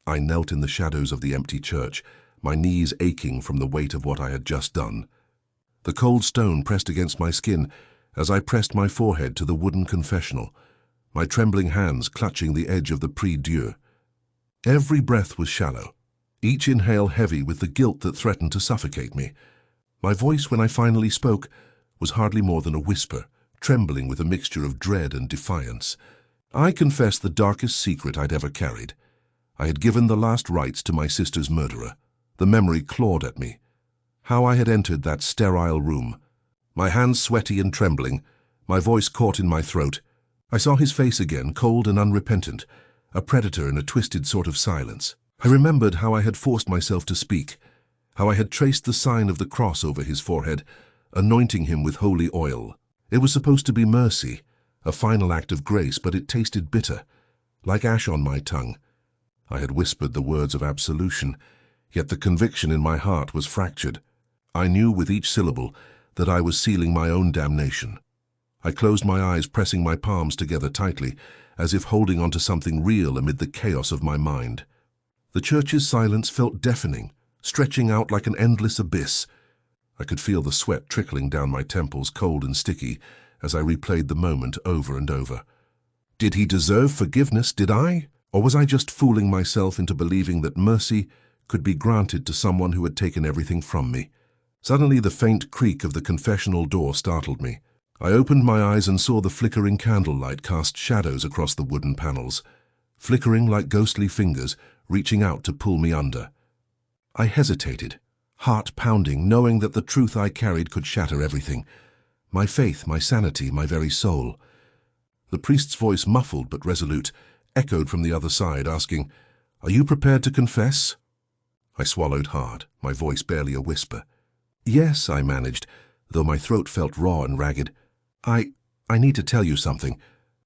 I knelt in the shadows of the empty church, my knees aching from the weight of what I had just done. The cold stone pressed against my skin as I pressed my forehead to the wooden confessional, my trembling hands clutching the edge of the prie-dieu. Every breath was shallow, each inhale heavy with the guilt that threatened to suffocate me. My voice, when I finally spoke, was hardly more than a whisper, trembling with a mixture of dread and defiance. I confessed the darkest secret I'd ever carried. I had given the last rites to my sister's murderer. The memory clawed at me. How I had entered that sterile room, my hands sweaty and trembling, my voice caught in my throat. I saw his face again, cold and unrepentant, a predator in a twisted sort of silence. I remembered how I had forced myself to speak, how I had traced the sign of the cross over his forehead, anointing him with holy oil. It was supposed to be mercy, a final act of grace, but it tasted bitter, like ash on my tongue. I had whispered the words of absolution, yet the conviction in my heart was fractured. I knew with each syllable that I was sealing my own damnation. I closed my eyes, pressing my palms together tightly, as if holding on to something real amid the chaos of my mind. The church's silence felt deafening, stretching out like an endless abyss. I could feel the sweat trickling down my temples, cold and sticky, as I replayed the moment over and over. Did he deserve forgiveness? Did I? Or was I just fooling myself into believing that mercy could be granted to someone who had taken everything from me? Suddenly, the faint creak of the confessional door startled me. I opened my eyes and saw the flickering candlelight cast shadows across the wooden panels, flickering like ghostly fingers reaching out to pull me under. I hesitated, heart pounding, knowing that the truth I carried could shatter everything. My faith, my sanity, my very soul. The priest's voice, muffled but resolute, echoed from the other side, asking, "Are you prepared to confess?" I swallowed hard, my voice barely a whisper. "Yes," I managed, though my throat felt raw and ragged. I need to tell you something.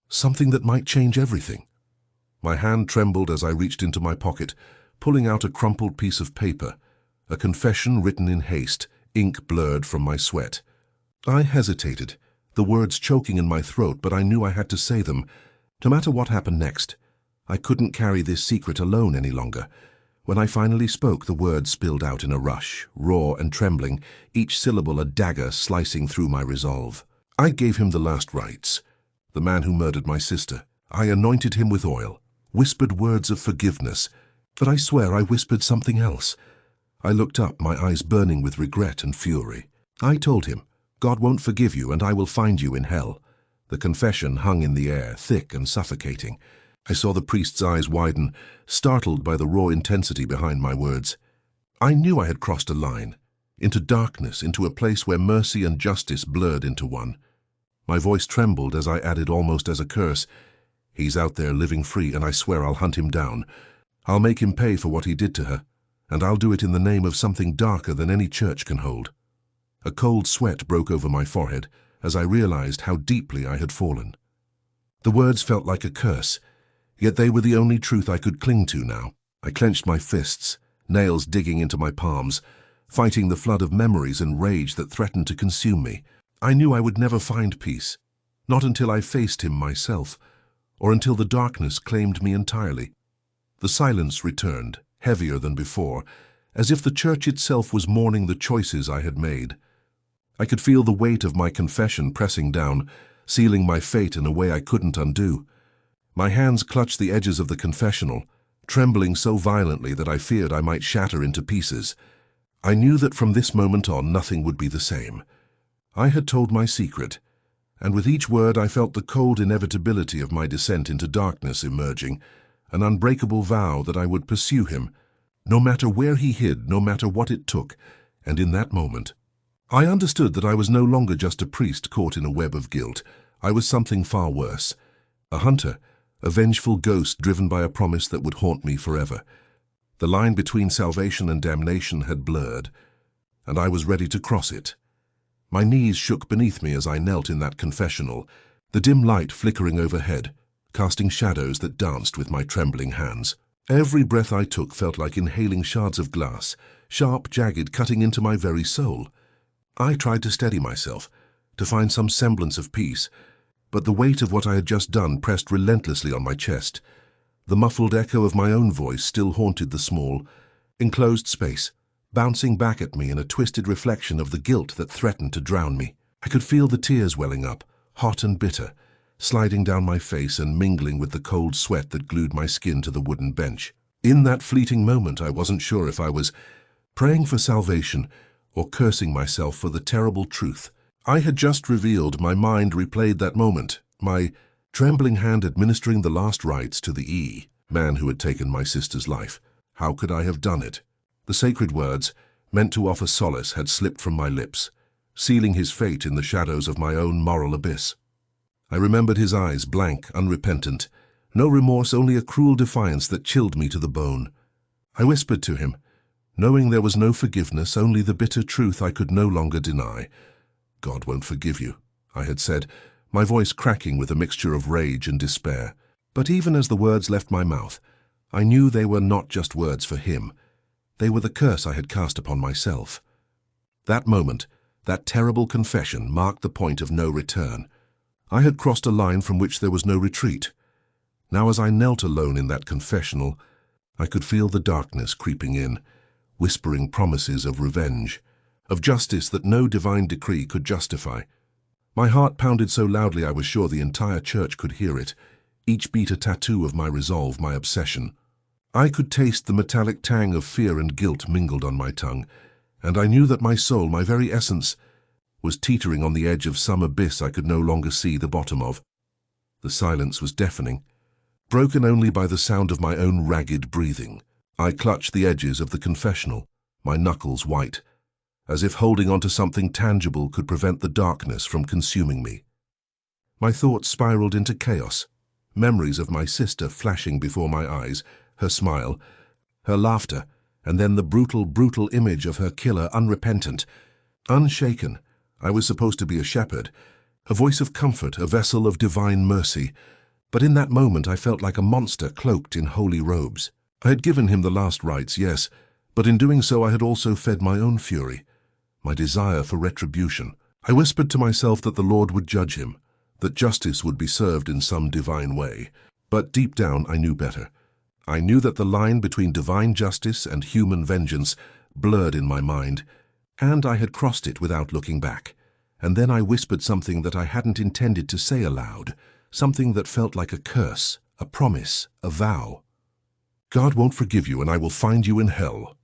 Something that might change everything." My hand trembled as I reached into my pocket, pulling out a crumpled piece of paper, a confession written in haste, ink blurred from my sweat. I hesitated, the words choking in my throat, but I knew I had to say them, no matter what happened next. I couldn't carry this secret alone any longer. When I finally spoke, the words spilled out in a rush, raw and trembling, each syllable a dagger slicing through my resolve. I gave him the last rites. The man who murdered my sister. I anointed him with oil, whispered words of forgiveness, but I swear I whispered something else. I looked up, my eyes burning with regret and fury. I told him, "God won't forgive you, and I will find you in hell." The confession hung in the air, thick and suffocating. I saw the priest's eyes widen, startled by the raw intensity behind my words. I knew I had crossed a line, into darkness, into a place where mercy and justice blurred into one. My voice trembled as I added, almost as a curse, "He's out there living free, and I swear I'll hunt him down. I'll make him pay for what he did to her, and I'll do it in the name of something darker than any church can hold." A cold sweat broke over my forehead as I realized how deeply I had fallen. The words felt like a curse, yet they were the only truth I could cling to now. I clenched my fists, nails digging into my palms, fighting the flood of memories and rage that threatened to consume me. I knew I would never find peace, not until I faced him myself, or until the darkness claimed me entirely. The silence returned, heavier than before, as if the church itself was mourning the choices I had made. I could feel the weight of my confession pressing down, sealing my fate in a way I couldn't undo. My hands clutched the edges of the confessional, trembling so violently that I feared I might shatter into pieces. I knew that from this moment on nothing would be the same. I had told my secret, and with each word I felt the cold inevitability of my descent into darkness emerging, an unbreakable vow that I would pursue him, no matter where he hid, no matter what it took. And in that moment, I understood that I was no longer just a priest caught in a web of guilt. I was something far worse. A hunter, a vengeful ghost driven by a promise that would haunt me forever. The line between salvation and damnation had blurred, and I was ready to cross it. My knees shook beneath me as I knelt in that confessional, the dim light flickering overhead, casting shadows that danced with my trembling hands. Every breath I took felt like inhaling shards of glass, sharp, jagged, cutting into my very soul. I tried to steady myself, to find some semblance of peace, but the weight of what I had just done pressed relentlessly on my chest. The muffled echo of my own voice still haunted the small, enclosed space, bouncing back at me in a twisted reflection of the guilt that threatened to drown me. I could feel the tears welling up, hot and bitter, sliding down my face and mingling with the cold sweat that glued my skin to the wooden bench. In that fleeting moment, I wasn't sure if I was praying for salvation or cursing myself for the terrible truth I had just revealed. My mind replayed that moment, my trembling hand administering the last rites to the man who had taken my sister's life. How could I have done it? The sacred words, meant to offer solace, had slipped from my lips, sealing his fate in the shadows of my own moral abyss. I remembered his eyes, blank, unrepentant, no remorse, only a cruel defiance that chilled me to the bone. I whispered to him, knowing there was no forgiveness, only the bitter truth I could no longer deny. "God won't forgive you," I had said, my voice cracking with a mixture of rage and despair. But even as the words left my mouth, I knew they were not just words for him. They were the curse I had cast upon myself. That moment, that terrible confession, marked the point of no return. I had crossed a line from which there was no retreat. Now, as I knelt alone in that confessional, I could feel the darkness creeping in, whispering promises of revenge, of justice that no divine decree could justify. My heart pounded so loudly I was sure the entire church could hear it, each beat a tattoo of my resolve, my obsession. I could taste the metallic tang of fear and guilt mingled on my tongue, and I knew that my soul, my very essence, was teetering on the edge of some abyss I could no longer see the bottom of. The silence was deafening, broken only by the sound of my own ragged breathing. I clutched the edges of the confessional, my knuckles white, as if holding onto something tangible could prevent the darkness from consuming me. My thoughts spiraled into chaos, memories of my sister flashing before my eyes, her smile, her laughter, and then the brutal image of her killer, unrepentant, unshaken. I was supposed to be a shepherd, a voice of comfort, a vessel of divine mercy, but in that moment I felt like a monster cloaked in holy robes. I had given him the last rites, yes, but in doing so I had also fed my own fury, my desire for retribution. I whispered to myself that the Lord would judge him, that justice would be served in some divine way. But deep down I knew better. I knew that the line between divine justice and human vengeance blurred in my mind, and I had crossed it without looking back. And then I whispered something that I hadn't intended to say aloud, something that felt like a curse, a promise, a vow. "God won't forgive you, and I will find you in hell."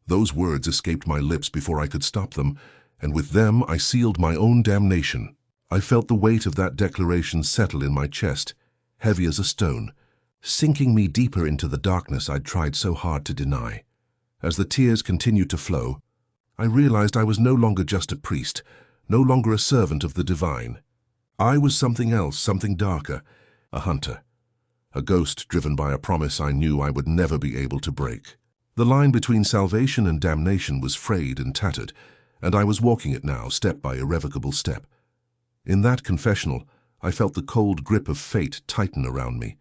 Those words escaped my lips before I could stop them, and with them I sealed my own damnation. I felt the weight of that declaration settle in my chest, heavy as a stone, sinking me deeper into the darkness I'd tried so hard to deny. As the tears continued to flow, I realized I was no longer just a priest, no longer a servant of the divine. I was something else, something darker, a hunter, a ghost driven by a promise I knew I would never be able to break. The line between salvation and damnation was frayed and tattered, and I was walking it now, step by irrevocable step. In that confessional, I felt the cold grip of fate tighten around me.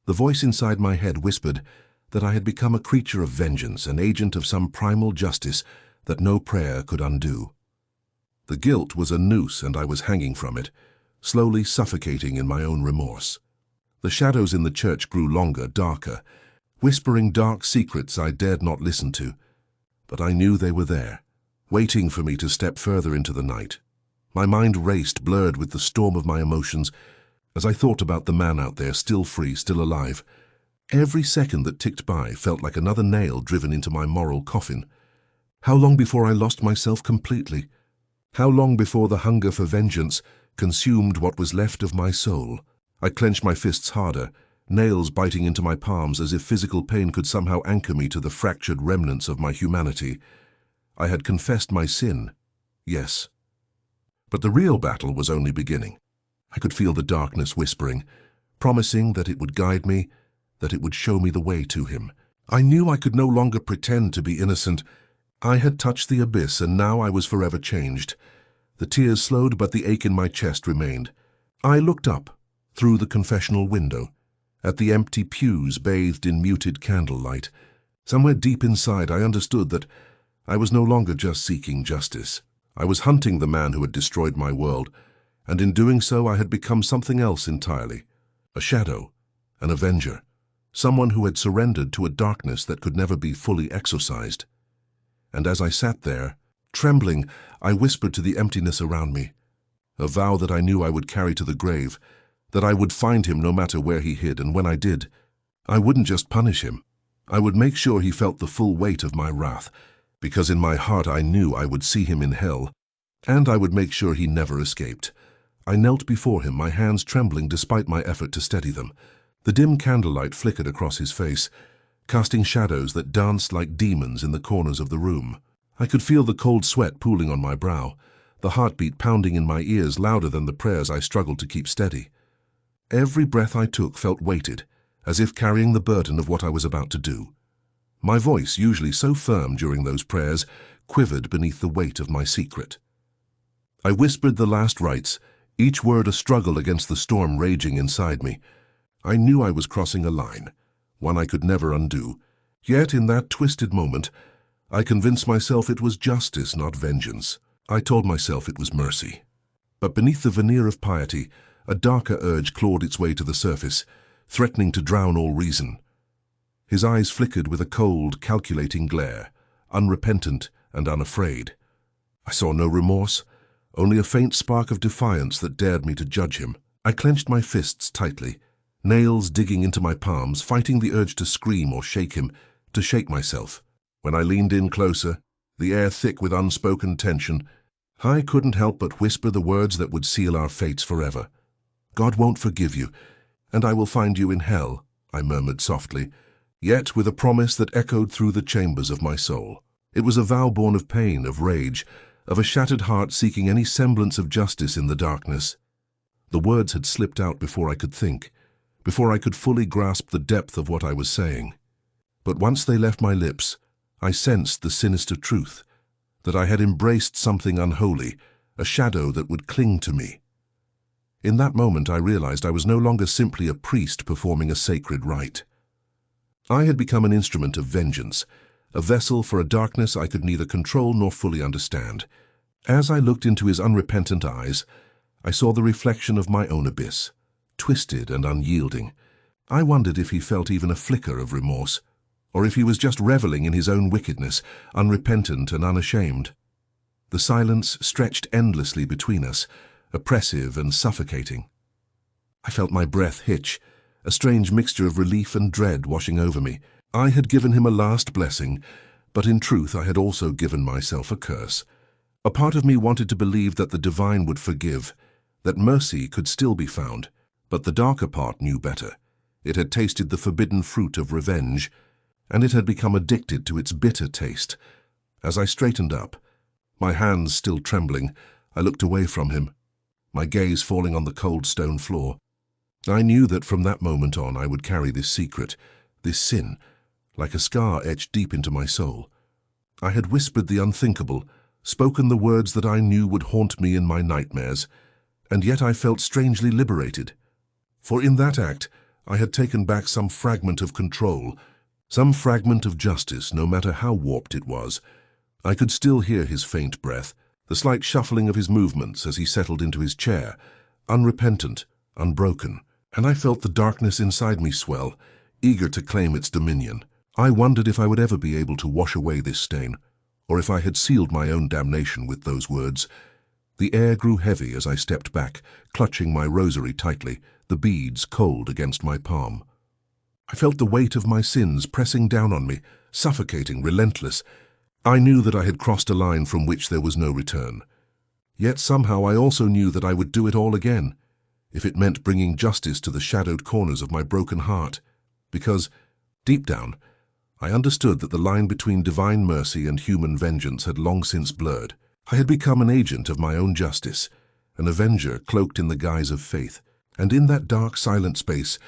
The voice inside my head whispered that I had become a creature of vengeance, an agent of some primal justice that no prayer could undo. The guilt was a noose, and I was hanging from it, slowly suffocating in my own remorse. The shadows in the church grew longer, darker, whispering dark secrets I dared not listen to, but I knew they were there, waiting for me to step further into the night. My mind raced, blurred with the storm of my emotions, as I thought about the man out there, still free, still alive. Every second that ticked by felt like another nail driven into my moral coffin. How long before I lost myself completely? How long before the hunger for vengeance consumed what was left of my soul? I clenched my fists harder, nails biting into my palms as if physical pain could somehow anchor me to the fractured remnants of my humanity. I had confessed my sin, yes. But the real battle was only beginning. I could feel the darkness whispering, promising that it would guide me, that it would show me the way to him. I knew I could no longer pretend to be innocent. I had touched the abyss, and now I was forever changed. The tears slowed, but the ache in my chest remained. I looked up, through the confessional window, at the empty pews bathed in muted candlelight. Somewhere deep inside I understood that I was no longer just seeking justice. I was hunting the man who had destroyed my world, and in doing so I had become something else entirely. A shadow, an avenger, someone who had surrendered to a darkness that could never be fully exorcised. And as I sat there, trembling, I whispered to the emptiness around me, a vow that I knew I would carry to the grave, that I would find him no matter where he hid, and when I did, I wouldn't just punish him. I would make sure he felt the full weight of my wrath, because in my heart I knew I would see him in hell, and I would make sure he never escaped. I knelt before him, my hands trembling despite my effort to steady them. The dim candlelight flickered across his face, casting shadows that danced like demons in the corners of the room. I could feel the cold sweat pooling on my brow, the heartbeat pounding in my ears louder than the prayers I struggled to keep steady. Every breath I took felt weighted, as if carrying the burden of what I was about to do. My voice, usually so firm during those prayers, quivered beneath the weight of my secret. I whispered the last rites, each word a struggle against the storm raging inside me. I knew I was crossing a line, one I could never undo. Yet in that twisted moment, I convinced myself it was justice, not vengeance. I told myself it was mercy. But beneath the veneer of piety, a darker urge clawed its way to the surface, threatening to drown all reason. His eyes flickered with a cold, calculating glare, unrepentant and unafraid. I saw no remorse, only a faint spark of defiance that dared me to judge him. I clenched my fists tightly, nails digging into my palms, fighting the urge to scream or shake him, to shake myself. When I leaned in closer, the air thick with unspoken tension, I couldn't help but whisper the words that would seal our fates forever. "God won't forgive you, and I will find you in hell," I murmured softly, yet with a promise that echoed through the chambers of my soul. It was a vow born of pain, of rage, of a shattered heart seeking any semblance of justice in the darkness. The words had slipped out before I could think, before I could fully grasp the depth of what I was saying. But once they left my lips, I sensed the sinister truth, that I had embraced something unholy, a shadow that would cling to me. In that moment I realized I was no longer simply a priest performing a sacred rite. I had become an instrument of vengeance, a vessel for a darkness I could neither control nor fully understand. As I looked into his unrepentant eyes, I saw the reflection of my own abyss, twisted and unyielding. I wondered if he felt even a flicker of remorse, or if he was just reveling in his own wickedness, unrepentant and unashamed. The silence stretched endlessly between us, oppressive and suffocating. I felt my breath hitch, a strange mixture of relief and dread washing over me. I had given him a last blessing, but in truth I had also given myself a curse. A part of me wanted to believe that the divine would forgive, that mercy could still be found, but the darker part knew better. It had tasted the forbidden fruit of revenge, and it had become addicted to its bitter taste. As I straightened up, my hands still trembling, I looked away from him, my gaze falling on the cold stone floor. I knew that from that moment on I would carry this secret, this sin, like a scar etched deep into my soul. I had whispered the unthinkable, spoken the words that I knew would haunt me in my nightmares, and yet I felt strangely liberated. For in that act, I had taken back some fragment of control, some fragment of justice, no matter how warped it was. I could still hear his faint breath, the slight shuffling of his movements as he settled into his chair, unrepentant, unbroken, and I felt the darkness inside me swell, eager to claim its dominion. I wondered if I would ever be able to wash away this stain, or if I had sealed my own damnation with those words. The air grew heavy as I stepped back, clutching my rosary tightly, the beads cold against my palm. I felt the weight of my sins pressing down on me, suffocating, relentless. I knew that I had crossed a line from which there was no return. Yet somehow I also knew that I would do it all again, if it meant bringing justice to the shadowed corners of my broken heart. Because, deep down, I understood that the line between divine mercy and human vengeance had long since blurred. I had become an agent of my own justice, an avenger cloaked in the guise of faith. And in that dark, silent space,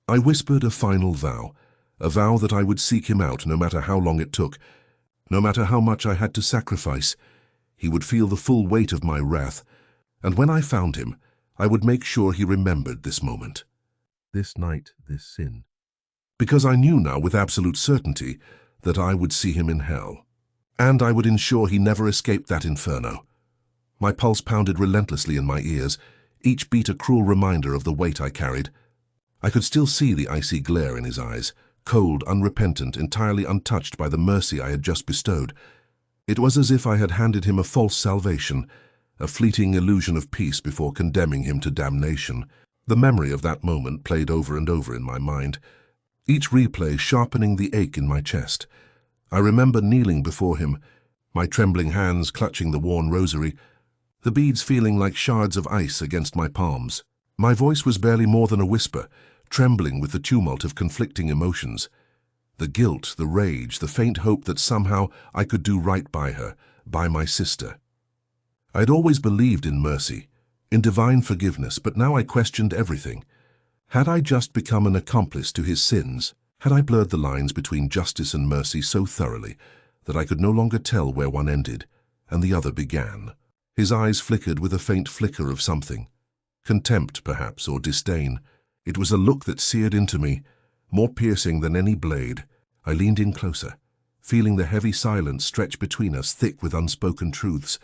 I whispered a final vow, a vow that I would seek him out no matter how long it took, no matter how much I had to sacrifice. He would feel the full weight of my wrath, and when I found him, I would make sure he remembered this moment, this night, this sin. Because I knew now with absolute certainty that I would see him in hell, and I would ensure he never escaped that inferno. My pulse pounded relentlessly in my ears, each beat a cruel reminder of the weight I carried. I could still see the icy glare in his eyes, cold, unrepentant, entirely untouched by the mercy I had just bestowed. It was as if I had handed him a false salvation, a fleeting illusion of peace before condemning him to damnation. The memory of that moment played over and over in my mind, each replay sharpening the ache in my chest. I remember kneeling before him, my trembling hands clutching the worn rosary, the beads feeling like shards of ice against my palms. My voice was barely more than a whisper, trembling with the tumult of conflicting emotions. The guilt, the rage, the faint hope that somehow I could do right by her, by my sister. I had always believed in mercy, in divine forgiveness, but now I questioned everything. Had I just become an accomplice to his sins? Had I blurred the lines between justice and mercy so thoroughly that I could no longer tell where one ended and the other began? His eyes flickered with a faint flicker of something. Contempt, perhaps, or disdain. It was a look that seared into me, more piercing than any blade. I leaned in closer, feeling the heavy silence stretch between us, thick with unspoken truths.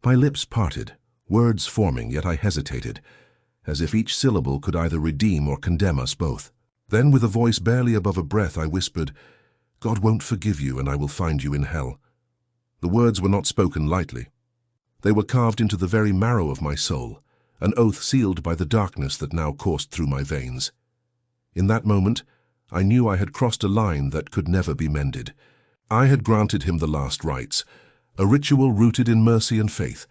My lips parted, words forming, yet I hesitated, as if each syllable could either redeem or condemn us both. Then, with a voice barely above a breath, I whispered, "God won't forgive you, and I will find you in hell." The words were not spoken lightly. They were carved into the very marrow of my soul, an oath sealed by the darkness that now coursed through my veins. In that moment, I knew I had crossed a line that could never be mended. I had granted him the last rites, a ritual rooted in mercy and faith,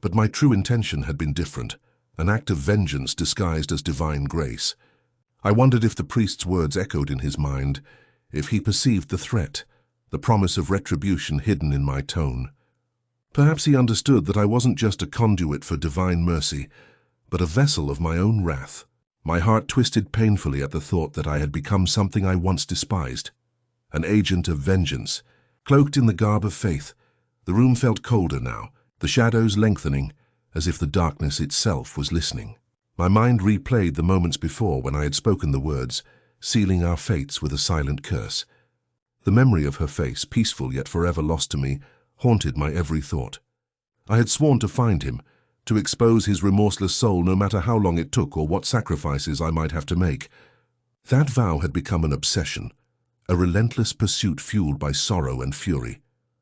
but my true intention had been different, an act of vengeance disguised as divine grace. I wondered if the priest's words echoed in his mind, if he perceived the threat, the promise of retribution hidden in my tone. Perhaps he understood that I wasn't just a conduit for divine mercy, but a vessel of my own wrath. My heart twisted painfully at the thought that I had become something I once despised, an agent of vengeance, cloaked in the garb of faith. The room felt colder now, the shadows lengthening, as if the darkness itself was listening. My mind replayed the moments before when I had spoken the words, sealing our fates with a silent curse. The memory of her face, peaceful yet forever lost to me, haunted my every thought. I had sworn to find him, to expose his remorseless soul no matter how long it took or what sacrifices I might have to make. That vow had become an obsession, a relentless pursuit fueled by sorrow and fury.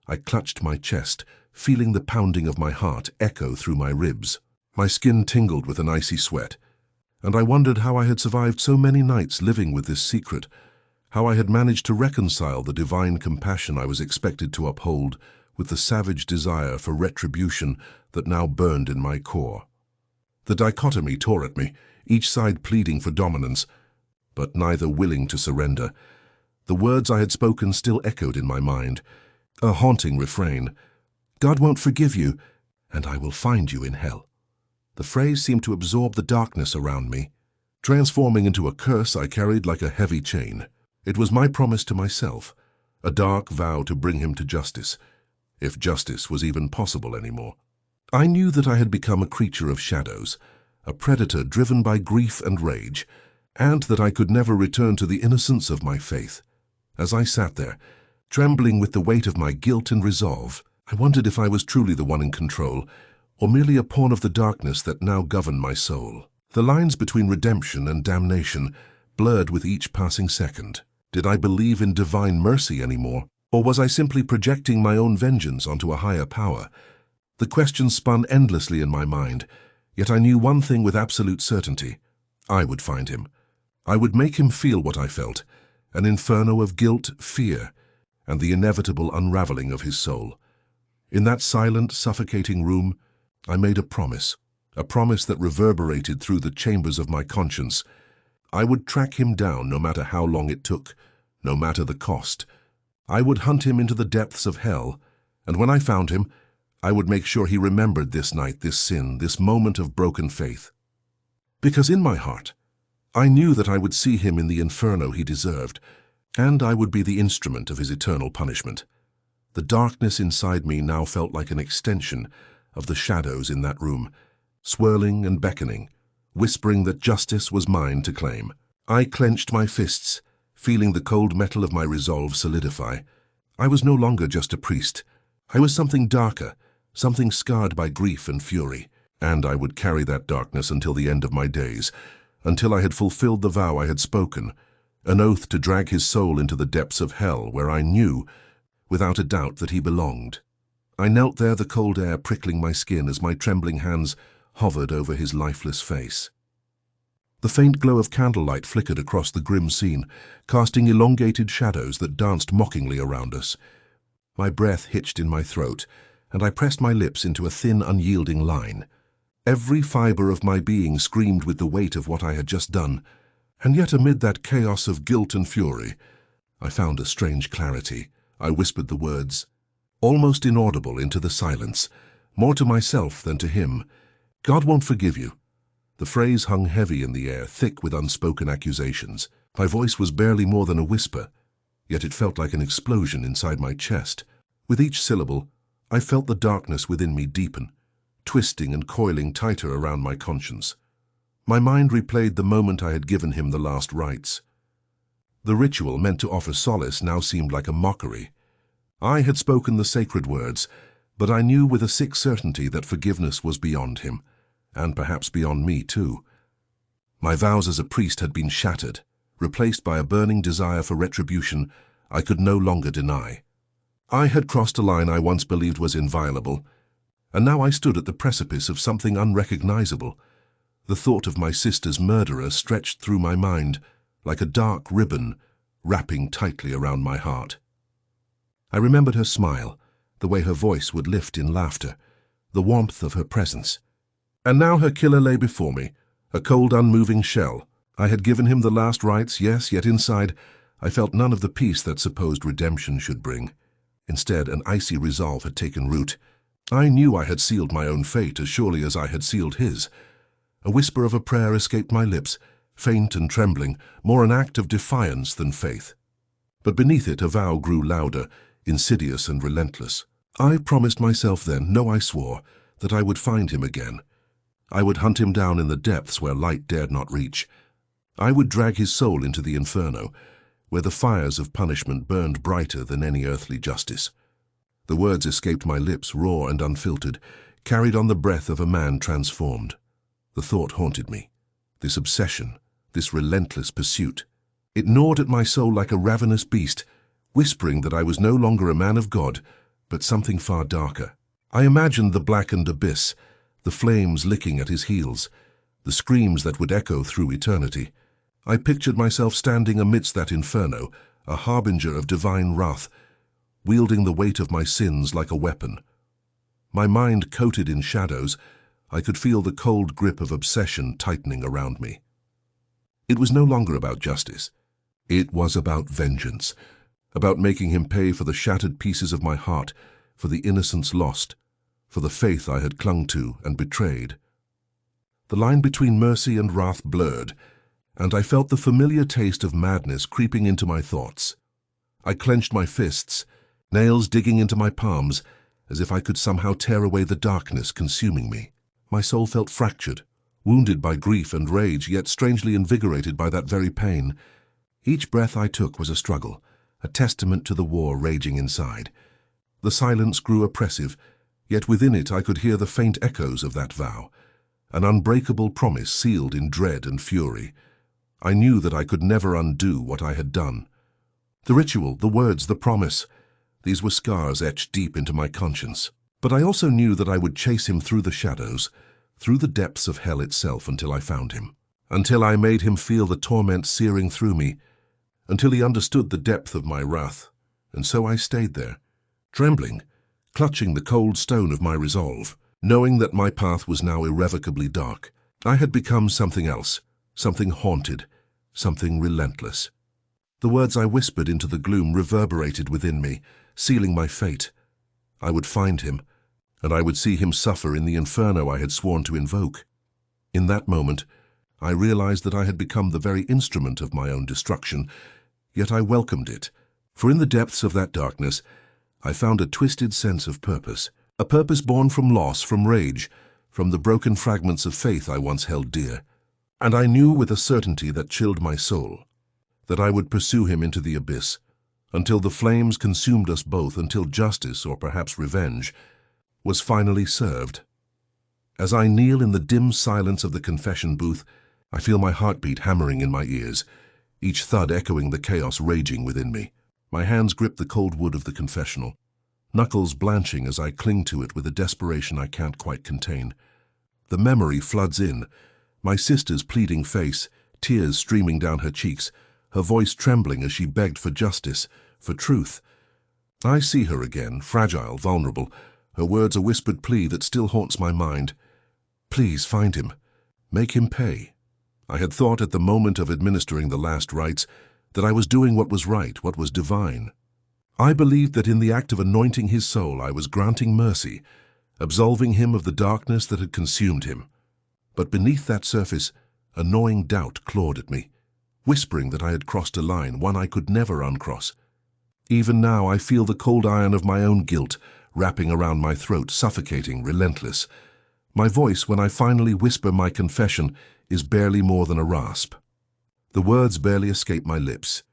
I clutched my chest, feeling the pounding of my heart echo through my ribs. My skin tingled with an icy sweat, and I wondered how I had survived so many nights living with this secret, how I had managed to reconcile the divine compassion I was expected to uphold with the savage desire for retribution that now burned in my core. The dichotomy tore at me, each side pleading for dominance, but neither willing to surrender. The words I had spoken still echoed in my mind, a haunting refrain. "God won't forgive you, and I will find you in hell." The phrase seemed to absorb the darkness around me, transforming into a curse I carried like a heavy chain. It was my promise to myself, a dark vow to bring him to justice, if justice was even possible anymore. I knew that I had become a creature of shadows, a predator driven by grief and rage, and that I could never return to the innocence of my faith. As I sat there, trembling with the weight of my guilt and resolve, I wondered if I was truly the one in control, or merely a pawn of the darkness that now governed my soul. The lines between redemption and damnation blurred with each passing second. Did I believe in divine mercy anymore, or was I simply projecting my own vengeance onto a higher power? The questions spun endlessly in my mind, yet I knew one thing with absolute certainty. I would find him. I would make him feel what I felt, an inferno of guilt, fear, and the inevitable unraveling of his soul. In that silent, suffocating room, I made a promise that reverberated through the chambers of my conscience. I would track him down no matter how long it took, no matter the cost. I would hunt him into the depths of hell, and when I found him, I would make sure he remembered this night, this sin, this moment of broken faith. Because in my heart, I knew that I would see him in the inferno he deserved, and I would be the instrument of his eternal punishment. The darkness inside me now felt like an extension of the shadows in that room, swirling and beckoning, whispering that justice was mine to claim. I clenched my fists, feeling the cold metal of my resolve solidify. I was no longer just a priest. I was something darker, something scarred by grief and fury, and I would carry that darkness until the end of my days, until I had fulfilled the vow I had spoken, an oath to drag his soul into the depths of hell where I knew, without a doubt, that he belonged. I knelt there, the cold air prickling my skin as my trembling hands hovered over his lifeless face. The faint glow of candlelight flickered across the grim scene, casting elongated shadows that danced mockingly around us. My breath hitched in my throat, and I pressed my lips into a thin, unyielding line. Every fiber of my being screamed with the weight of what I had just done, and yet amid that chaos of guilt and fury, I found a strange clarity. I whispered the words, almost inaudible, into the silence, more to myself than to him. God won't forgive you. The phrase hung heavy in the air, thick with unspoken accusations. My voice was barely more than a whisper, yet it felt like an explosion inside my chest. With each syllable, I felt the darkness within me deepen, twisting and coiling tighter around my conscience. My mind replayed the moment I had given him the last rites. The ritual meant to offer solace now seemed like a mockery. I had spoken the sacred words, but I knew with a sick certainty that forgiveness was beyond him, and perhaps beyond me too. My vows as a priest had been shattered, replaced by a burning desire for retribution I could no longer deny. I had crossed a line I once believed was inviolable, and now I stood at the precipice of something unrecognizable. The thought of my sister's murderer stretched through my mind like a dark ribbon wrapping tightly around my heart. I remembered her smile, the way her voice would lift in laughter, the warmth of her presence. And now her killer lay before me, a cold, unmoving shell. I had given him the last rites, yes, yet inside I felt none of the peace that supposed redemption should bring. Instead, an icy resolve had taken root. I knew I had sealed my own fate as surely as I had sealed his. A whisper of a prayer escaped my lips, faint and trembling, more an act of defiance than faith. But beneath it a vow grew louder, insidious and relentless. I promised myself then, no, I swore, that I would find him again. I would hunt him down in the depths where light dared not reach. I would drag his soul into the inferno, where the fires of punishment burned brighter than any earthly justice. The words escaped my lips, raw and unfiltered, carried on the breath of a man transformed. The thought haunted me. This obsession, this relentless pursuit. It gnawed at my soul like a ravenous beast, whispering that I was no longer a man of God, but something far darker. I imagined the blackened abyss, the flames licking at his heels, the screams that would echo through eternity. I pictured myself standing amidst that inferno, a harbinger of divine wrath, wielding the weight of my sins like a weapon. My mind coated in shadows, I could feel the cold grip of obsession tightening around me. It was no longer about justice. It was about vengeance, about making him pay for the shattered pieces of my heart, for the innocence lost, for the faith I had clung to and betrayed. The line between mercy and wrath blurred, and I felt the familiar taste of madness creeping into my thoughts. I clenched my fists, nails digging into my palms, as if I could somehow tear away the darkness consuming me. My soul felt fractured, wounded by grief and rage, yet strangely invigorated by that very pain. Each breath I took was a struggle, a testament to the war raging inside. The silence grew oppressive, yet within it I could hear the faint echoes of that vow, an unbreakable promise sealed in dread and fury. I knew that I could never undo what I had done. The ritual, the words, the promise, these were scars etched deep into my conscience. But I also knew that I would chase him through the shadows, through the depths of hell itself, until I found him, until I made him feel the torment searing through me, until he understood the depth of my wrath. And so I stayed there, trembling, clutching the cold stone of my resolve, knowing that my path was now irrevocably dark. I had become something else, something haunted, something relentless. The words I whispered into the gloom reverberated within me, sealing my fate. I would find him, and I would see him suffer in the inferno I had sworn to invoke. In that moment, I realized that I had become the very instrument of my own destruction, yet I welcomed it, for in the depths of that darkness, I found a twisted sense of purpose, a purpose born from loss, from rage, from the broken fragments of faith I once held dear. And I knew with a certainty that chilled my soul, that I would pursue him into the abyss, until the flames consumed us both, until justice, or perhaps revenge, was finally served. As I kneel in the dim silence of the confession booth, I feel my heartbeat hammering in my ears, each thud echoing the chaos raging within me. My hands grip the cold wood of the confessional, knuckles blanching as I cling to it with a desperation I can't quite contain. The memory floods in, my sister's pleading face, tears streaming down her cheeks, her voice trembling as she begged for justice, for truth. I see her again, fragile, vulnerable, her words a whispered plea that still haunts my mind. Please find him. Make him pay. I had thought at the moment of administering the last rites that I was doing what was right, what was divine. I believed that in the act of anointing his soul I was granting mercy, absolving him of the darkness that had consumed him. But beneath that surface, a gnawing doubt clawed at me, whispering that I had crossed a line, one I could never uncross. Even now I feel the cold iron of my own guilt wrapping around my throat, suffocating, relentless. My voice, when I finally whisper my confession, is barely more than a rasp. The words barely escape my lips,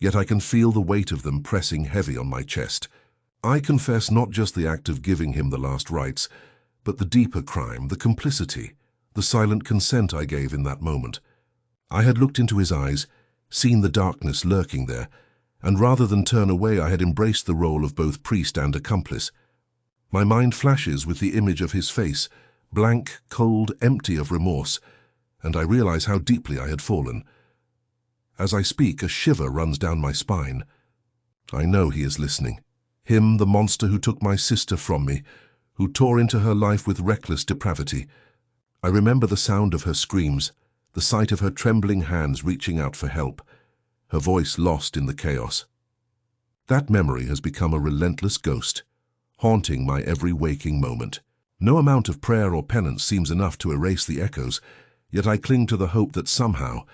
yet I can feel the weight of them pressing heavy on my chest. I confess not just the act of giving him the last rites, but the deeper crime, the complicity, the silent consent I gave in that moment. I had looked into his eyes, seen the darkness lurking there, and rather than turn away I had embraced the role of both priest and accomplice. My mind flashes with the image of his face, blank, cold, empty of remorse, and I realize how deeply I had fallen. As I speak, a shiver runs down my spine. I know he is listening. Him, the monster who took my sister from me, who tore into her life with reckless depravity. I remember the sound of her screams, the sight of her trembling hands reaching out for help, her voice lost in the chaos. That memory has become a relentless ghost, haunting my every waking moment. No amount of prayer or penance seems enough to erase the echoes, yet I cling to the hope that somehow,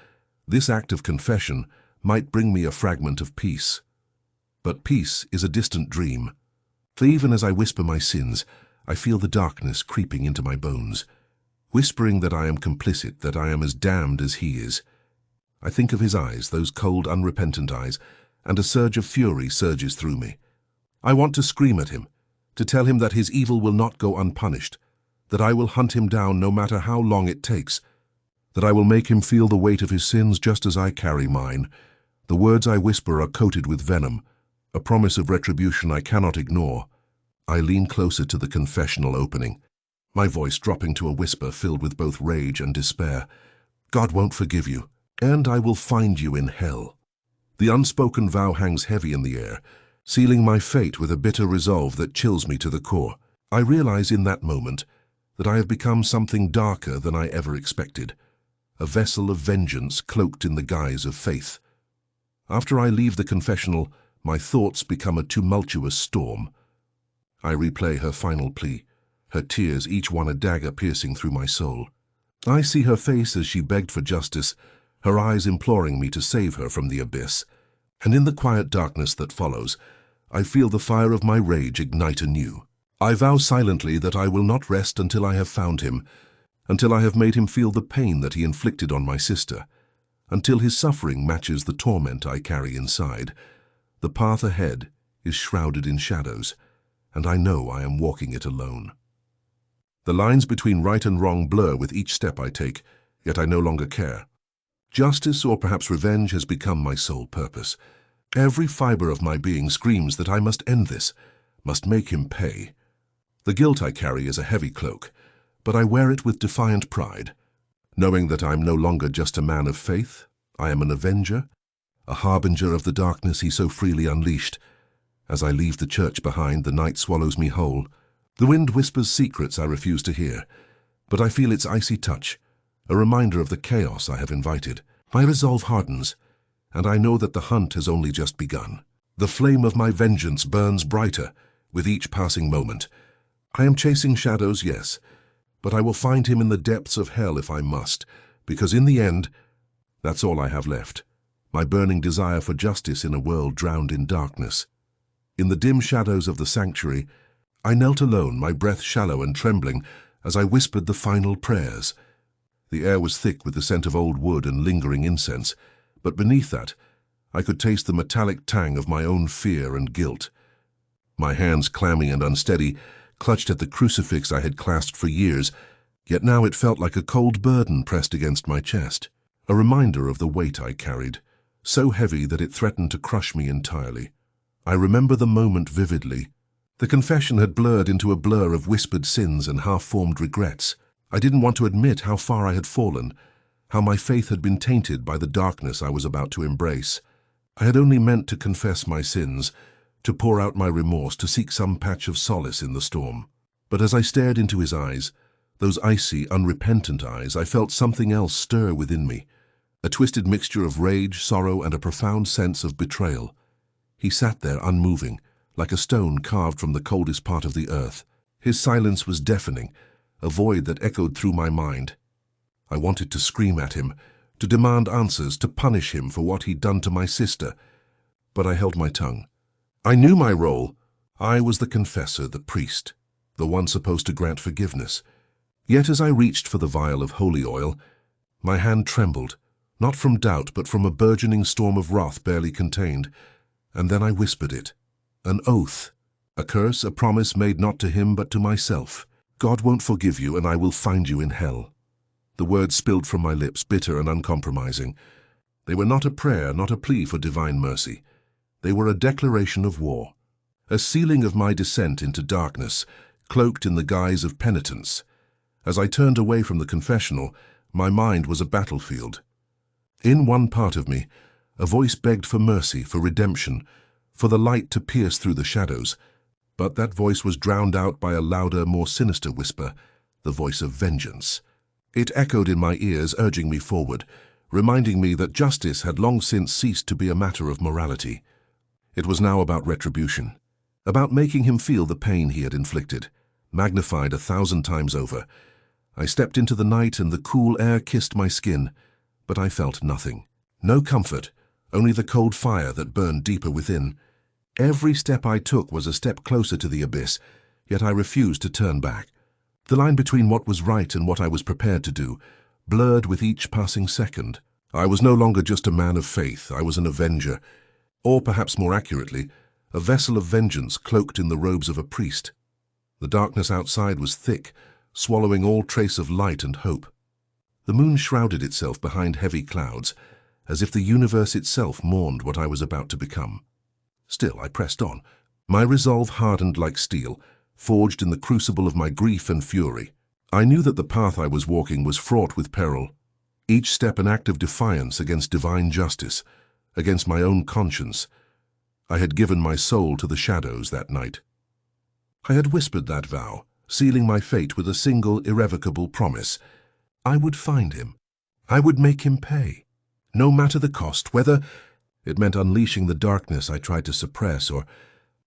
this act of confession might bring me a fragment of peace. But peace is a distant dream. For even as I whisper my sins, I feel the darkness creeping into my bones, whispering that I am complicit, that I am as damned as he is. I think of his eyes, those cold, unrepentant eyes, and a surge of fury surges through me. I want to scream at him, to tell him that his evil will not go unpunished, that I will hunt him down no matter how long it takes, that I will make him feel the weight of his sins just as I carry mine. The words I whisper are coated with venom, a promise of retribution I cannot ignore. I lean closer to the confessional opening, my voice dropping to a whisper filled with both rage and despair. God won't forgive you, and I will find you in hell. The unspoken vow hangs heavy in the air, sealing my fate with a bitter resolve that chills me to the core. I realize in that moment that I have become something darker than I ever expected, a vessel of vengeance cloaked in the guise of faith. After I leave the confessional, my thoughts become a tumultuous storm. I replay her final plea, her tears each one a dagger piercing through my soul. I see her face as she begged for justice, her eyes imploring me to save her from the abyss. And in the quiet darkness that follows, I feel the fire of my rage ignite anew. I vow silently that I will not rest until I have found him, until I have made him feel the pain that he inflicted on my sister, until his suffering matches the torment I carry inside. The path ahead is shrouded in shadows, and I know I am walking it alone. The lines between right and wrong blur with each step I take, yet I no longer care. Justice, or perhaps revenge, has become my sole purpose. Every fiber of my being screams that I must end this, must make him pay. The guilt I carry is a heavy cloak, but I wear it with defiant pride, knowing that I am no longer just a man of faith. I am an avenger, a harbinger of the darkness he so freely unleashed. As I leave the church behind, the night swallows me whole. The wind whispers secrets I refuse to hear, but I feel its icy touch, a reminder of the chaos I have invited. My resolve hardens, and I know that the hunt has only just begun. The flame of my vengeance burns brighter with each passing moment. I am chasing shadows, yes, but I will find him in the depths of hell if I must, because in the end, that's all I have left. My burning desire for justice in a world drowned in darkness. In the dim shadows of the sanctuary, I knelt alone, my breath shallow and trembling, as I whispered the final prayers. The air was thick with the scent of old wood and lingering incense, but beneath that, I could taste the metallic tang of my own fear and guilt. My hands, clammy and unsteady, clutched at the crucifix I had clasped for years, Yet now it felt like a cold burden pressed against my chest, a reminder of the weight I carried, so heavy that it threatened to crush me entirely. I remember the moment vividly. The confession had blurred into a blur of whispered sins and half-formed regrets. I didn't want to admit how far I had fallen, how my faith had been tainted by the darkness I was about to embrace. I had only meant to confess my sins, to pour out my remorse, to seek some patch of solace in the storm. But as I stared into his eyes, those icy, unrepentant eyes, I felt something else stir within me, a twisted mixture of rage, sorrow, and a profound sense of betrayal. He sat there unmoving, like a stone carved from the coldest part of the earth. His silence was deafening, a void that echoed through my mind. I wanted to scream at him, to demand answers, to punish him for what he'd done to my sister, but I held my tongue. I knew my role. I was the confessor, the priest, the one supposed to grant forgiveness. Yet as I reached for the vial of holy oil, my hand trembled, not from doubt but from a burgeoning storm of wrath barely contained, and then I whispered it. An oath, a curse, a promise made not to him but to myself. God won't forgive you, and I will find you in hell. The words spilled from my lips, bitter and uncompromising. They were not a prayer, not a plea for divine mercy. They were a declaration of war, a sealing of my descent into darkness, cloaked in the guise of penitence. As I turned away from the confessional, my mind was a battlefield. In one part of me, a voice begged for mercy, for redemption, for the light to pierce through the shadows. But that voice was drowned out by a louder, more sinister whisper, the voice of vengeance. It echoed in my ears, urging me forward, reminding me that justice had long since ceased to be a matter of morality. It was now about retribution, about making him feel the pain he had inflicted, magnified 1,000 times over. I stepped into the night and the cool air kissed my skin, but I felt nothing. No comfort, only the cold fire that burned deeper within. Every step I took was a step closer to the abyss, yet I refused to turn back. The line between what was right and what I was prepared to do blurred with each passing second. I was no longer just a man of faith, I was an avenger, or perhaps more accurately, a vessel of vengeance cloaked in the robes of a priest. The darkness outside was thick, swallowing all trace of light and hope. The moon shrouded itself behind heavy clouds, as if the universe itself mourned what I was about to become. Still, I pressed on, my resolve hardened like steel, forged in the crucible of my grief and fury. I knew that the path I was walking was fraught with peril, each step an act of defiance against divine justice, against my own conscience. I had given my soul to the shadows that night. I had whispered that vow, sealing my fate with a single irrevocable promise. I would find him. I would make him pay. No matter the cost, whether it meant unleashing the darkness I tried to suppress or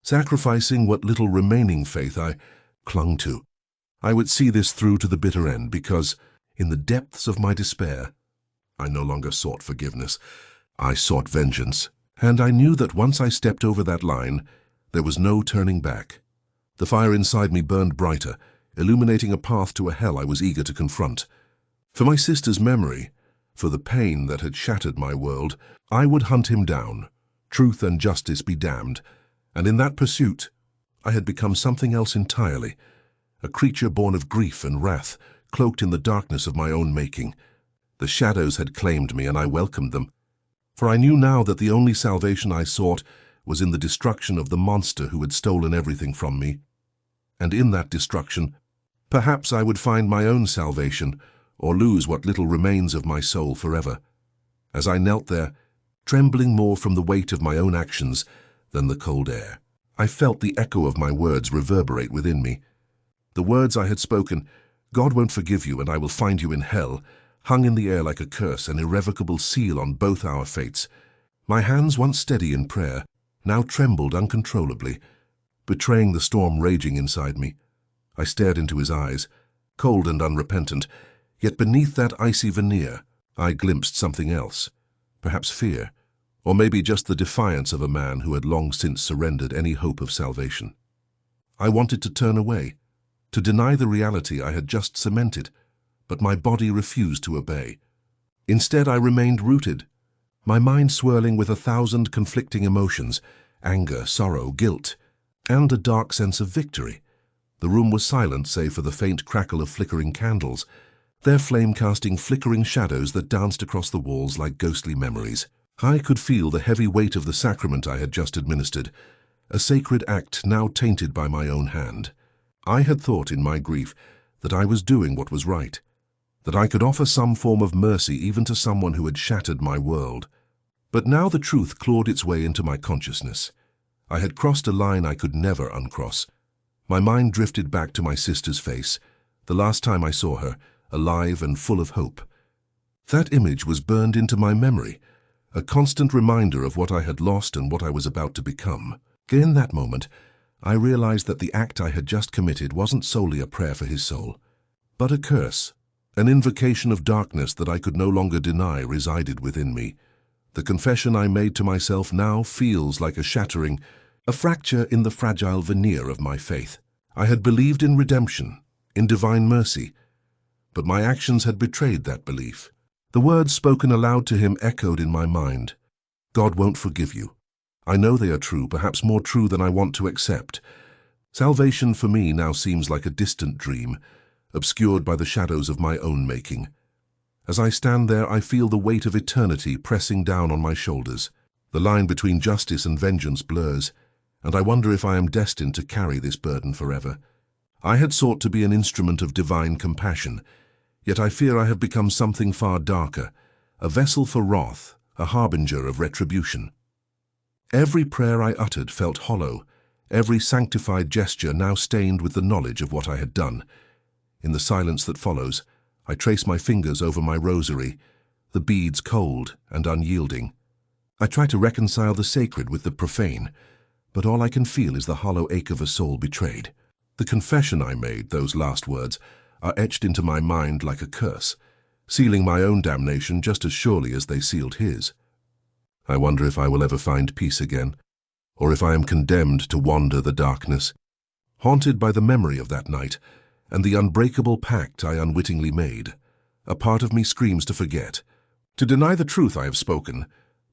sacrificing what little remaining faith I clung to. I would see this through to the bitter end because, in the depths of my despair, I no longer sought forgiveness. I sought vengeance, and I knew that once I stepped over that line, there was no turning back. The fire inside me burned brighter, illuminating a path to a hell I was eager to confront. For my sister's memory, for the pain that had shattered my world, I would hunt him down, truth and justice be damned, and in that pursuit, I had become something else entirely, a creature born of grief and wrath, cloaked in the darkness of my own making. The shadows had claimed me, and I welcomed them, for I knew now that the only salvation I sought was in the destruction of the monster who had stolen everything from me. And in that destruction, perhaps I would find my own salvation, or lose what little remains of my soul forever. As I knelt there, trembling more from the weight of my own actions than the cold air, I felt the echo of my words reverberate within me. The words I had spoken, "God won't forgive you and I will find you in hell," hung in the air like a curse, an irrevocable seal on both our fates. My hands, once steady in prayer, now trembled uncontrollably, betraying the storm raging inside me. I stared into his eyes, cold and unrepentant, yet beneath that icy veneer, I glimpsed something else, perhaps fear, or maybe just the defiance of a man who had long since surrendered any hope of salvation. I wanted to turn away, to deny the reality I had just cemented, but my body refused to obey. Instead, I remained rooted, my mind swirling with 1,000 conflicting emotions, anger, sorrow, guilt, and a dark sense of victory. The room was silent save for the faint crackle of flickering candles, their flame casting flickering shadows that danced across the walls like ghostly memories. I could feel the heavy weight of the sacrament I had just administered, a sacred act now tainted by my own hand. I had thought in my grief that I was doing what was right, that I could offer some form of mercy even to someone who had shattered my world. But now the truth clawed its way into my consciousness. I had crossed a line I could never uncross. My mind drifted back to my sister's face, the last time I saw her, alive and full of hope. That image was burned into my memory, a constant reminder of what I had lost and what I was about to become. In that moment, I realized that the act I had just committed wasn't solely a prayer for his soul, but a curse, an invocation of darkness that I could no longer deny resided within me. The confession I made to myself now feels like a shattering, a fracture in the fragile veneer of my faith. I had believed in redemption, in divine mercy, but my actions had betrayed that belief. The words spoken aloud to him echoed in my mind. God won't forgive you. I know they are true, perhaps more true than I want to accept. Salvation for me now seems like a distant dream, obscured by the shadows of my own making. As I stand there, I feel the weight of eternity pressing down on my shoulders. The line between justice and vengeance blurs, and I wonder if I am destined to carry this burden forever. I had sought to be an instrument of divine compassion, yet I fear I have become something far darker, a vessel for wrath, a harbinger of retribution. Every prayer I uttered felt hollow, every sanctified gesture now stained with the knowledge of what I had done. In the silence that follows, I trace my fingers over my rosary, the beads cold and unyielding. I try to reconcile the sacred with the profane, but all I can feel is the hollow ache of a soul betrayed. The confession I made, those last words, are etched into my mind like a curse, sealing my own damnation just as surely as they sealed his. I wonder if I will ever find peace again, or if I am condemned to wander the darkness, haunted by the memory of that night and the unbreakable pact I unwittingly made. A part of me screams to forget, to deny the truth I have spoken,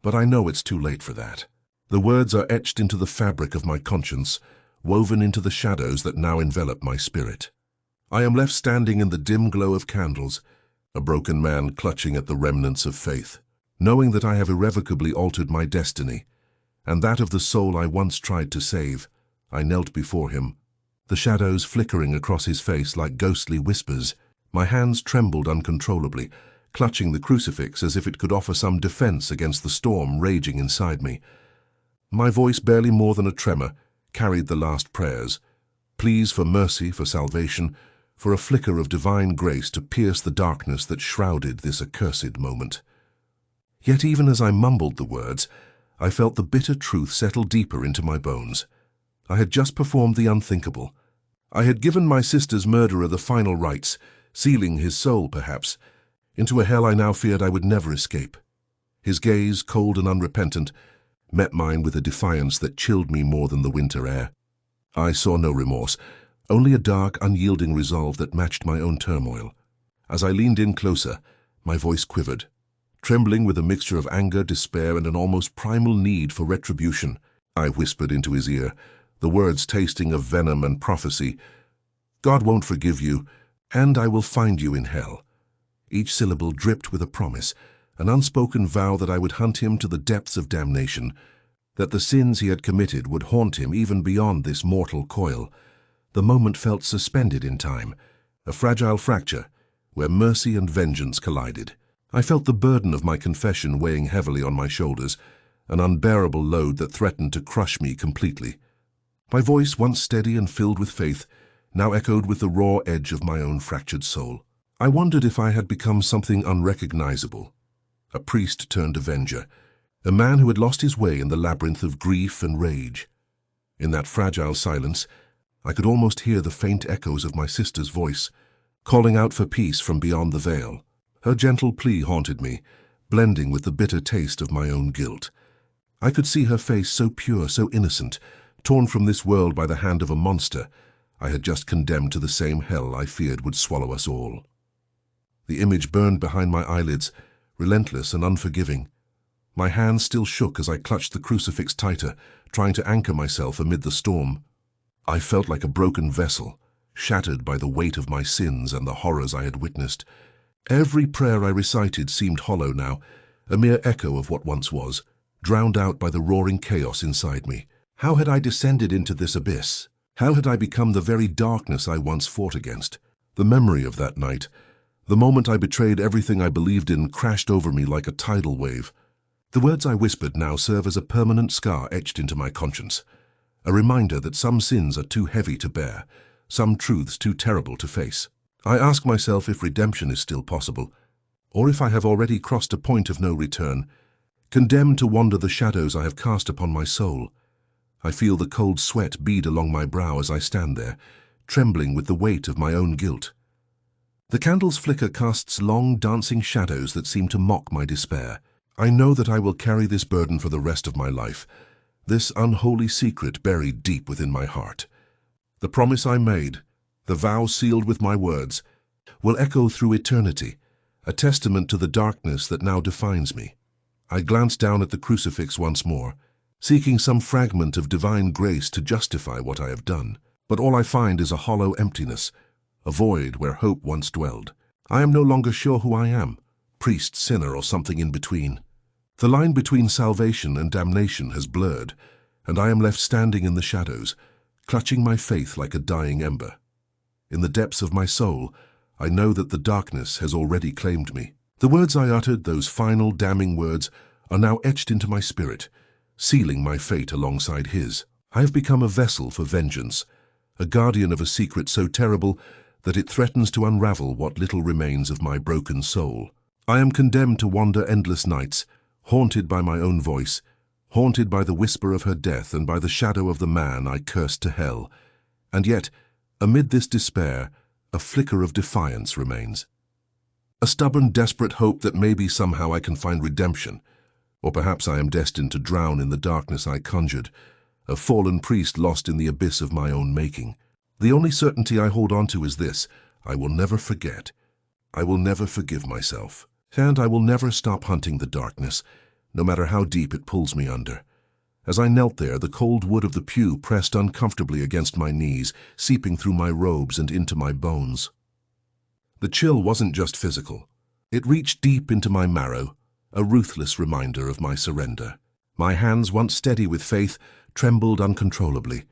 but I know it's too late for that. The words are etched into the fabric of my conscience, woven into the shadows that now envelop my spirit. I am left standing in the dim glow of candles, a broken man clutching at the remnants of faith, knowing that I have irrevocably altered my destiny, and that of the soul I once tried to save. I knelt before him, the shadows flickering across his face like ghostly whispers. My hands trembled uncontrollably, clutching the crucifix as if it could offer some defense against the storm raging inside me. My voice, barely more than a tremor, carried the last prayers, pleas for mercy, for salvation, for a flicker of divine grace to pierce the darkness that shrouded this accursed moment. Yet even as I mumbled the words, I felt the bitter truth settle deeper into my bones. I had just performed the unthinkable. I had given my sister's murderer the final rites, sealing his soul, perhaps, into a hell I now feared I would never escape. His gaze, cold and unrepentant, met mine with a defiance that chilled me more than the winter air. I saw no remorse, only a dark, unyielding resolve that matched my own turmoil. As I leaned in closer, my voice quivered, trembling with a mixture of anger, despair, and an almost primal need for retribution. I whispered into his ear, the words tasting of venom and prophecy. God won't forgive you, and I will find you in hell. Each syllable dripped with a promise, an unspoken vow that I would hunt him to the depths of damnation, that the sins he had committed would haunt him even beyond this mortal coil. The moment felt suspended in time, a fragile fracture where mercy and vengeance collided. I felt the burden of my confession weighing heavily on my shoulders, an unbearable load that threatened to crush me completely. My voice, once steady and filled with faith, now echoed with the raw edge of my own fractured soul. I wondered if I had become something unrecognizable, a priest turned avenger, a man who had lost his way in the labyrinth of grief and rage. In that fragile silence, I could almost hear the faint echoes of my sister's voice, calling out for peace from beyond the veil. Her gentle plea haunted me, blending with the bitter taste of my own guilt. I could see her face, so pure, so innocent, torn from this world by the hand of a monster I had just condemned to the same hell I feared would swallow us all. The image burned behind my eyelids, relentless and unforgiving. My hands still shook as I clutched the crucifix tighter, trying to anchor myself amid the storm. I felt like a broken vessel, shattered by the weight of my sins and the horrors I had witnessed. Every prayer I recited seemed hollow now, a mere echo of what once was, drowned out by the roaring chaos inside me. How had I descended into this abyss? How had I become the very darkness I once fought against? The memory of that night, the moment I betrayed everything I believed in, crashed over me like a tidal wave. The words I whispered now serve as a permanent scar etched into my conscience, a reminder that some sins are too heavy to bear, some truths too terrible to face. I ask myself if redemption is still possible, or if I have already crossed a point of no return, condemned to wander the shadows I have cast upon my soul. I feel the cold sweat bead along my brow as I stand there, trembling with the weight of my own guilt. The candle's flicker casts long, dancing shadows that seem to mock my despair. I know that I will carry this burden for the rest of my life, this unholy secret buried deep within my heart. The promise I made, the vow sealed with my words, will echo through eternity, a testament to the darkness that now defines me. I glance down at the crucifix once more, seeking some fragment of divine grace to justify what I have done. But all I find is a hollow emptiness, a void where hope once dwelled. I am no longer sure who I am, priest, sinner, or something in between. The line between salvation and damnation has blurred, and I am left standing in the shadows, clutching my faith like a dying ember. In the depths of my soul, I know that the darkness has already claimed me. The words I uttered, those final damning words, are now etched into my spirit, sealing my fate alongside his. I have become a vessel for vengeance, a guardian of a secret so terrible that it threatens to unravel what little remains of my broken soul. I am condemned to wander endless nights, haunted by my own voice, haunted by the whisper of her death and by the shadow of the man I cursed to hell. And yet, amid this despair, a flicker of defiance remains. A stubborn, desperate hope that maybe somehow I can find redemption, or perhaps I am destined to drown in the darkness I conjured, a fallen priest lost in the abyss of my own making. The only certainty I hold on to is this: I will never forget. I will never forgive myself. And I will never stop hunting the darkness, no matter how deep it pulls me under. As I knelt there, the cold wood of the pew pressed uncomfortably against my knees, seeping through my robes and into my bones. The chill wasn't just physical. It reached deep into my marrow, a ruthless reminder of my surrender. My hands, once steady with faith, trembled uncontrollably,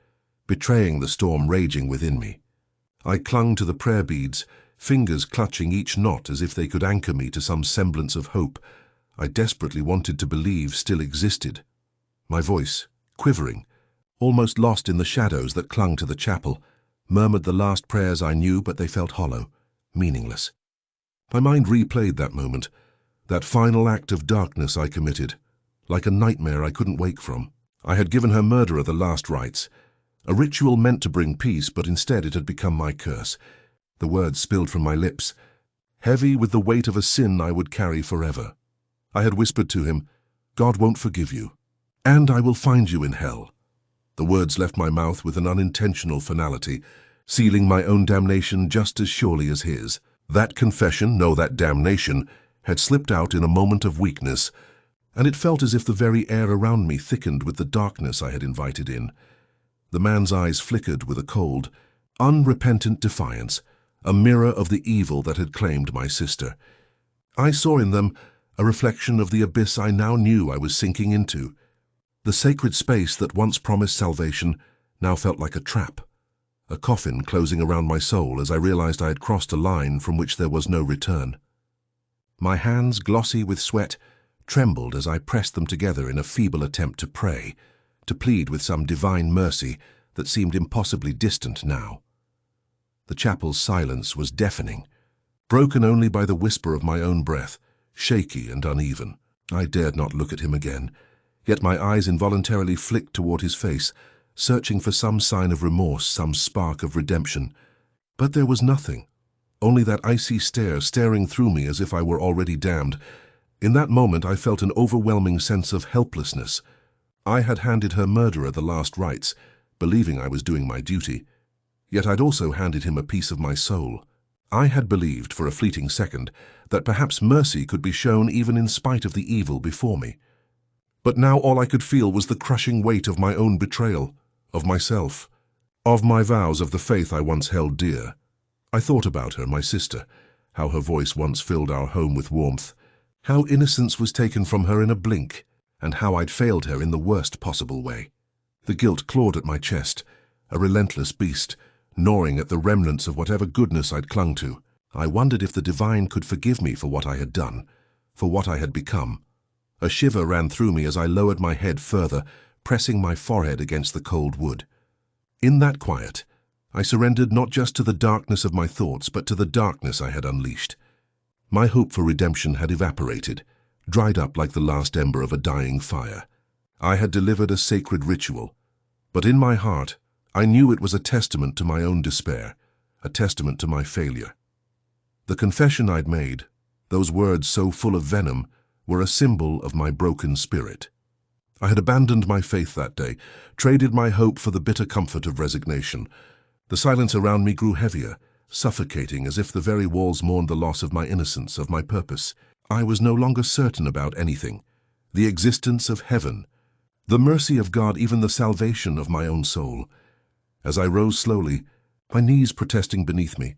betraying the storm raging within me. I clung to the prayer beads, fingers clutching each knot as if they could anchor me to some semblance of hope I desperately wanted to believe still existed. My voice, quivering, almost lost in the shadows that clung to the chapel, murmured the last prayers I knew, but they felt hollow, meaningless. My mind replayed that moment, that final act of darkness I committed, like a nightmare I couldn't wake from. I had given her murderer the last rites, a ritual meant to bring peace, but instead it had become my curse. The words spilled from my lips, heavy with the weight of a sin I would carry forever. I had whispered to him, "God won't forgive you, and I will find you in hell." The words left my mouth with an unintentional finality, sealing my own damnation just as surely as his. That confession, no, that damnation, had slipped out in a moment of weakness, and it felt as if the very air around me thickened with the darkness I had invited in. The man's eyes flickered with a cold, unrepentant defiance, a mirror of the evil that had claimed my sister. I saw in them a reflection of the abyss I now knew I was sinking into. The sacred space that once promised salvation now felt like a trap, a coffin closing around my soul as I realized I had crossed a line from which there was no return. My hands, glossy with sweat, trembled as I pressed them together in a feeble attempt to pray, to plead with some divine mercy that seemed impossibly distant now. The chapel's silence was deafening, broken only by the whisper of my own breath, shaky and uneven. I dared not look at him again, yet my eyes involuntarily flicked toward his face, searching for some sign of remorse, some spark of redemption. But there was nothing, only that icy stare staring through me as if I were already damned. In that moment I felt an overwhelming sense of helplessness. I had handed her murderer the last rites, believing I was doing my duty. Yet I'd also handed him a piece of my soul. I had believed for a fleeting second that perhaps mercy could be shown even in spite of the evil before me. But now all I could feel was the crushing weight of my own betrayal, of myself. Of my vows, of the faith I once held dear. I thought about her, my sister, how her voice once filled our home with warmth, how innocence was taken from her in a blink, and how I'd failed her in the worst possible way. The guilt clawed at my chest, a relentless beast, gnawing at the remnants of whatever goodness I'd clung to. I wondered if the divine could forgive me for what I had done, for what I had become. A shiver ran through me as I lowered my head further, pressing my forehead against the cold wood. In that quiet, I surrendered not just to the darkness of my thoughts, but to the darkness I had unleashed. My hope for redemption had evaporated, dried up like the last ember of a dying fire. I had delivered a sacred ritual, but in my heart, I knew it was a testament to my own despair, a testament to my failure. The confession I'd made, those words so full of venom, were a symbol of my broken spirit. I had abandoned my faith that day, traded my hope for the bitter comfort of resignation. The silence around me grew heavier, suffocating as if the very walls mourned the loss of my innocence, of my purpose. I was no longer certain about anything. The existence of heaven, the mercy of God, even the salvation of my own soul. As I rose slowly, my knees protesting beneath me,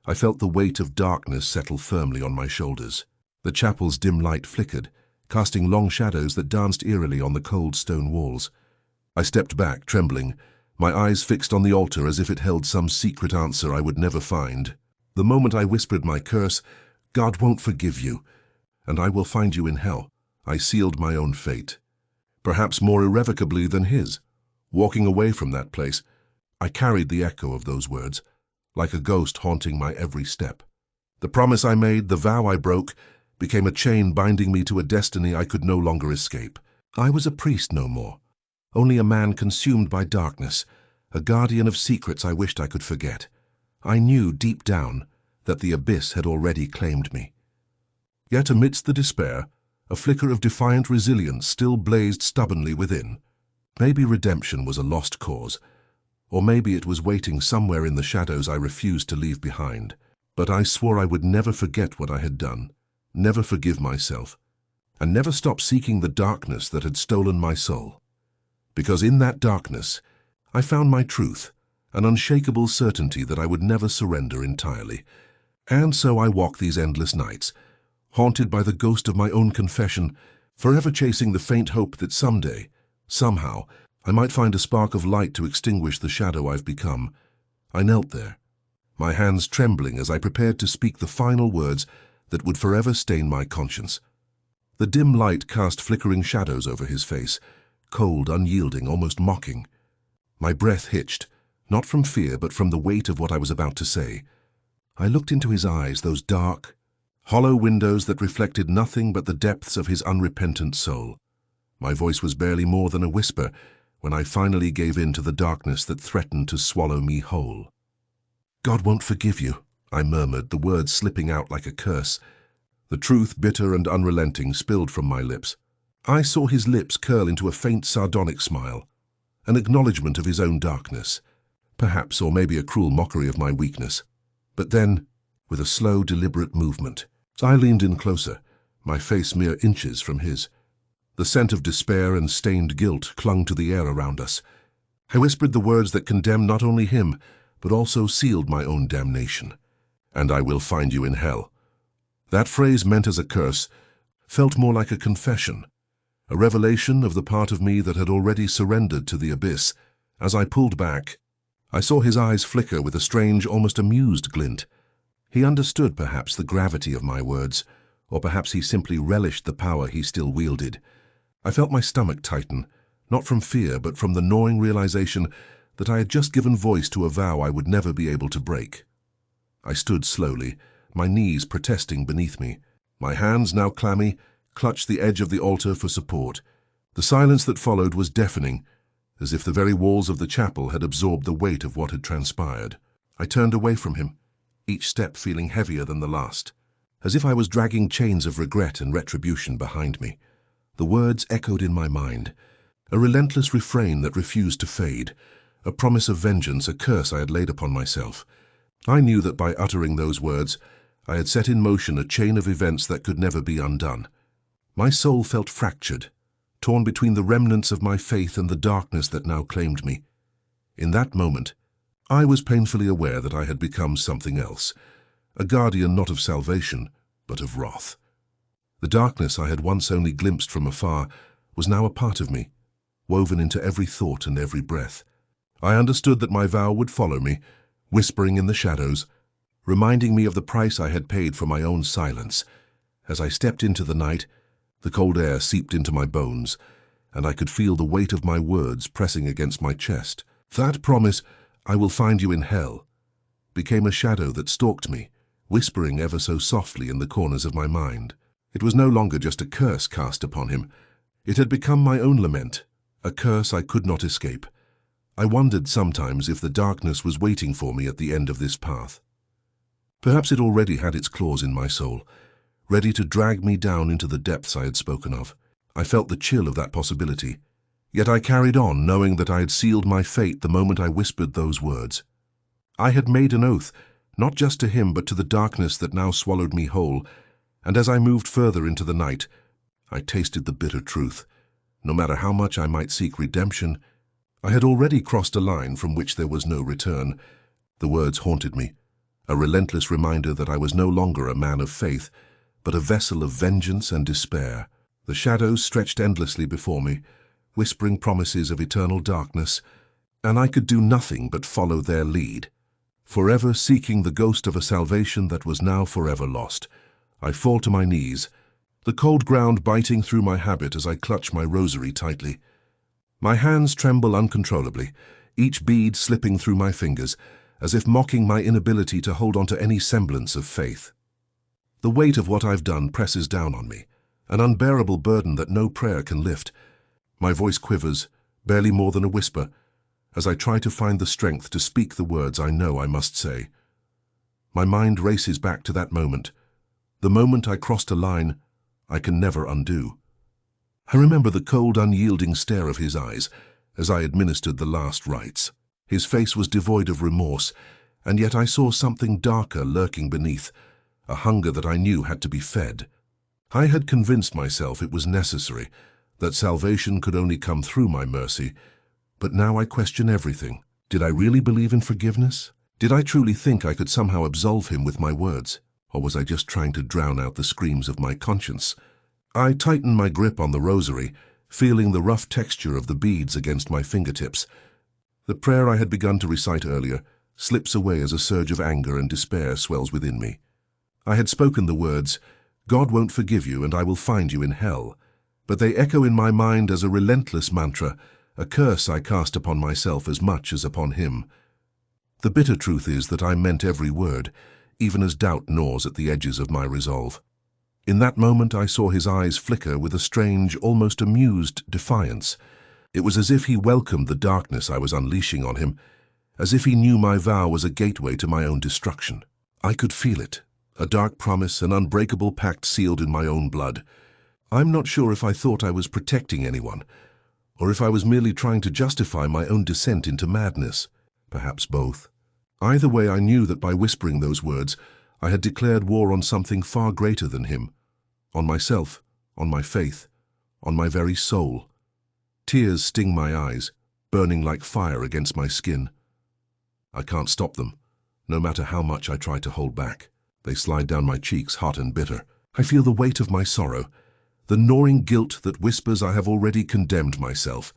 I felt the weight of darkness settle firmly on my shoulders. The chapel's dim light flickered, casting long shadows that danced eerily on the cold stone walls. I stepped back, trembling, my eyes fixed on the altar as if it held some secret answer I would never find. The moment I whispered my curse, "God won't forgive you, and I will find you in hell," I sealed my own fate. Perhaps more irrevocably than his. Walking away from that place, I carried the echo of those words, like a ghost haunting my every step. The promise I made, the vow I broke, became a chain binding me to a destiny I could no longer escape. I was a priest no more, only a man consumed by darkness, a guardian of secrets I wished I could forget. I knew deep down that the abyss had already claimed me. Yet amidst the despair, a flicker of defiant resilience still blazed stubbornly within. Maybe redemption was a lost cause, or maybe it was waiting somewhere in the shadows I refused to leave behind. But I swore I would never forget what I had done, never forgive myself, and never stop seeking the darkness that had stolen my soul. Because in that darkness, I found my truth, an unshakable certainty that I would never surrender entirely. And so I walk these endless nights, haunted by the ghost of my own confession, forever chasing the faint hope that someday, somehow, I might find a spark of light to extinguish the shadow I've become. I knelt there, my hands trembling as I prepared to speak the final words that would forever stain my conscience. The dim light cast flickering shadows over his face, cold, unyielding, almost mocking. My breath hitched, not from fear but from the weight of what I was about to say. I looked into his eyes, those dark, hollow windows that reflected nothing but the depths of his unrepentant soul. My voice was barely more than a whisper when I finally gave in to the darkness that threatened to swallow me whole. "God won't forgive you," I murmured, the words slipping out like a curse. The truth, bitter and unrelenting, spilled from my lips. I saw his lips curl into a faint sardonic smile, an acknowledgement of his own darkness, perhaps, or maybe a cruel mockery of my weakness. But then, with a slow, deliberate movement, I leaned in closer, my face mere inches from his. The scent of despair and stained guilt clung to the air around us. I whispered the words that condemned not only him, but also sealed my own damnation. "And I will find you in hell." That phrase, meant as a curse, felt more like a confession, a revelation of the part of me that had already surrendered to the abyss. As I pulled back, I saw his eyes flicker with a strange, almost amused glint. He understood, perhaps, the gravity of my words, or perhaps he simply relished the power he still wielded. I felt my stomach tighten, not from fear, but from the gnawing realization that I had just given voice to a vow I would never be able to break. I stood slowly, my knees protesting beneath me. My hands, now clammy, clutched the edge of the altar for support. The silence that followed was deafening, as if the very walls of the chapel had absorbed the weight of what had transpired. I turned away from him, each step feeling heavier than the last, as if I was dragging chains of regret and retribution behind me. The words echoed in my mind, a relentless refrain that refused to fade, a promise of vengeance, a curse I had laid upon myself. I knew that by uttering those words, I had set in motion a chain of events that could never be undone. My soul felt fractured, torn between the remnants of my faith and the darkness that now claimed me. In that moment, I was painfully aware that I had become something else, a guardian not of salvation, but of wrath. The darkness I had once only glimpsed from afar was now a part of me, woven into every thought and every breath. I understood that my vow would follow me, whispering in the shadows, reminding me of the price I had paid for my own silence. As I stepped into the night, the cold air seeped into my bones, and I could feel the weight of my words pressing against my chest. That promise, "I will find you in hell," became a shadow that stalked me, whispering ever so softly in the corners of my mind. It was no longer just a curse cast upon him. It had become my own lament, a curse I could not escape. I wondered sometimes if the darkness was waiting for me at the end of this path. Perhaps it already had its claws in my soul, ready to drag me down into the depths I had spoken of. I felt the chill of that possibility, yet I carried on, knowing that I had sealed my fate the moment I whispered those words. I had made an oath, not just to him but to the darkness that now swallowed me whole, and as I moved further into the night, I tasted the bitter truth. No matter how much I might seek redemption, I had already crossed a line from which there was no return. The words haunted me, a relentless reminder that I was no longer a man of faith, but a vessel of vengeance and despair. The shadows stretched endlessly before me, whispering promises of eternal darkness, and I could do nothing but follow their lead, forever seeking the ghost of a salvation that was now forever lost. I fall to my knees, the cold ground biting through my habit as I clutch my rosary tightly. My hands tremble uncontrollably, each bead slipping through my fingers, as if mocking my inability to hold on to any semblance of faith. The weight of what I've done presses down on me, an unbearable burden that no prayer can lift. My voice quivers, barely more than a whisper, as I try to find the strength to speak the words I know I must say. My mind races back to that moment, the moment I crossed a line I can never undo. I remember the cold, unyielding stare of his eyes as I administered the last rites. His face was devoid of remorse, and yet I saw something darker lurking beneath, a hunger that I knew had to be fed. I had convinced myself it was necessary, that salvation could only come through my mercy, but now I question everything. Did I really believe in forgiveness? Did I truly think I could somehow absolve him with my words? Or was I just trying to drown out the screams of my conscience? I tightened my grip on the rosary, feeling the rough texture of the beads against my fingertips. The prayer I had begun to recite earlier slips away as a surge of anger and despair swells within me. I had spoken the words, "God won't forgive you and I will find you in hell," but they echo in my mind as a relentless mantra, a curse I cast upon myself as much as upon him. The bitter truth is that I meant every word, even as doubt gnaws at the edges of my resolve. In that moment I saw his eyes flicker with a strange, almost amused defiance. It was as if he welcomed the darkness I was unleashing on him, as if he knew my vow was a gateway to my own destruction. I could feel it, a dark promise, an unbreakable pact sealed in my own blood. I'm not sure if I thought I was protecting anyone, or if I was merely trying to justify my own descent into madness. Perhaps both. Either way, I knew that by whispering those words, I had declared war on something far greater than him, on myself, on my faith, on my very soul. Tears sting my eyes, burning like fire against my skin. I can't stop them, no matter how much I try to hold back. They slide down my cheeks, hot and bitter. I feel the weight of my sorrow, the gnawing guilt that whispers I have already condemned myself,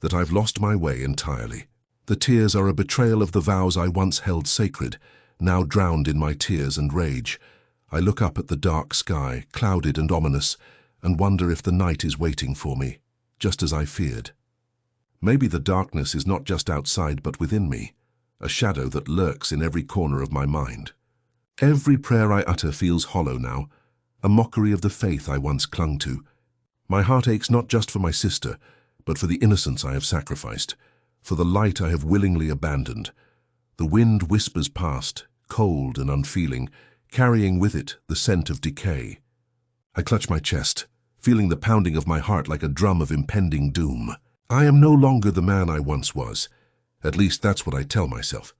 that I've lost my way entirely. The tears are a betrayal of the vows I once held sacred, now drowned in my tears and rage. I look up at the dark sky, clouded and ominous, and wonder if the night is waiting for me, just as I feared. Maybe the darkness is not just outside but within me, a shadow that lurks in every corner of my mind. Every prayer I utter feels hollow now, a mockery of the faith I once clung to. My heart aches not just for my sister, but for the innocence I have sacrificed, for the light I have willingly abandoned. The wind whispers past, cold and unfeeling, carrying with it the scent of decay. I clutch my chest, feeling the pounding of my heart like a drum of impending doom. I am no longer the man I once was. At least that's what I tell myself.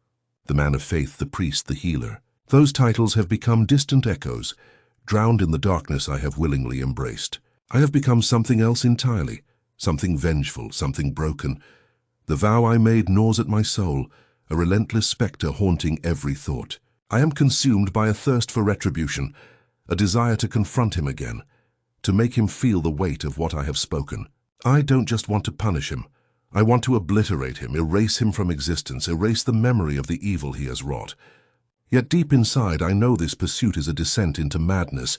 The man of faith, the priest, the healer. Those titles have become distant echoes, drowned in the darkness I have willingly embraced. I have become something else entirely, something vengeful, something broken. The vow I made gnaws at my soul, a relentless spectre haunting every thought. I am consumed by a thirst for retribution, a desire to confront him again, to make him feel the weight of what I have spoken. I don't just want to punish him. I want to obliterate him, erase him from existence, erase the memory of the evil he has wrought. Yet deep inside, I know this pursuit is a descent into madness,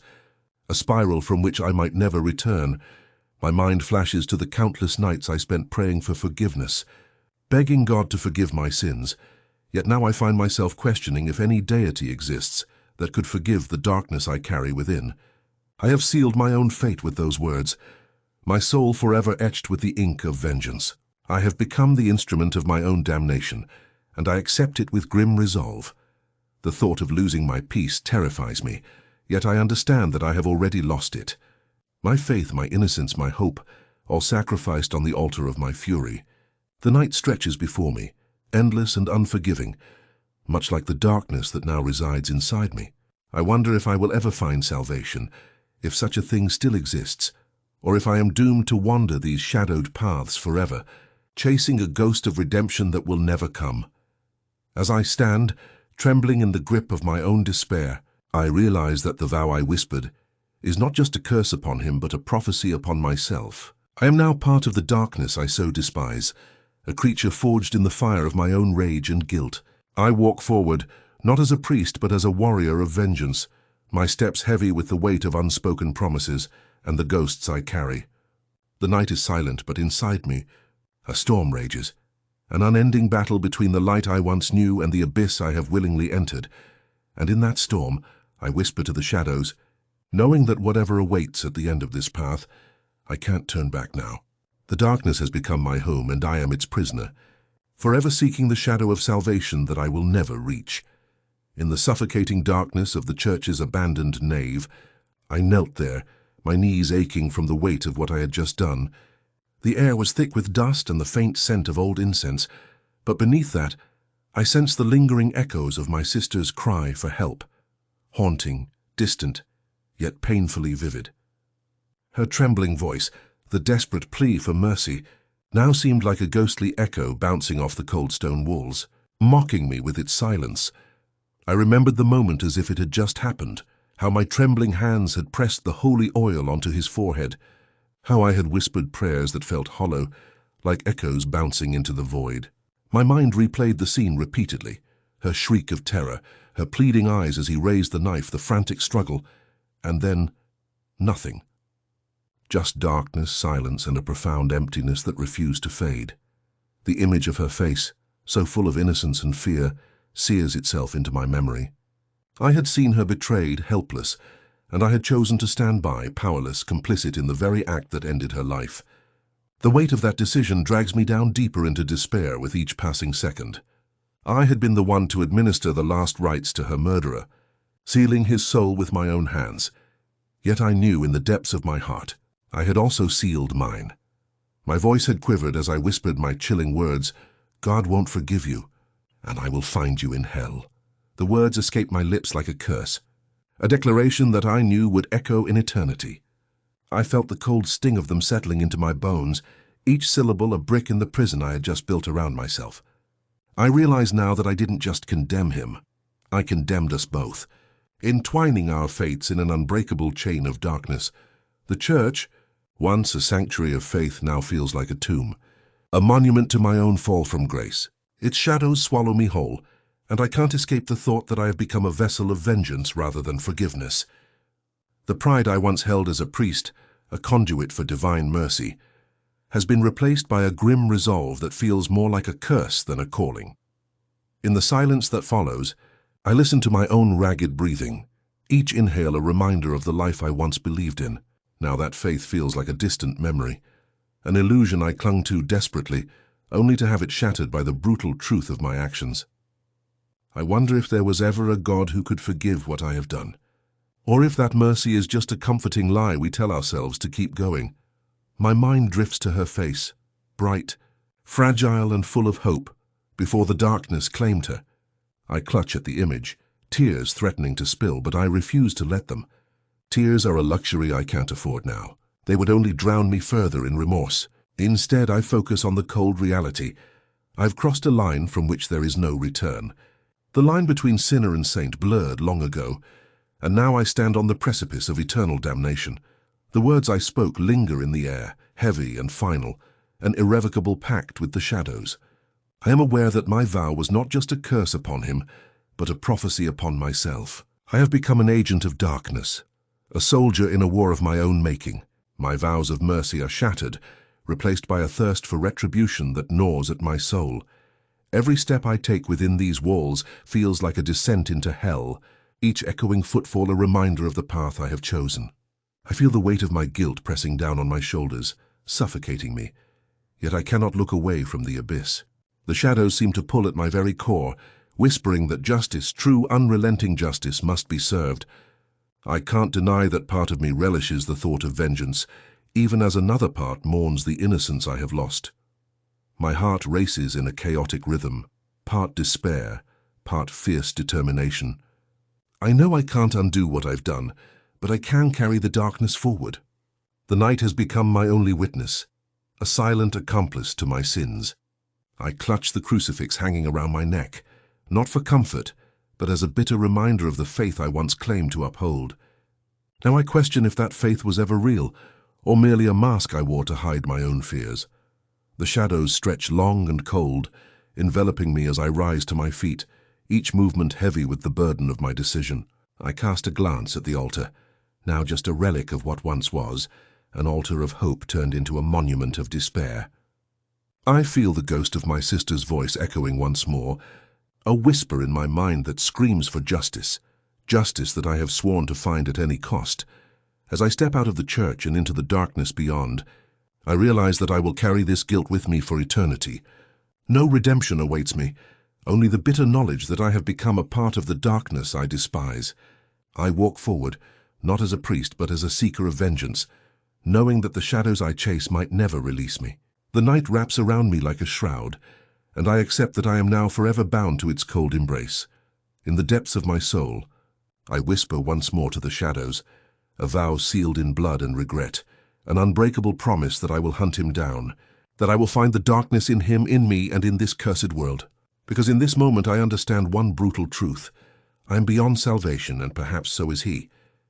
a spiral from which I might never return. My mind flashes to the countless nights I spent praying for forgiveness, begging God to forgive my sins. Yet now I find myself questioning if any deity exists that could forgive the darkness I carry within. I have sealed my own fate with those words, my soul forever etched with the ink of vengeance. I have become the instrument of my own damnation, and I accept it with grim resolve. The thought of losing my peace terrifies me, yet I understand that I have already lost it. My faith, my innocence, my hope, all sacrificed on the altar of my fury. The night stretches before me, endless and unforgiving, much like the darkness that now resides inside me. I wonder if I will ever find salvation, if such a thing still exists, or if I am doomed to wander these shadowed paths forever, chasing a ghost of redemption that will never come. As I stand, trembling in the grip of my own despair, I realize that the vow I whispered is not just a curse upon him, but a prophecy upon myself. I am now part of the darkness I so despise, a creature forged in the fire of my own rage and guilt. I walk forward, not as a priest, but as a warrior of vengeance, my steps heavy with the weight of unspoken promises and the ghosts I carry. The night is silent, but inside me, a storm rages, an unending battle between the light I once knew and the abyss I have willingly entered. And in that storm, I whisper to the shadows, knowing that whatever awaits at the end of this path, I can't turn back now. The darkness has become my home, and I am its prisoner, forever seeking the shadow of salvation that I will never reach. In the suffocating darkness of the church's abandoned nave, I knelt there, my knees aching from the weight of what I had just done. The air was thick with dust and the faint scent of old incense, but beneath that, I sensed the lingering echoes of my sister's cry for help, haunting, distant, yet painfully vivid. Her trembling voice, the desperate plea for mercy, now seemed like a ghostly echo bouncing off the cold stone walls, mocking me with its silence. I remembered the moment as if it had just happened, how my trembling hands had pressed the holy oil onto his forehead, how I had whispered prayers that felt hollow, like echoes bouncing into the void. My mind replayed the scene repeatedly, her shriek of terror, her pleading eyes as he raised the knife, the frantic struggle, and then nothing. Just darkness, silence, and a profound emptiness that refused to fade. The image of her face, so full of innocence and fear, sears itself into my memory. I had seen her betrayed, helpless, and I had chosen to stand by, powerless, complicit in the very act that ended her life. The weight of that decision drags me down deeper into despair with each passing second. I had been the one to administer the last rites to her murderer, sealing his soul with my own hands. Yet I knew in the depths of my heart, I had also sealed mine. My voice had quivered as I whispered my chilling words, "God won't forgive you, and I will find you in hell." The words escaped my lips like a curse, a declaration that I knew would echo in eternity. I felt the cold sting of them settling into my bones, each syllable a brick in the prison I had just built around myself. I realized now that I didn't just condemn him. I condemned us both, entwining our fates in an unbreakable chain of darkness. The church, once a sanctuary of faith, now feels like a tomb, a monument to my own fall from grace. Its shadows swallow me whole, and I can't escape the thought that I have become a vessel of vengeance rather than forgiveness. The pride I once held as a priest, a conduit for divine mercy, has been replaced by a grim resolve that feels more like a curse than a calling. In the silence that follows, I listen to my own ragged breathing, each inhale a reminder of the life I once believed in. Now that faith feels like a distant memory, an illusion I clung to desperately, only to have it shattered by the brutal truth of my actions. I wonder if there was ever a God who could forgive what I have done, or if that mercy is just a comforting lie we tell ourselves to keep going. My mind drifts to her face, bright, fragile and full of hope, before the darkness claimed her. I clutch at the image, tears threatening to spill, but I refuse to let them. Tears are a luxury I can't afford now. They would only drown me further in remorse. Instead, I focus on the cold reality. I've crossed a line from which there is no return. The line between sinner and saint blurred long ago, and now I stand on the precipice of eternal damnation. The words I spoke linger in the air, heavy and final, an irrevocable pact with the shadows. I am aware that my vow was not just a curse upon him, but a prophecy upon myself. I have become an agent of darkness, a soldier in a war of my own making. My vows of mercy are shattered, replaced by a thirst for retribution that gnaws at my soul. Every step I take within these walls feels like a descent into hell, each echoing footfall a reminder of the path I have chosen. I feel the weight of my guilt pressing down on my shoulders, suffocating me, yet I cannot look away from the abyss. The shadows seem to pull at my very core, whispering that justice, true unrelenting justice, must be served. I can't deny that part of me relishes the thought of vengeance, even as another part mourns the innocence I have lost. My heart races in a chaotic rhythm, part despair, part fierce determination. I know I can't undo what I've done, but I can carry the darkness forward. The night has become my only witness, a silent accomplice to my sins. I clutch the crucifix hanging around my neck, not for comfort, but as a bitter reminder of the faith I once claimed to uphold. Now I question if that faith was ever real, or merely a mask I wore to hide my own fears. The shadows stretch long and cold, enveloping me as I rise to my feet, each movement heavy with the burden of my decision. I cast a glance at the altar, now just a relic of what once was, an altar of hope turned into a monument of despair. I feel the ghost of my sister's voice echoing once more, a whisper in my mind that screams for justice, justice that I have sworn to find at any cost. As I step out of the church and into the darkness beyond, I realize that I will carry this guilt with me for eternity. No redemption awaits me, only the bitter knowledge that I have become a part of the darkness I despise. I walk forward, not as a priest but as a seeker of vengeance, knowing that the shadows I chase might never release me. The night wraps around me like a shroud, and I accept that I am now forever bound to its cold embrace. In the depths of my soul, I whisper once more to the shadows, a vow sealed in blood and regret, an unbreakable promise that I will hunt him down, that I will find the darkness in him, in me, and in this cursed world. Because in this moment I understand one brutal truth. I am beyond salvation, and perhaps so is he.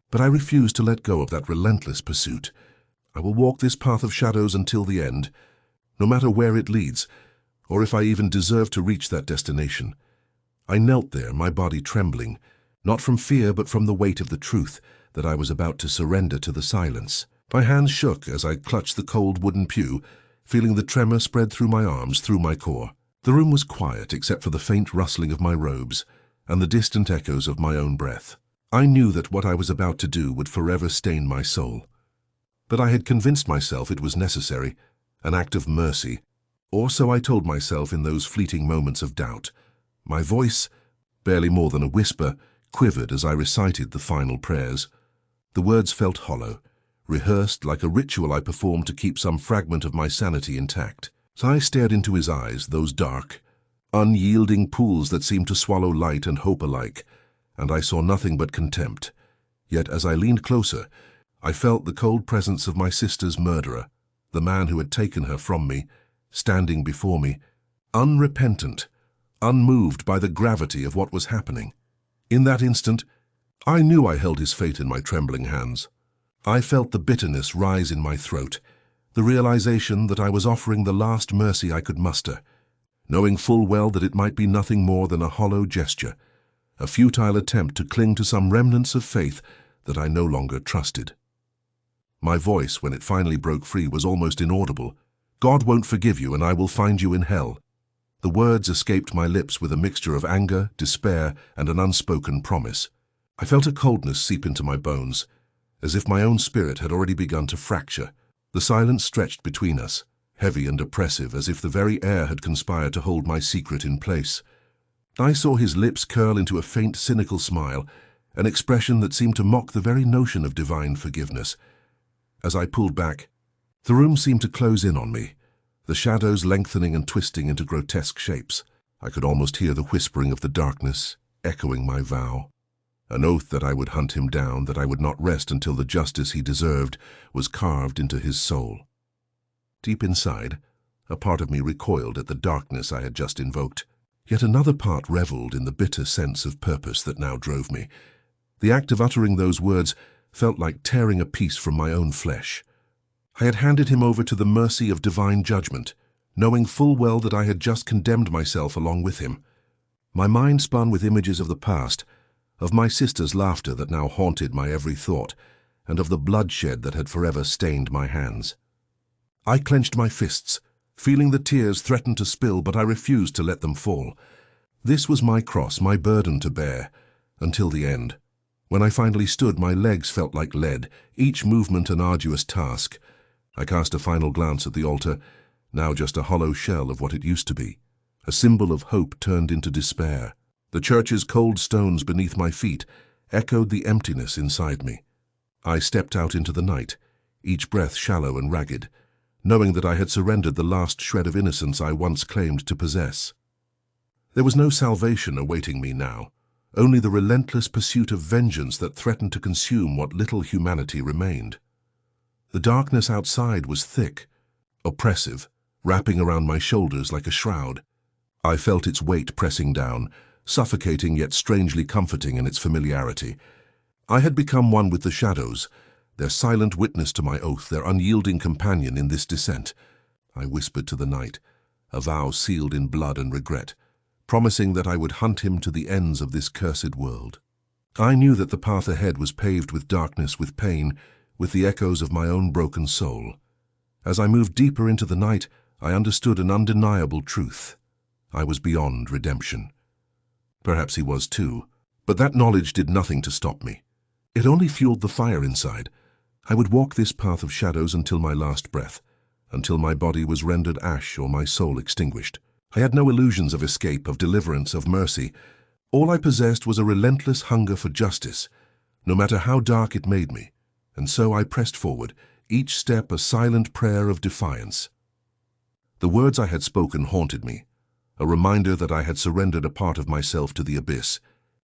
But I refuse to let go of that relentless pursuit. I will walk this path of shadows until the end, no matter where it leads, or if I even deserve to reach that destination. I knelt there, my body trembling, not from fear but from the weight of the truth that I was about to surrender to the silence. My hands shook as I clutched the cold wooden pew, feeling the tremor spread through my arms, through my core. The room was quiet except for the faint rustling of my robes and the distant echoes of my own breath. I knew that what I was about to do would forever stain my soul. But I had convinced myself it was necessary, an act of mercy, or so I told myself in those fleeting moments of doubt. My voice, barely more than a whisper, quivered as I recited the final prayers. The words felt hollow, rehearsed like a ritual I performed to keep some fragment of my sanity intact. So I stared into his eyes, those dark, unyielding pools that seemed to swallow light and hope alike, and I saw nothing but contempt. Yet as I leaned closer, I felt the cold presence of my sister's murderer, the man who had taken her from me, standing before me, unrepentant, unmoved by the gravity of what was happening. In that instant, I knew I held his fate in my trembling hands. I felt the bitterness rise in my throat, the realization that I was offering the last mercy I could muster, knowing full well that it might be nothing more than a hollow gesture, a futile attempt to cling to some remnants of faith that I no longer trusted. My voice, when it finally broke free, was almost inaudible. God won't forgive you, and I will find you in hell. The words escaped my lips with a mixture of anger, despair, and an unspoken promise. I felt a coldness seep into my bones, as if my own spirit had already begun to fracture. The silence stretched between us, heavy and oppressive, as if the very air had conspired to hold my secret in place. I saw his lips curl into a faint, cynical smile, an expression that seemed to mock the very notion of divine forgiveness. As I pulled back, the room seemed to close in on me, the shadows lengthening and twisting into grotesque shapes. I could almost hear the whispering of the darkness, echoing my vow. An oath that I would hunt him down, that I would not rest until the justice he deserved was carved into his soul. Deep inside, A part of me recoiled at the darkness I had just invoked. Yet another part reveled in the bitter sense of purpose that now drove me. The act of uttering those words felt like tearing a piece from my own flesh. I had handed him over to the mercy of divine judgment, knowing full well that I had just condemned myself along with him. My mind spun with images of the past, of my sister's laughter that now haunted my every thought, and of the bloodshed that had forever stained my hands. I clenched my fists, feeling the tears threaten to spill, but I refused to let them fall. This was my cross, my burden to bear, until the end. When I finally stood, my legs felt like lead, each movement an arduous task. I cast a final glance at the altar, now just a hollow shell of what it used to be, a symbol of hope turned into despair. The church's cold stones beneath my feet echoed the emptiness inside me. I stepped out into the night, each breath shallow and ragged, knowing that I had surrendered the last shred of innocence I once claimed to possess. There was no salvation awaiting me now, only the relentless pursuit of vengeance that threatened to consume what little humanity remained. The darkness outside was thick, oppressive, wrapping around my shoulders like a shroud. I felt its weight pressing down, suffocating yet strangely comforting in its familiarity. I had become one with the shadows, their silent witness to my oath, their unyielding companion in this descent. I whispered to the night, a vow sealed in blood and regret, promising that I would hunt him to the ends of this cursed world. I knew that the path ahead was paved with darkness, with pain, with the echoes of my own broken soul. As I moved deeper into the night, I understood an undeniable truth. I was beyond redemption. Perhaps he was too, but that knowledge did nothing to stop me. It only fueled the fire inside. I would walk this path of shadows until my last breath, until my body was rendered ash or my soul extinguished. I had no illusions of escape, of deliverance, of mercy. All I possessed was a relentless hunger for justice, no matter how dark it made me. And so I pressed forward, each step a silent prayer of defiance. The words I had spoken haunted me, a reminder that I had surrendered a part of myself to the abyss.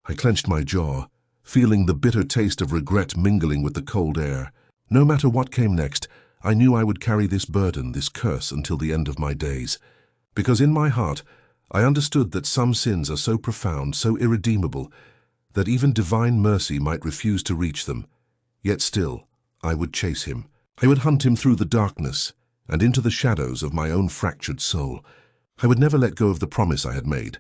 I clenched my jaw, feeling the bitter taste of regret mingling with the cold air. No matter what came next, I knew I would carry this burden, this curse, until the end of my days. Because in my heart, I understood that some sins are so profound, so irredeemable, that even divine mercy might refuse to reach them. Yet still, I would chase him. I would hunt him through the darkness and into the shadows of my own fractured soul. I would never let go of the promise I had made,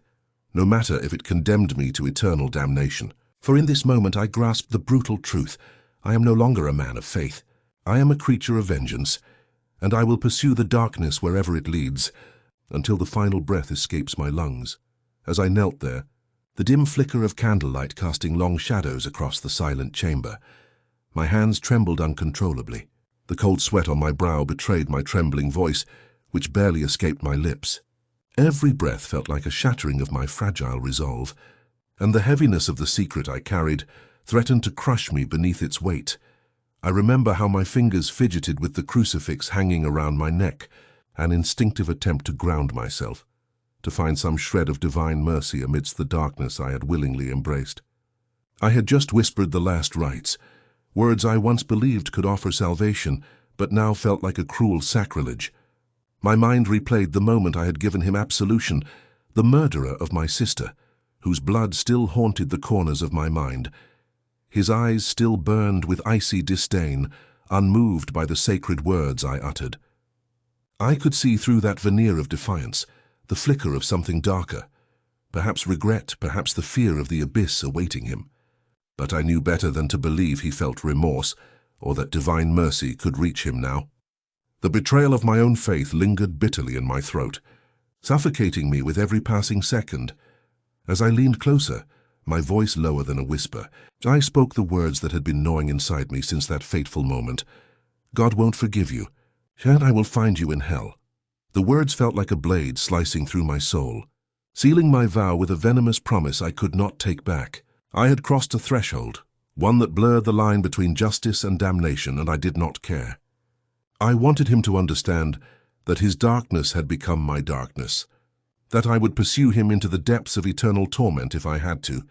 no matter if it condemned me to eternal damnation. For in this moment I grasped the brutal truth. I am no longer a man of faith. I am a creature of vengeance, and I will pursue the darkness wherever it leads, until the final breath escapes my lungs. As I knelt there, the dim flicker of candlelight casting long shadows across the silent chamber, my hands trembled uncontrollably. The cold sweat on my brow betrayed my trembling voice, which barely escaped my lips. Every breath felt like a shattering of my fragile resolve, and the heaviness of the secret I carried threatened to crush me beneath its weight. I remember how my fingers fidgeted with the crucifix hanging around my neck, an instinctive attempt to ground myself, to find some shred of divine mercy amidst the darkness I had willingly embraced. I had just whispered the last rites, words I once believed could offer salvation, but now felt like a cruel sacrilege. My mind replayed the moment I had given him absolution, the murderer of my sister, whose blood still haunted the corners of my mind. His eyes still burned with icy disdain, unmoved by the sacred words I uttered. I could see through that veneer of defiance, the flicker of something darker, perhaps regret, perhaps the fear of the abyss awaiting him. But I knew better than to believe he felt remorse, or that divine mercy could reach him now. The betrayal of my own faith lingered bitterly in my throat, suffocating me with every passing second. As I leaned closer, my voice lower than a whisper, I spoke the words that had been gnawing inside me since that fateful moment. God won't forgive you, and I will find you in hell. The words felt like a blade slicing through my soul, sealing my vow with a venomous promise I could not take back. I had crossed a threshold, one that blurred the line between justice and damnation, and I did not care. I wanted him to understand that his darkness had become my darkness, that I would pursue him into the depths of eternal torment if I had to.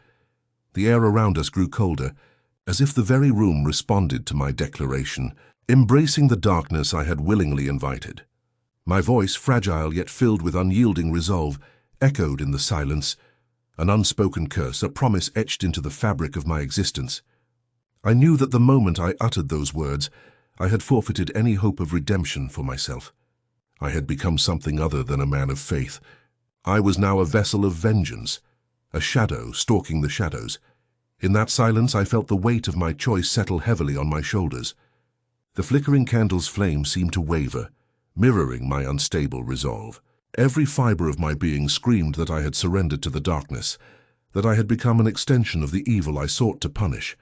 The air around us grew colder, as if the very room responded to my declaration, embracing the darkness I had willingly invited. My voice, fragile yet filled with unyielding resolve, echoed in the silence, an unspoken curse, a promise etched into the fabric of my existence. I knew that the moment I uttered those words, I had forfeited any hope of redemption for myself. I had become something other than a man of faith. I was now a vessel of vengeance, a shadow stalking the shadows. In that silence, I felt the weight of my choice settle heavily on my shoulders. The flickering candle's flame seemed to waver, mirroring my unstable resolve. Every fiber of my being screamed that I had surrendered to the darkness, that I had become an extension of the evil I sought to punish.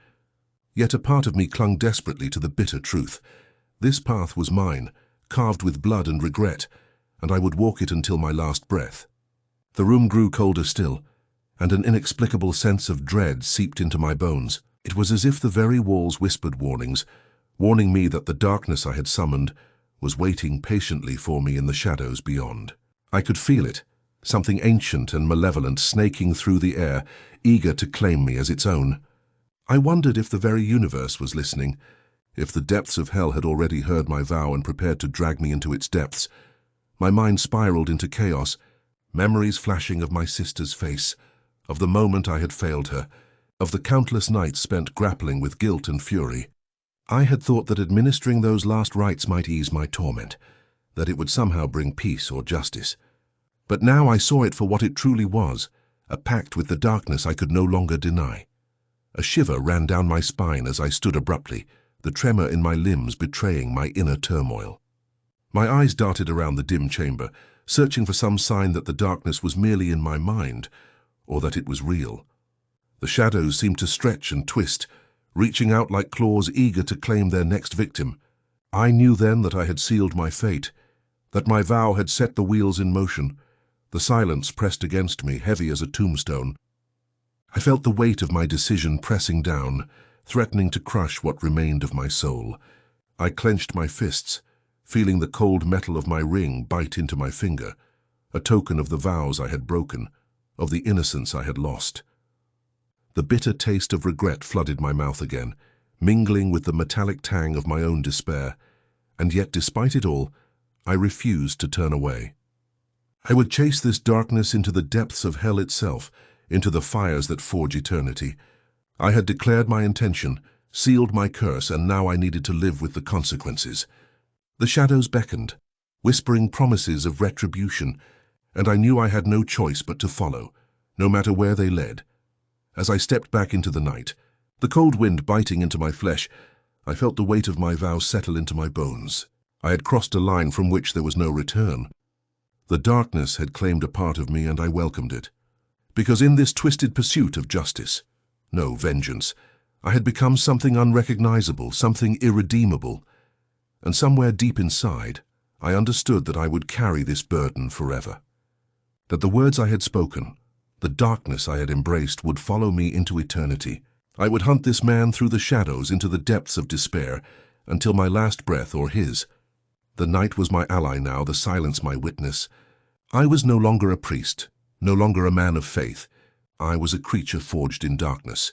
Yet a part of me clung desperately to the bitter truth. This path was mine, carved with blood and regret, and I would walk it until my last breath. The room grew colder still, and an inexplicable sense of dread seeped into my bones. It was as if the very walls whispered warnings, warning me that the darkness I had summoned was waiting patiently for me in the shadows beyond. I could feel it, something ancient and malevolent snaking through the air, eager to claim me as its own. I wondered if the very universe was listening, if the depths of hell had already heard my vow and prepared to drag me into its depths. My mind spiraled into chaos, memories flashing of my sister's face, of the moment I had failed her, of the countless nights spent grappling with guilt and fury. I had thought that administering those last rites might ease my torment, that it would somehow bring peace or justice. But now I saw it for what it truly was, a pact with the darkness I could no longer deny. A shiver ran down my spine as I stood abruptly, the tremor in my limbs betraying my inner turmoil. My eyes darted around the dim chamber, searching for some sign that the darkness was merely in my mind, or that it was real. The shadows seemed to stretch and twist, reaching out like claws eager to claim their next victim. I knew then that I had sealed my fate, that my vow had set the wheels in motion. The silence pressed against me, heavy as a tombstone. I felt the weight of my decision pressing down, threatening to crush what remained of my soul. I clenched my fists, feeling the cold metal of my ring bite into my finger, a token of the vows I had broken, of the innocence I had lost. The bitter taste of regret flooded my mouth again, mingling with the metallic tang of my own despair, and yet, despite it all, I refused to turn away. I would chase this darkness into the depths of hell itself, into the fires that forge eternity. I had declared my intention, sealed my curse, and now I needed to live with the consequences. The shadows beckoned, whispering promises of retribution, and I knew I had no choice but to follow, no matter where they led. As I stepped back into the night, the cold wind biting into my flesh, I felt the weight of my vow settle into my bones. I had crossed a line from which there was no return. The darkness had claimed a part of me, and I welcomed it. Because in this twisted pursuit of justice, no vengeance, I had become something unrecognizable, something irredeemable. And somewhere deep inside, I understood that I would carry this burden forever. That the words I had spoken, the darkness I had embraced, would follow me into eternity. I would hunt this man through the shadows into the depths of despair, until my last breath or his. The night was my ally now, the silence my witness. I was no longer a priest, no longer a man of faith. I was a creature forged in darkness,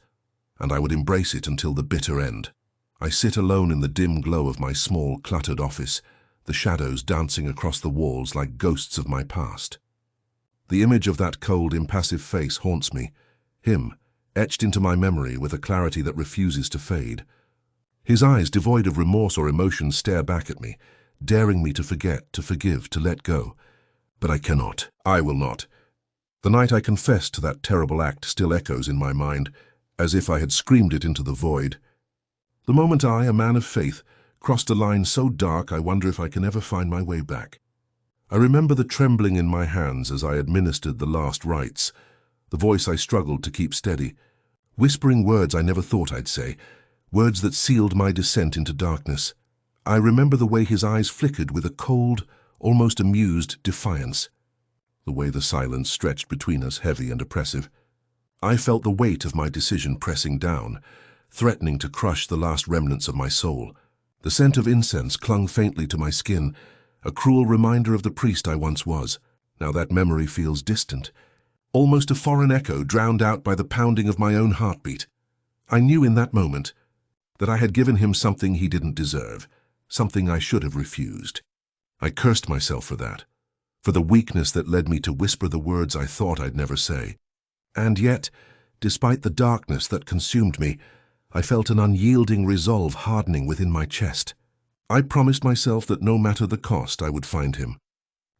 and I would embrace it until the bitter end. I sit alone in the dim glow of my small, cluttered office, the shadows dancing across the walls like ghosts of my past. The image of that cold, impassive face haunts me, him, etched into my memory with a clarity that refuses to fade. His eyes, devoid of remorse or emotion, stare back at me, daring me to forget, to forgive, to let go. But I cannot. I will not. The night I confessed to that terrible act still echoes in my mind, as if I had screamed it into the void. The moment I, a man of faith, crossed a line so dark I wonder if I can ever find my way back. I remember the trembling in my hands as I administered the last rites, the voice I struggled to keep steady, whispering words I never thought I'd say, words that sealed my descent into darkness. I remember the way his eyes flickered with a cold, almost amused defiance, the way the silence stretched between us, heavy and oppressive. I felt the weight of my decision pressing down, threatening to crush the last remnants of my soul. The scent of incense clung faintly to my skin, a cruel reminder of the priest I once was. Now that memory feels distant, almost a foreign echo drowned out by the pounding of my own heartbeat. I knew in that moment that I had given him something he didn't deserve, something I should have refused. I cursed myself for that, for the weakness that led me to whisper the words I thought I'd never say. And yet, despite the darkness that consumed me, I felt an unyielding resolve hardening within my chest. I promised myself that no matter the cost, I would find him.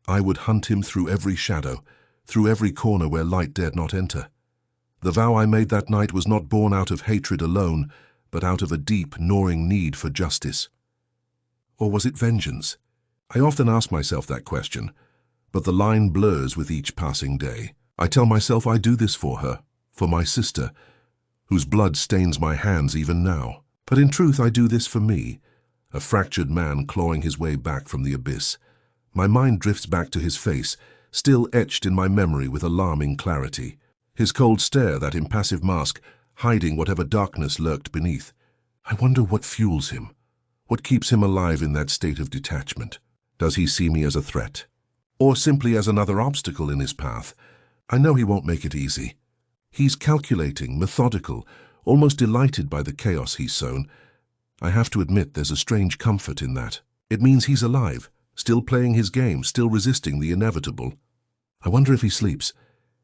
I would hunt him through every shadow, through every corner where light dared not enter. The vow I made that night was not born out of hatred alone, but out of a deep, gnawing need for justice. Or was it vengeance? I often ask myself that question, but the line blurs with each passing day. I tell myself I do this for her, for my sister, whose blood stains my hands even now. But in truth I do this for me, a fractured man clawing his way back from the abyss. My mind drifts back to his face, still etched in my memory with alarming clarity. His cold stare, that impassive mask, hiding whatever darkness lurked beneath. I wonder what fuels him, what keeps him alive in that state of detachment. Does he see me as a threat, or simply as another obstacle in his path? I know he won't make it easy. He's calculating, methodical, almost delighted by the chaos he's sown. I have to admit there's a strange comfort in that. It means he's alive, still playing his game, still resisting the inevitable. I wonder if he sleeps,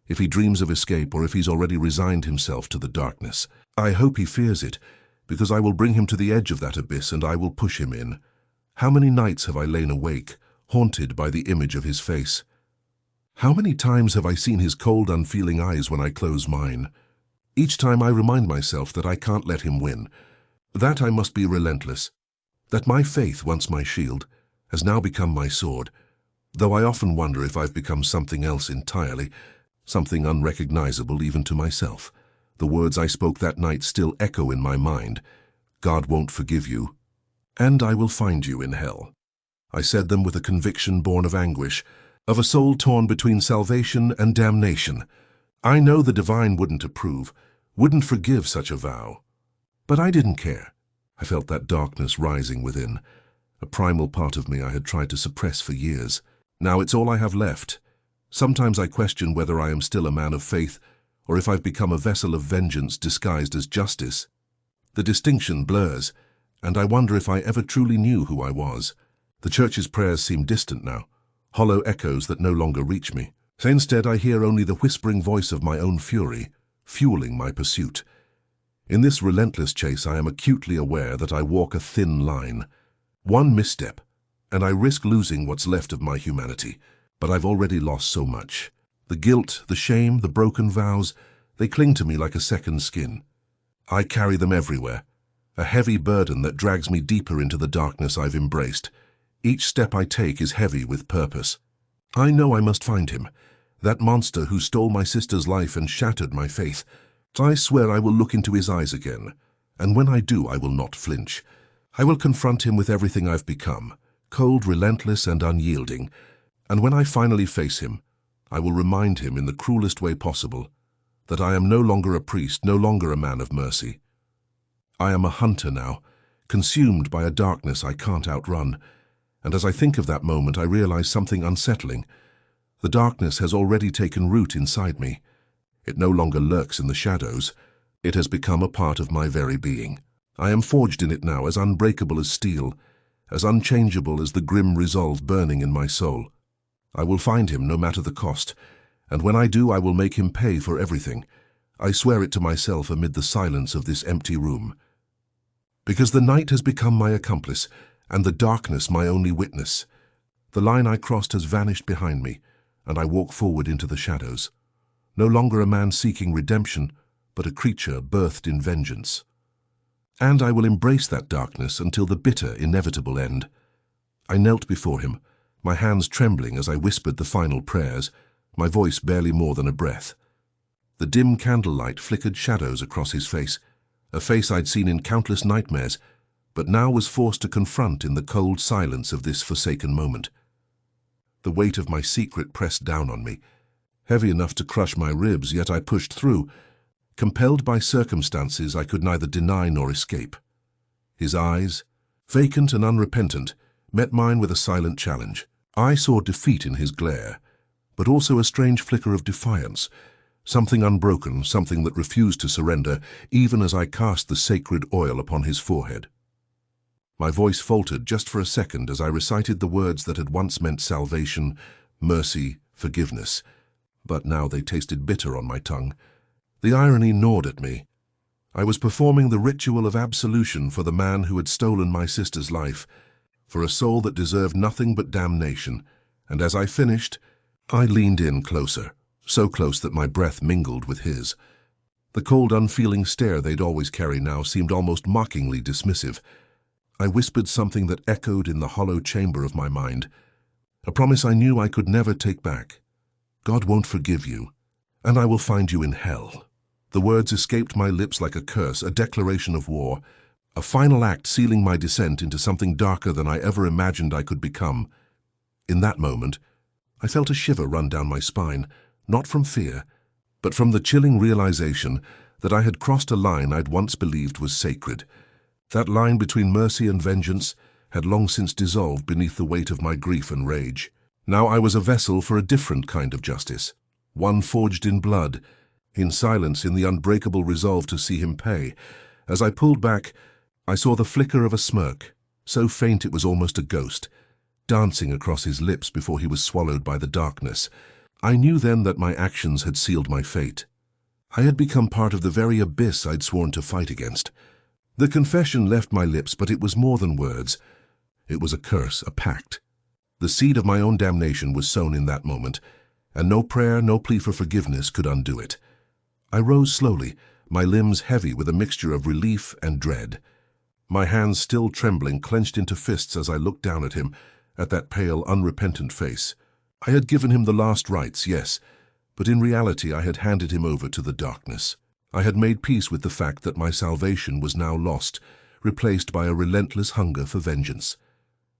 if he dreams of escape, or if he's already resigned himself to the darkness. I hope he fears it, because I will bring him to the edge of that abyss and I will push him in. How many nights have I lain awake, haunted by the image of his face? How many times have I seen his cold, unfeeling eyes when I close mine? Each time I remind myself that I can't let him win, that I must be relentless, that my faith, once my shield, has now become my sword, though I often wonder if I've become something else entirely, something unrecognizable even to myself. The words I spoke that night still echo in my mind. God won't forgive you, and I will find you in hell. I said them with a conviction born of anguish, of a soul torn between salvation and damnation. I know the divine wouldn't approve, wouldn't forgive such a vow. But I didn't care. I felt that darkness rising within, a primal part of me I had tried to suppress for years. Now it's all I have left. Sometimes I question whether I am still a man of faith, or if I've become a vessel of vengeance disguised as justice. The distinction blurs, and I wonder if I ever truly knew who I was. The church's prayers seem distant now, hollow echoes that no longer reach me. So instead I hear only the whispering voice of my own fury, fueling my pursuit. In this relentless chase I am acutely aware that I walk a thin line. One misstep, and I risk losing what's left of my humanity. But I've already lost so much. The guilt, the shame, the broken vows, they cling to me like a second skin. I carry them everywhere, a heavy burden that drags me deeper into the darkness I've embraced. Each step I take is heavy with purpose. I know I must find him, that monster who stole my sister's life and shattered my faith. I swear I will look into his eyes again, and when I do I will not flinch. I will confront him with everything I've become, cold, relentless, and unyielding. And when I finally face him, I will remind him in the cruelest way possible that I am no longer a priest, no longer a man of mercy. I am a hunter now, consumed by a darkness I can't outrun. And as I think of that moment, I realize something unsettling. The darkness has already taken root inside me. It no longer lurks in the shadows. It has become a part of my very being. I am forged in it now, as unbreakable as steel, as unchangeable as the grim resolve burning in my soul. I will find him no matter the cost, and when I do I will make him pay for everything. I swear it to myself amid the silence of this empty room. Because the night has become my accomplice, and the darkness my only witness. The line I crossed has vanished behind me, and I walk forward into the shadows. No longer a man seeking redemption, but a creature birthed in vengeance. And I will embrace that darkness until the bitter, inevitable end. I knelt before him, my hands trembling as I whispered the final prayers, my voice barely more than a breath. The dim candlelight flickered shadows across his face, a face I'd seen in countless nightmares, but now was forced to confront in the cold silence of this forsaken moment. The weight of my secret pressed down on me, heavy enough to crush my ribs, yet I pushed through, compelled by circumstances I could neither deny nor escape. His eyes, vacant and unrepentant, met mine with a silent challenge. I saw defeat in his glare, but also a strange flicker of defiance, something unbroken, something that refused to surrender, even as I cast the sacred oil upon his forehead. My voice faltered just for a second as I recited the words that had once meant salvation, mercy, forgiveness. But now they tasted bitter on my tongue. The irony gnawed at me. I was performing the ritual of absolution for the man who had stolen my sister's life, for a soul that deserved nothing but damnation, and as I finished, I leaned in closer, so close that my breath mingled with his. The cold, unfeeling stare they'd always carry now seemed almost mockingly dismissive. I whispered something that echoed in the hollow chamber of my mind, a promise I knew I could never take back. God won't forgive you, and I will find you in hell. The words escaped my lips like a curse, a declaration of war, a final act sealing my descent into something darker than I ever imagined I could become. In that moment, I felt a shiver run down my spine, not from fear, but from the chilling realization that I had crossed a line I'd once believed was sacred. That line between mercy and vengeance had long since dissolved beneath the weight of my grief and rage. Now I was a vessel for a different kind of justice, one forged in blood, in silence, in the unbreakable resolve to see him pay. As I pulled back, I saw the flicker of a smirk, so faint it was almost a ghost, dancing across his lips before he was swallowed by the darkness. I knew then that my actions had sealed my fate. I had become part of the very abyss I'd sworn to fight against. The confession left my lips, but it was more than words. It was a curse, a pact. The seed of my own damnation was sown in that moment, and no prayer, no plea for forgiveness could undo it. I rose slowly, my limbs heavy with a mixture of relief and dread. My hands still trembling, clenched into fists as I looked down at him, at that pale, unrepentant face. I had given him the last rites, yes, but in reality I had handed him over to the darkness. I had made peace with the fact that my salvation was now lost, replaced by a relentless hunger for vengeance.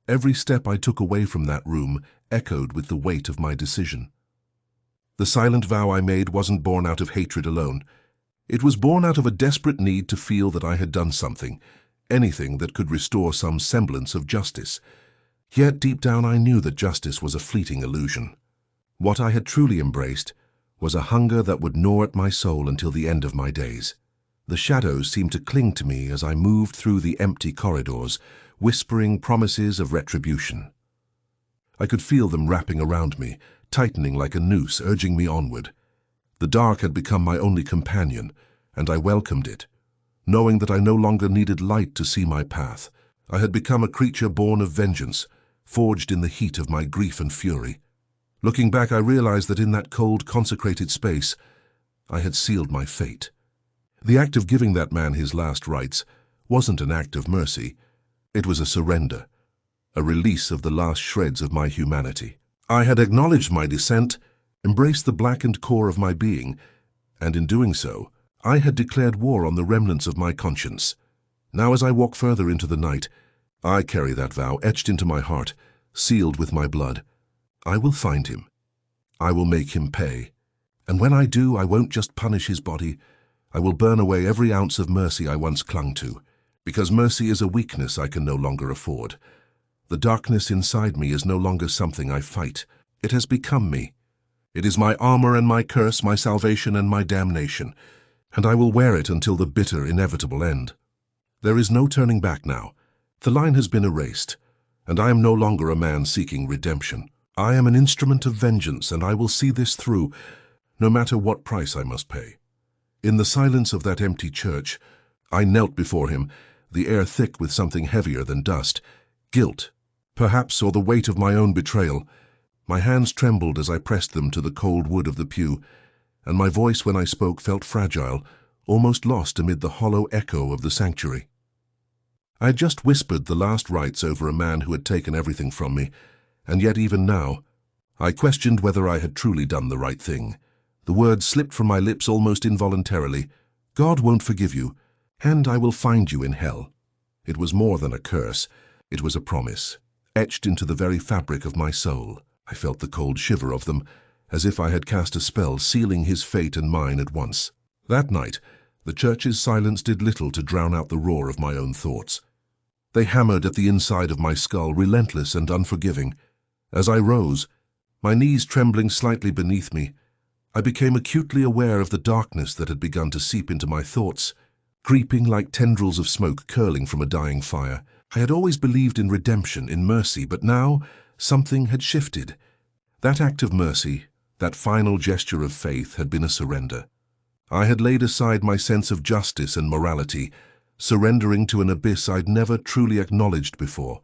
Every step I took away from that room echoed with the weight of my decision. The silent vow I made wasn't born out of hatred alone. It was born out of a desperate need to feel that I had done something, anything that could restore some semblance of justice. Yet deep down I knew that justice was a fleeting illusion. What I had truly embraced was a hunger that would gnaw at my soul until the end of my days. The shadows seemed to cling to me as I moved through the empty corridors, whispering promises of retribution. I could feel them wrapping around me, tightening like a noose, urging me onward. The dark had become my only companion, and I welcomed it, knowing that I no longer needed light to see my path. I had become a creature born of vengeance, forged in the heat of my grief and fury. Looking back, I realized that in that cold, consecrated space, I had sealed my fate. The act of giving that man his last rites wasn't an act of mercy. It was a surrender, a release of the last shreds of my humanity. I had acknowledged my descent, embraced the blackened core of my being, and in doing so, I had declared war on the remnants of my conscience. Now as I walk further into the night, I carry that vow etched into my heart, sealed with my blood. I will find him. I will make him pay. And when I do, I won't just punish his body. I will burn away every ounce of mercy I once clung to, because mercy is a weakness I can no longer afford. The darkness inside me is no longer something I fight. It has become me. It is my armor and my curse, my salvation and my damnation, and I will wear it until the bitter, inevitable end. There is no turning back now. The line has been erased, and I am no longer a man seeking redemption. I am an instrument of vengeance, and I will see this through, no matter what price I must pay. In the silence of that empty church, I knelt before him, the air thick with something heavier than dust, guilt, perhaps, or the weight of my own betrayal. My hands trembled as I pressed them to the cold wood of the pew, and my voice when I spoke felt fragile, almost lost amid the hollow echo of the sanctuary. I had just whispered the last rites over a man who had taken everything from me, and yet even now, I questioned whether I had truly done the right thing. The words slipped from my lips almost involuntarily. God won't forgive you, and I will find you in hell. It was more than a curse. It was a promise, etched into the very fabric of my soul. I felt the cold shiver of them, as if I had cast a spell, sealing his fate and mine at once. That night, the church's silence did little to drown out the roar of my own thoughts. They hammered at the inside of my skull, relentless and unforgiving. As I rose, my knees trembling slightly beneath me, I became acutely aware of the darkness that had begun to seep into my thoughts, creeping like tendrils of smoke curling from a dying fire. I had always believed in redemption, in mercy, but now something had shifted. That act of mercy, that final gesture of faith, had been a surrender. I had laid aside my sense of justice and morality, surrendering to an abyss I'd never truly acknowledged before.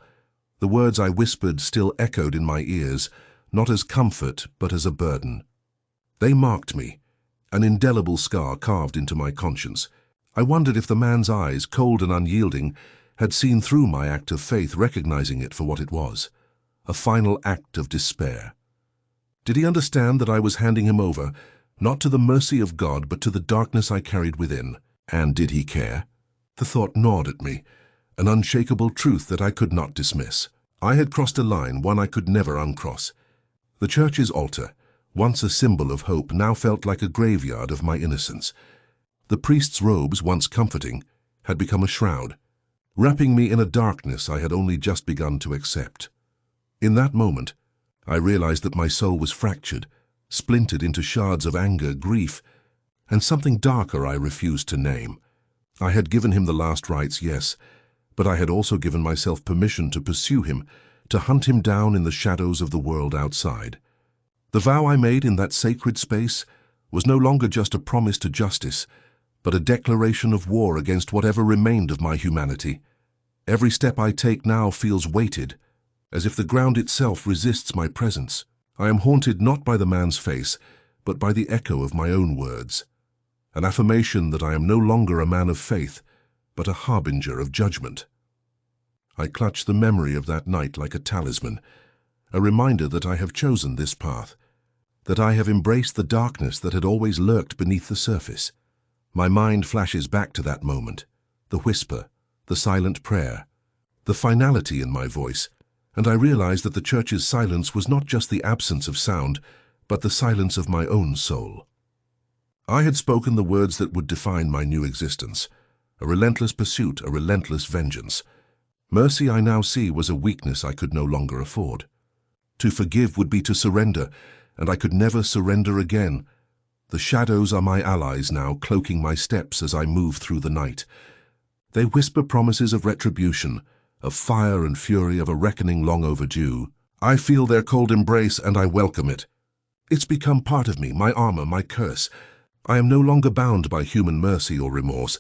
The words I whispered still echoed in my ears, not as comfort, but as a burden. They marked me, an indelible scar carved into my conscience. I wondered if the man's eyes, cold and unyielding, had seen through my act of faith, recognizing it for what it was, a final act of despair. Did he understand that I was handing him over, not to the mercy of God, but to the darkness I carried within? And did he care? The thought gnawed at me, an unshakable truth that I could not dismiss. I had crossed a line, one I could never uncross. The church's altar, once a symbol of hope, now felt like a graveyard of my innocence. The priest's robes, once comforting, had become a shroud, wrapping me in a darkness I had only just begun to accept. In that moment, I realized that my soul was fractured, splintered into shards of anger, grief, and something darker I refused to name. I had given him the last rites, yes, but I had also given myself permission to pursue him, to hunt him down in the shadows of the world outside. The vow I made in that sacred space was no longer just a promise to justice, but a declaration of war against whatever remained of my humanity. Every step I take now feels weighted, as if the ground itself resists my presence. I am haunted not by the man's face, but by the echo of my own words, an affirmation that I am no longer a man of faith, but a harbinger of judgment. I clutch the memory of that night like a talisman, a reminder that I have chosen this path, that I have embraced the darkness that had always lurked beneath the surface. My mind flashes back to that moment, the whisper, the silent prayer, the finality in my voice, and I realize that the church's silence was not just the absence of sound, but the silence of my own soul. I had spoken the words that would define my new existence, a relentless pursuit, a relentless vengeance. Mercy, I now see, was a weakness I could no longer afford. To forgive would be to surrender, and I could never surrender again. The shadows are my allies now, cloaking my steps as I move through the night. They whisper promises of retribution, of fire and fury, of a reckoning long overdue. I feel their cold embrace, and I welcome it. It's become part of me, my armor, my curse. I am no longer bound by human mercy or remorse.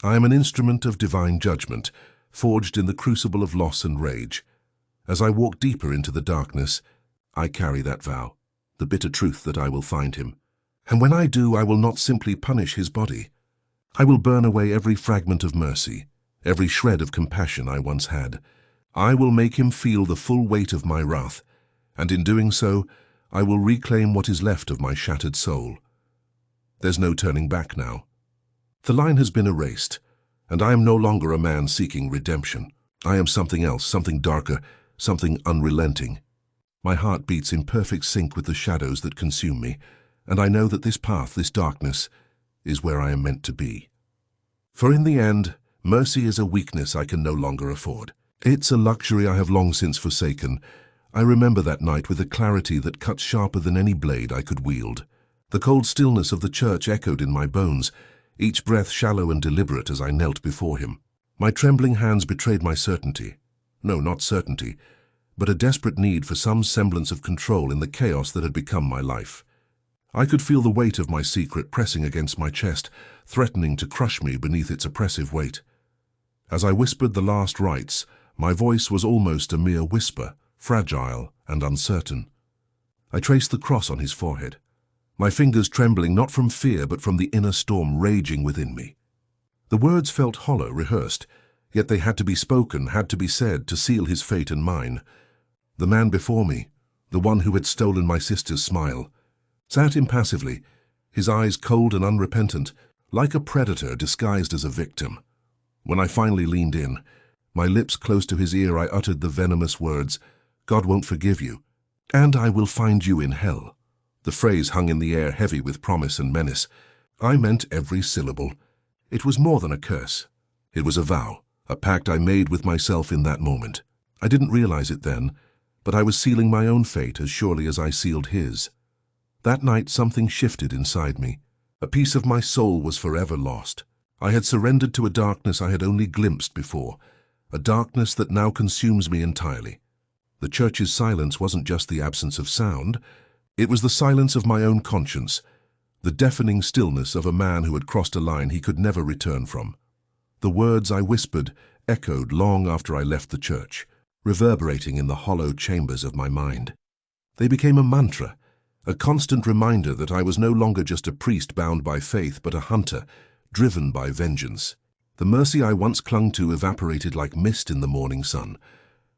I am an instrument of divine judgment, forged in the crucible of loss and rage. As I walk deeper into the darkness, I carry that vow, the bitter truth that I will find him. And when I do, I will not simply punish his body. I will burn away every fragment of mercy, every shred of compassion I once had. I will make him feel the full weight of my wrath, and in doing so, I will reclaim what is left of my shattered soul. There's no turning back now. The line has been erased, and I am no longer a man seeking redemption. I am something else, something darker, something unrelenting. My heart beats in perfect sync with the shadows that consume me, and I know that this path, this darkness, is where I am meant to be. For in the end, mercy is a weakness I can no longer afford. It's a luxury I have long since forsaken. I remember that night with a clarity that cuts sharper than any blade I could wield. The cold stillness of the church echoed in my bones, each breath shallow and deliberate as I knelt before him. My trembling hands betrayed my certainty. No, not certainty, but a desperate need for some semblance of control in the chaos that had become my life. I could feel the weight of my secret pressing against my chest, threatening to crush me beneath its oppressive weight. As I whispered the last rites, my voice was almost a mere whisper, fragile and uncertain. I traced the cross on his forehead, my fingers trembling not from fear but from the inner storm raging within me. The words felt hollow, rehearsed, yet they had to be spoken, had to be said, to seal his fate and mine. The man before me, the one who had stolen my sister's smile, sat impassively, his eyes cold and unrepentant, like a predator disguised as a victim. When I finally leaned in, my lips close to his ear, I uttered the venomous words, "God won't forgive you, and I will find you in hell." The phrase hung in the air, heavy with promise and menace. I meant every syllable. It was more than a curse. It was a vow, a pact I made with myself in that moment. I didn't realize it then, but I was sealing my own fate as surely as I sealed his. That night something shifted inside me. A piece of my soul was forever lost. I had surrendered to a darkness I had only glimpsed before, a darkness that now consumes me entirely. The church's silence wasn't just the absence of sound, it was the silence of my own conscience, the deafening stillness of a man who had crossed a line he could never return from. The words I whispered echoed long after I left the church, reverberating in the hollow chambers of my mind. They became a mantra, a constant reminder that I was no longer just a priest bound by faith, but a hunter, driven by vengeance. The mercy I once clung to evaporated like mist in the morning sun.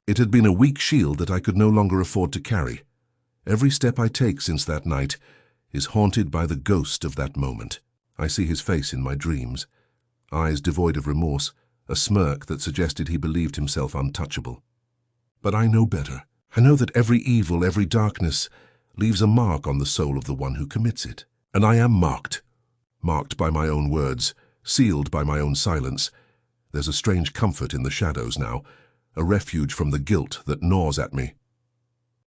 It had been a weak shield that I could no longer afford to carry. Every step I take since that night is haunted by the ghost of that moment. I see his face in my dreams, eyes devoid of remorse, a smirk that suggested he believed himself untouchable. But I know better. I know that every evil, every darkness, leaves a mark on the soul of the one who commits it. And I am marked. Marked by my own words, sealed by my own silence. There's a strange comfort in the shadows now, a refuge from the guilt that gnaws at me.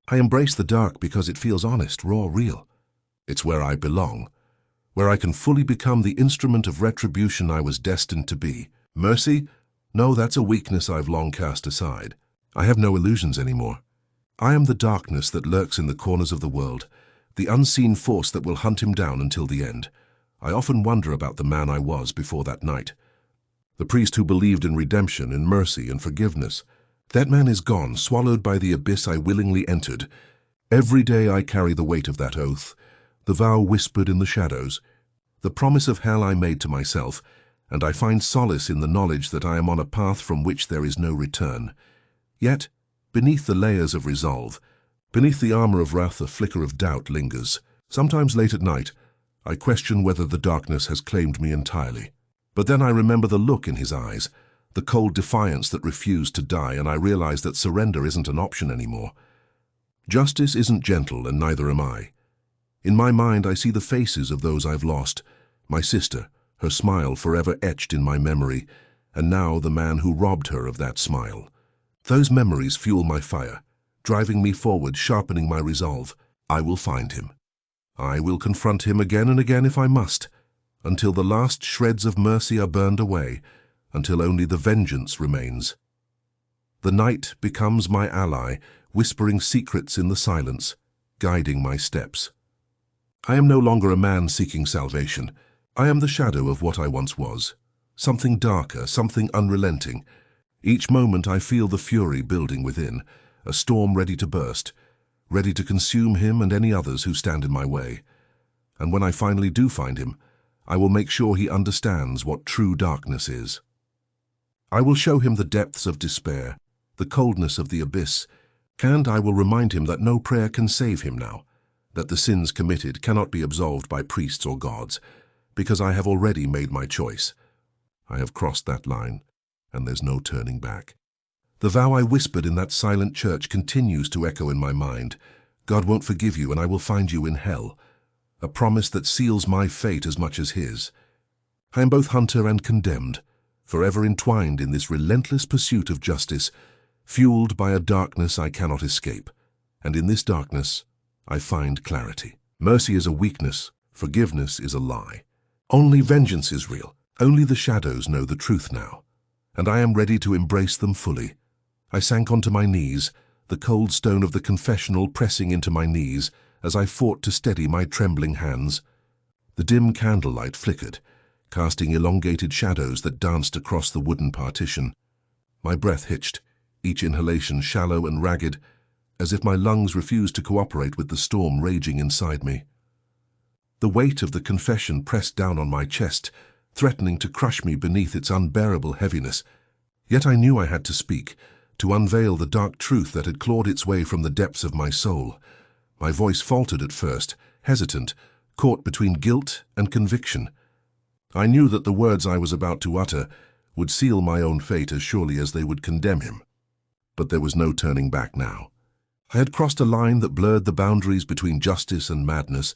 I embrace the dark because it feels honest, raw, real. It's where I belong, where I can fully become the instrument of retribution I was destined to be. Mercy? No, that's a weakness I've long cast aside. I have no illusions anymore. I am the darkness that lurks in the corners of the world, the unseen force that will hunt him down until the end. I often wonder about the man I was before that night. The priest who believed in redemption, in mercy, and forgiveness. That man is gone, swallowed by the abyss I willingly entered. Every day I carry the weight of that oath, the vow whispered in the shadows, the promise of hell I made to myself, and I find solace in the knowledge that I am on a path from which there is no return. Yet, beneath the layers of resolve, beneath the armor of wrath, a flicker of doubt lingers. Sometimes late at night, I question whether the darkness has claimed me entirely. But then I remember the look in his eyes, the cold defiance that refused to die, and I realize that surrender isn't an option anymore. Justice isn't gentle, and neither am I. In my mind, I see the faces of those I've lost. My sister, her smile forever etched in my memory, and now the man who robbed her of that smile. Those memories fuel my fire, driving me forward, sharpening my resolve. I will find him. I will confront him again and again if I must, until the last shreds of mercy are burned away, until only the vengeance remains. The night becomes my ally, whispering secrets in the silence, guiding my steps. I am no longer a man seeking salvation. I am the shadow of what I once was. Something darker, something unrelenting. Each moment I feel the fury building within, a storm ready to burst, ready to consume him and any others who stand in my way. And when I finally do find him, I will make sure he understands what true darkness is. I will show him the depths of despair, the coldness of the abyss, and I will remind him that no prayer can save him now, that the sins committed cannot be absolved by priests or gods, because I have already made my choice. I have crossed that line, and there's no turning back. The vow I whispered in that silent church continues to echo in my mind. God won't forgive you, and I will find you in hell. A promise that seals my fate as much as his. I am both hunter and condemned, forever entwined in this relentless pursuit of justice, fueled by a darkness I cannot escape. And in this darkness, I find clarity. Mercy is a weakness, forgiveness is a lie. Only vengeance is real. Only the shadows know the truth now. And I am ready to embrace them fully. I sank onto my knees, the cold stone of the confessional pressing into my knees as I fought to steady my trembling hands. The dim candlelight flickered, casting elongated shadows that danced across the wooden partition. My breath hitched, each inhalation shallow and ragged, as if my lungs refused to cooperate with the storm raging inside me. The weight of the confession pressed down on my chest, threatening to crush me beneath its unbearable heaviness. Yet I knew I had to speak, to unveil the dark truth that had clawed its way from the depths of my soul. My voice faltered at first, hesitant, caught between guilt and conviction. I knew that the words I was about to utter would seal my own fate as surely as they would condemn him. But there was no turning back now. I had crossed a line that blurred the boundaries between justice and madness,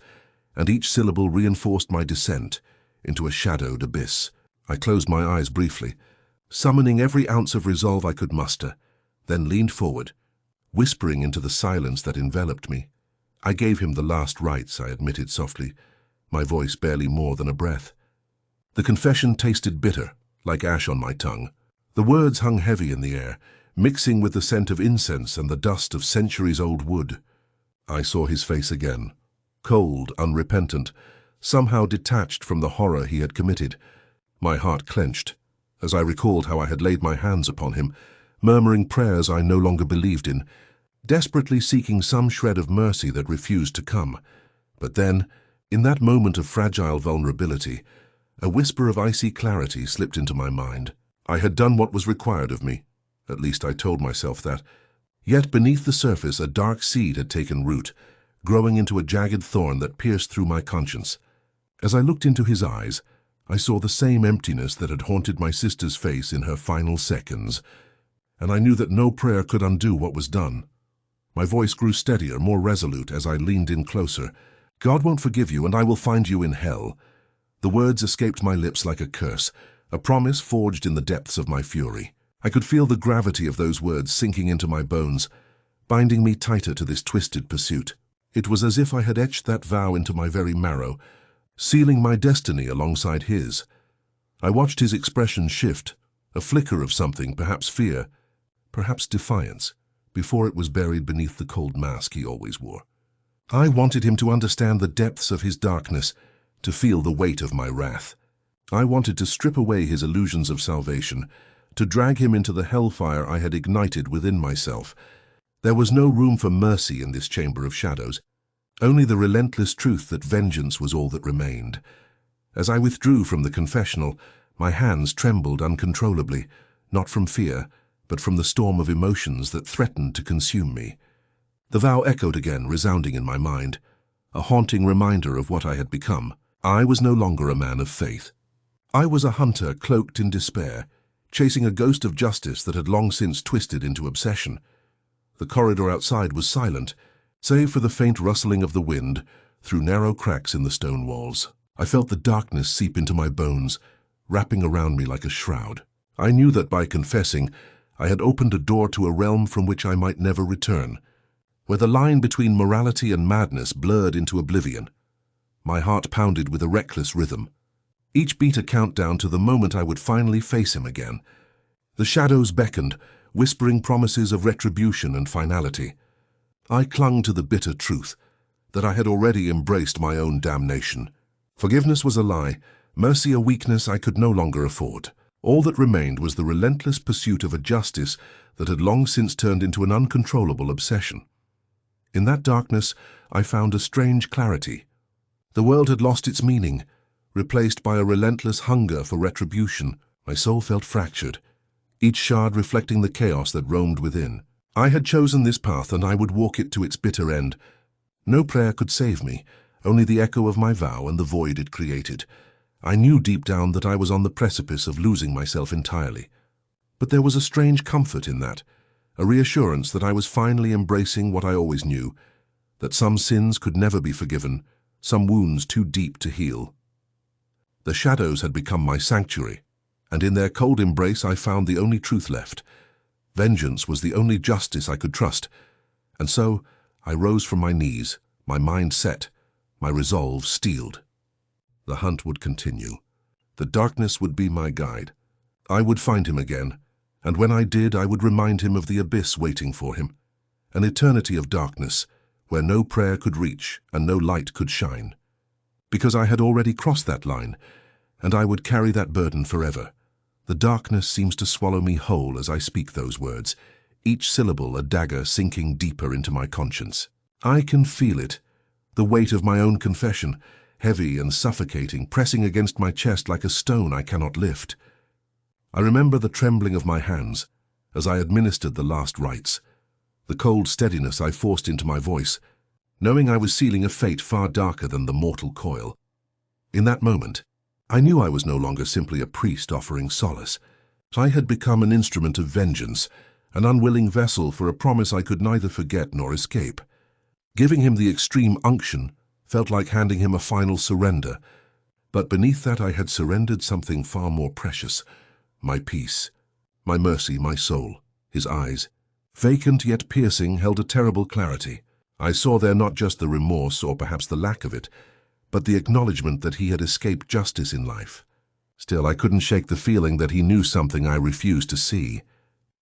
and each syllable reinforced my descent into a shadowed abyss. I closed my eyes briefly, summoning every ounce of resolve I could muster, then leaned forward, whispering into the silence that enveloped me. I gave him the last rites, I admitted softly, my voice barely more than a breath. The confession tasted bitter, like ash on my tongue. The words hung heavy in the air, mixing with the scent of incense and the dust of centuries-old wood. I saw his face again, cold, unrepentant, somehow detached from the horror he had committed. My heart clenched, as I recalled how I had laid my hands upon him, murmuring prayers I no longer believed in, desperately seeking some shred of mercy that refused to come. But then, in that moment of fragile vulnerability, a whisper of icy clarity slipped into my mind. I had done what was required of me. At least I told myself that. Yet beneath the surface a dark seed had taken root, growing into a jagged thorn that pierced through my conscience. As I looked into his eyes, I saw the same emptiness that had haunted my sister's face in her final seconds, and I knew that no prayer could undo what was done. My voice grew steadier, more resolute as I leaned in closer. "God won't forgive you, and I will find you in hell." The words escaped my lips like a curse, a promise forged in the depths of my fury. I could feel the gravity of those words sinking into my bones, binding me tighter to this twisted pursuit. It was as if I had etched that vow into my very marrow, sealing my destiny alongside his. I watched his expression shift, a flicker of something, perhaps fear, perhaps defiance, before it was buried beneath the cold mask he always wore. I wanted him to understand the depths of his darkness, to feel the weight of my wrath. I wanted to strip away his illusions of salvation, to drag him into the hellfire I had ignited within myself. There was no room for mercy in this chamber of shadows, only the relentless truth that vengeance was all that remained. As I withdrew from the confessional, my hands trembled uncontrollably, not from fear, but from the storm of emotions that threatened to consume me. The vow echoed again, resounding in my mind, a haunting reminder of what I had become. I was no longer a man of faith. I was a hunter cloaked in despair, chasing a ghost of justice that had long since twisted into obsession. The corridor outside was silent, save for the faint rustling of the wind through narrow cracks in the stone walls. I felt the darkness seep into my bones, wrapping around me like a shroud. I knew that by confessing, I had opened a door to a realm from which I might never return, where the line between morality and madness blurred into oblivion. My heart pounded with a reckless rhythm, each beat a countdown to the moment I would finally face him again. The shadows beckoned, whispering promises of retribution and finality. I clung to the bitter truth that I had already embraced my own damnation. Forgiveness was a lie, mercy a weakness I could no longer afford. All that remained was the relentless pursuit of a justice that had long since turned into an uncontrollable obsession. In that darkness, I found a strange clarity. The world had lost its meaning, replaced by a relentless hunger for retribution. My soul felt fractured, each shard reflecting the chaos that roamed within. I had chosen this path, and I would walk it to its bitter end. No prayer could save me, only the echo of my vow and the void it created. I knew deep down that I was on the precipice of losing myself entirely. But there was a strange comfort in that, a reassurance that I was finally embracing what I always knew, that some sins could never be forgiven, some wounds too deep to heal. The shadows had become my sanctuary, and in their cold embrace I found the only truth left. Vengeance was the only justice I could trust, and so I rose from my knees, my mind set, my resolve steeled. The hunt would continue. The darkness would be my guide. I would find him again, and when I did, I would remind him of the abyss waiting for him, an eternity of darkness where no prayer could reach and no light could shine. Because I had already crossed that line, and I would carry that burden forever. The darkness seems to swallow me whole as I speak those words, each syllable a dagger sinking deeper into my conscience. I can feel it, the weight of my own confession, heavy and suffocating, pressing against my chest like a stone I cannot lift. I remember the trembling of my hands as I administered the last rites, the cold steadiness I forced into my voice, knowing I was sealing a fate far darker than the mortal coil. In that moment, I knew I was no longer simply a priest offering solace. I had become an instrument of vengeance, an unwilling vessel for a promise I could neither forget nor escape. Giving him the extreme unction felt like handing him a final surrender, but beneath that I had surrendered something far more precious, my peace, my mercy, my soul. His eyes, vacant yet piercing, held a terrible clarity. I saw there not just the remorse or perhaps the lack of it, but the acknowledgement that he had escaped justice in life. Still, I couldn't shake the feeling that he knew something I refused to see.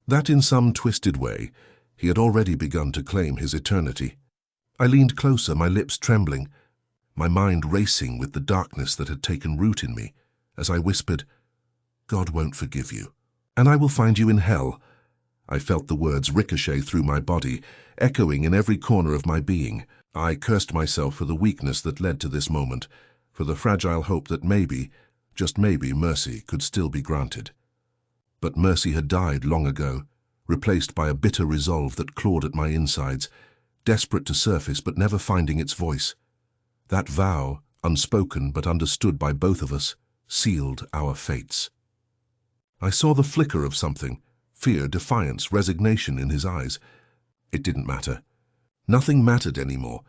That in some twisted way, he had already begun to claim his eternity. I leaned closer, my lips trembling, my mind racing with the darkness that had taken root in me, as I whispered, "God won't forgive you, and I will find you in hell." I felt the words ricochet through my body, echoing in every corner of my being. I cursed myself for the weakness that led to this moment, for the fragile hope that maybe, just maybe, mercy could still be granted. But mercy had died long ago, replaced by a bitter resolve that clawed at my insides, desperate to surface but never finding its voice. That vow, unspoken but understood by both of us, sealed our fates. I saw the flicker of something, fear, defiance, resignation in his eyes. It didn't matter. Nothing mattered anymore.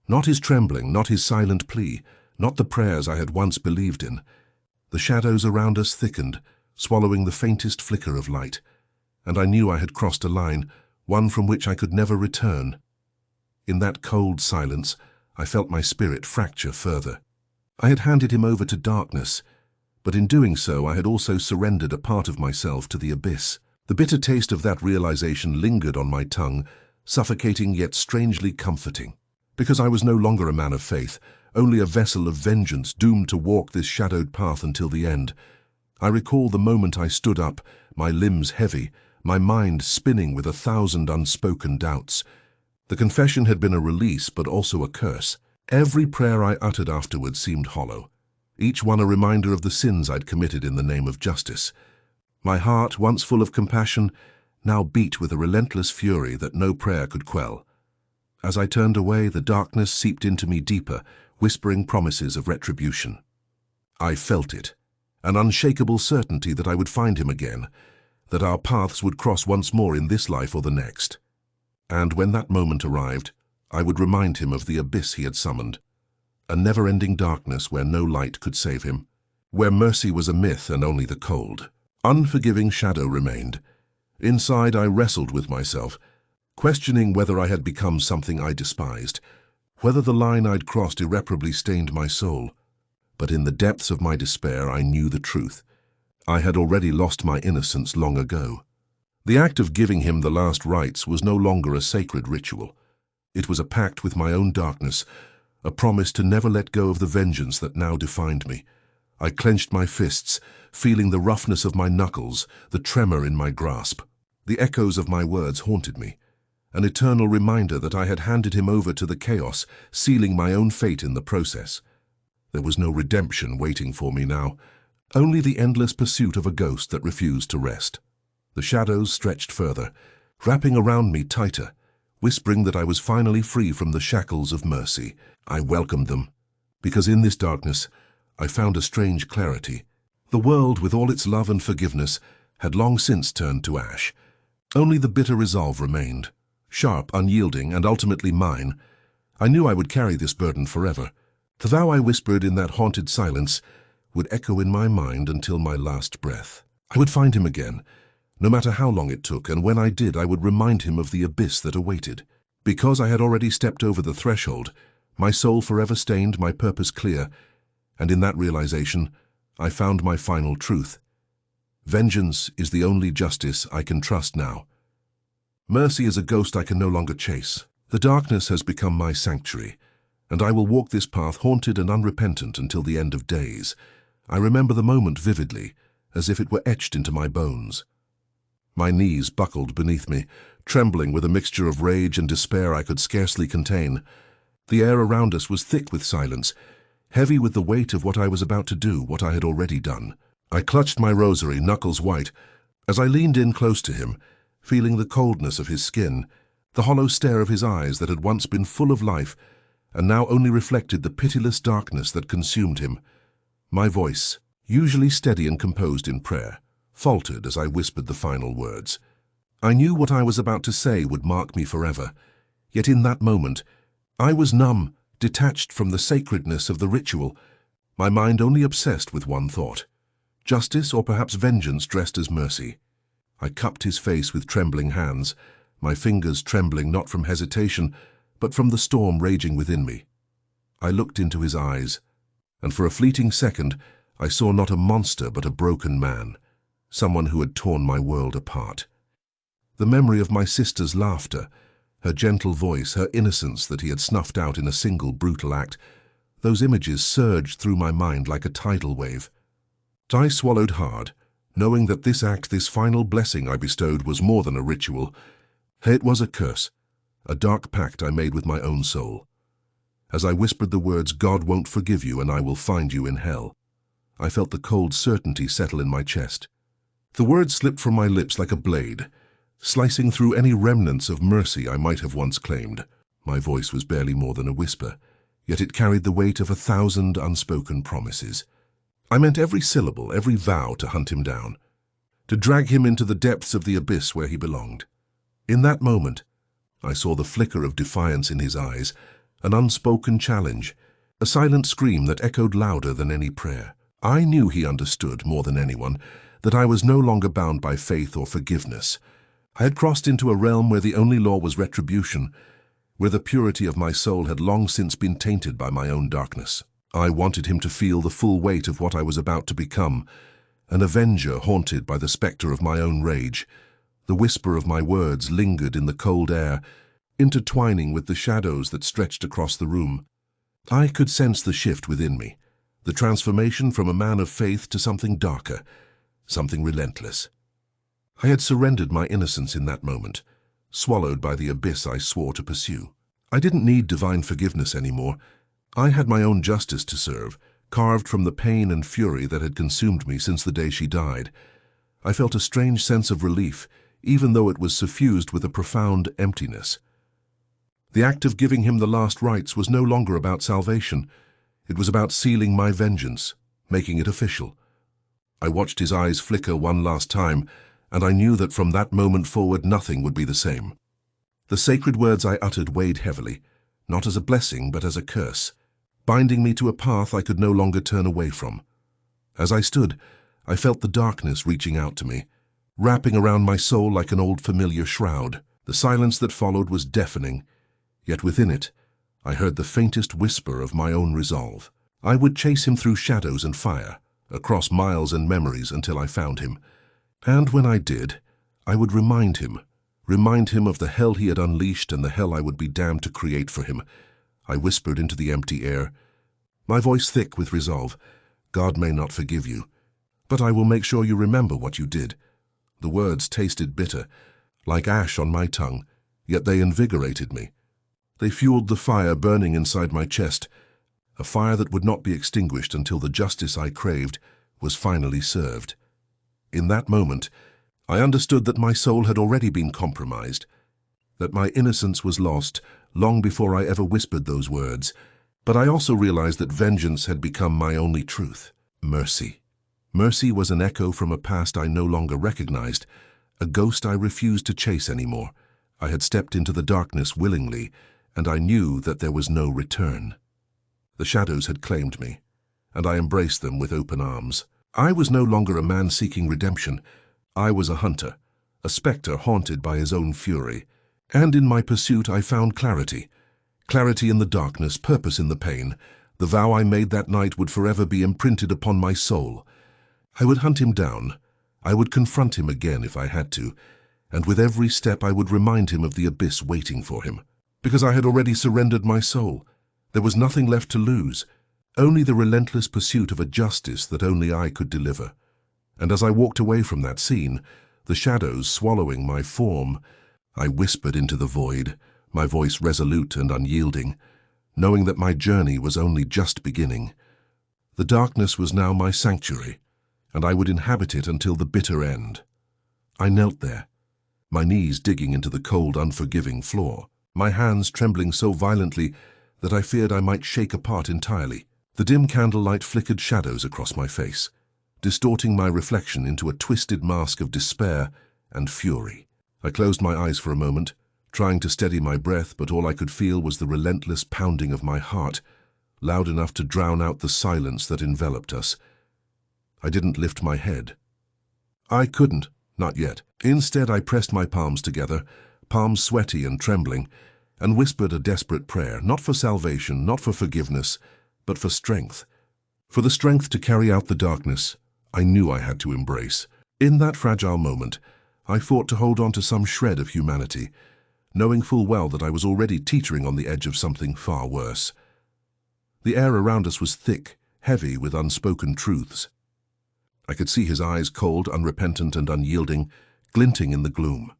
Not his trembling, not his silent plea, not the prayers I had once believed in. The shadows around us thickened, swallowing the faintest flicker of light, and I knew I had crossed a line, one from which I could never return. In that cold silence, I felt my spirit fracture further. I had handed him over to darkness, but in doing so I had also surrendered a part of myself to the abyss. The bitter taste of that realization lingered on my tongue, suffocating yet strangely comforting. Because I was no longer a man of faith, only a vessel of vengeance doomed to walk this shadowed path until the end. I recall the moment I stood up, my limbs heavy, my mind spinning with 1,000 unspoken doubts. The confession had been a release, but also a curse. Every prayer I uttered afterward seemed hollow, each one a reminder of the sins I'd committed in the name of justice. My heart, once full of compassion, now beat with a relentless fury that no prayer could quell. As I turned away, the darkness seeped into me deeper, whispering promises of retribution. I felt it, an unshakable certainty that I would find him again, that our paths would cross once more in this life or the next. And when that moment arrived, I would remind him of the abyss he had summoned, a never-ending darkness where no light could save him, where mercy was a myth and only the cold, unforgiving shadow remained. Inside, I wrestled with myself, questioning whether I had become something I despised, whether the line I'd crossed irreparably stained my soul. But in the depths of my despair, I knew the truth. I had already lost my innocence long ago. The act of giving him the last rites was no longer a sacred ritual. It was a pact with my own darkness, a promise to never let go of the vengeance that now defined me. I clenched my fists, feeling the roughness of my knuckles, the tremor in my grasp. The echoes of my words haunted me, an eternal reminder that I had handed him over to the chaos, sealing my own fate in the process. There was no redemption waiting for me now, only the endless pursuit of a ghost that refused to rest. The shadows stretched further, wrapping around me tighter, whispering that I was finally free from the shackles of mercy. I welcomed them, because in this darkness I found a strange clarity. The world, with all its love and forgiveness, had long since turned to ash. Only the bitter resolve remained, sharp, unyielding, and ultimately mine. I knew I would carry this burden forever. The vow I whispered in that haunted silence would echo in my mind until my last breath. I would find him again, no matter how long it took, and when I did, I would remind him of the abyss that awaited. Because I had already stepped over the threshold, my soul forever stained, my purpose clear, and in that realization, I found my final truth. Vengeance is the only justice I can trust now. Mercy is a ghost I can no longer chase. The darkness has become my sanctuary, and I will walk this path haunted and unrepentant until the end of days. I remember the moment vividly, as if it were etched into my bones. My knees buckled beneath me, trembling with a mixture of rage and despair I could scarcely contain. The air around us was thick with silence, heavy with the weight of what I was about to do, what I had already done. I clutched my rosary, knuckles white, as I leaned in close to him, feeling the coldness of his skin, the hollow stare of his eyes that had once been full of life, and now only reflected the pitiless darkness that consumed him. My voice, usually steady and composed in prayer, faltered as I whispered the final words. I knew what I was about to say would mark me forever, yet in that moment, I was numb, detached from the sacredness of the ritual, my mind only obsessed with one thought: justice or perhaps vengeance dressed as mercy. I cupped his face with trembling hands, my fingers trembling not from hesitation, but from the storm raging within me. I looked into his eyes, and for a fleeting second, I saw not a monster but a broken man, someone who had torn my world apart. The memory of my sister's laughter, her gentle voice, her innocence that he had snuffed out in a single brutal act, those images surged through my mind like a tidal wave. I swallowed hard, knowing that this act, this final blessing I bestowed, was more than a ritual. It was a curse, a dark pact I made with my own soul. As I whispered the words, "God won't forgive you and I will find you in hell," I felt the cold certainty settle in my chest. The words slipped from my lips like a blade, slicing through any remnants of mercy I might have once claimed. My voice was barely more than a whisper, yet it carried the weight of 1,000 unspoken promises. I meant every syllable, every vow to hunt him down, to drag him into the depths of the abyss where he belonged. In that moment, I saw the flicker of defiance in his eyes, an unspoken challenge, a silent scream that echoed louder than any prayer. I knew he understood more than anyone that I was no longer bound by faith or forgiveness. I had crossed into a realm where the only law was retribution, where the purity of my soul had long since been tainted by my own darkness. I wanted him to feel the full weight of what I was about to become, an avenger haunted by the spectre of my own rage. The whisper of my words lingered in the cold air, intertwining with the shadows that stretched across the room. I could sense the shift within me, the transformation from a man of faith to something darker, something relentless. I had surrendered my innocence in that moment, swallowed by the abyss I swore to pursue. I didn't need divine forgiveness anymore. I had my own justice to serve, carved from the pain and fury that had consumed me since the day she died. I felt a strange sense of relief, even though it was suffused with a profound emptiness. The act of giving him the last rites was no longer about salvation. It was about sealing my vengeance, making it official. I watched his eyes flicker one last time, and I knew that from that moment forward nothing would be the same. The sacred words I uttered weighed heavily, not as a blessing but as a curse, binding me to a path I could no longer turn away from. As I stood, I felt the darkness reaching out to me, wrapping around my soul like an old familiar shroud. The silence that followed was deafening, yet within it, I heard the faintest whisper of my own resolve. I would chase him through shadows and fire, across miles and memories until I found him. And when I did, I would remind him of the hell he had unleashed and the hell I would be damned to create for him. I whispered into the empty air, my voice thick with resolve, "God may not forgive you, but I will make sure you remember what you did." The words tasted bitter, like ash on my tongue, yet they invigorated me. They fueled the fire burning inside my chest, a fire that would not be extinguished until the justice I craved was finally served. In that moment, I understood that my soul had already been compromised, that my innocence was lost long before I ever whispered those words. But I also realized that vengeance had become my only truth. Mercy. Mercy was an echo from a past I no longer recognized, a ghost I refused to chase anymore. I had stepped into the darkness willingly, and I knew that there was no return. The shadows had claimed me, and I embraced them with open arms. I was no longer a man seeking redemption. I was a hunter, a spectre haunted by his own fury. And in my pursuit I found clarity. Clarity in the darkness, purpose in the pain. The vow I made that night would forever be imprinted upon my soul. I would hunt him down. I would confront him again if I had to, and with every step I would remind him of the abyss waiting for him. Because I had already surrendered my soul. There was nothing left to lose, only the relentless pursuit of a justice that only I could deliver. And as I walked away from that scene, the shadows swallowing my form, I whispered into the void, my voice resolute and unyielding, knowing that my journey was only just beginning. The darkness was now my sanctuary, and I would inhabit it until the bitter end. I knelt there, my knees digging into the cold, unforgiving floor, my hands trembling so violently that I feared I might shake apart entirely. The dim candlelight flickered shadows across my face, distorting my reflection into a twisted mask of despair and fury. I closed my eyes for a moment, trying to steady my breath, but all I could feel was the relentless pounding of my heart, loud enough to drown out the silence that enveloped us. I didn't lift my head. I couldn't, not yet. Instead, I pressed my palms together, palms sweaty and trembling, and whispered a desperate prayer, not for salvation, not for forgiveness, but for strength. For the strength to carry out the darkness, I knew I had to embrace. In that fragile moment, I fought to hold on to some shred of humanity, knowing full well that I was already teetering on the edge of something far worse. The air around us was thick, heavy with unspoken truths. I could see his eyes, cold, unrepentant and unyielding, glinting in the gloom.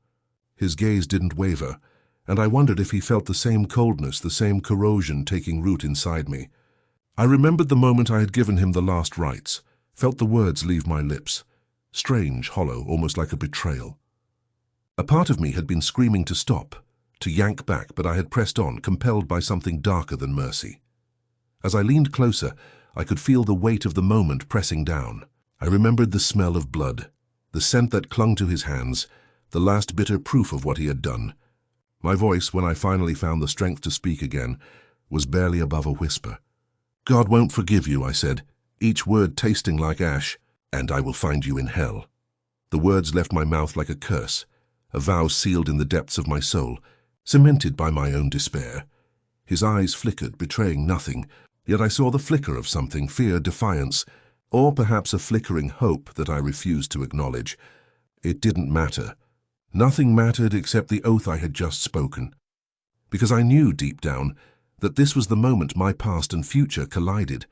His gaze didn't waver, and I wondered if he felt the same coldness, the same corrosion taking root inside me. I remembered the moment I had given him the last rites, felt the words leave my lips. Strange, hollow, almost like a betrayal. A part of me had been screaming to stop, to yank back, but I had pressed on, compelled by something darker than mercy. As I leaned closer, I could feel the weight of the moment pressing down. I remembered the smell of blood, the scent that clung to his hands, the last bitter proof of what he had done. My voice, when I finally found the strength to speak again, was barely above a whisper. "God won't forgive you," I said, each word tasting like ash, "and I will find you in hell." The words left my mouth like a curse, a vow sealed in the depths of my soul, cemented by my own despair. His eyes flickered, betraying nothing, yet I saw the flicker of something, fear, defiance, or perhaps a flickering hope that I refused to acknowledge. It didn't matter. Nothing mattered except the oath I had just spoken. Because I knew deep down that this was the moment my past and future collided,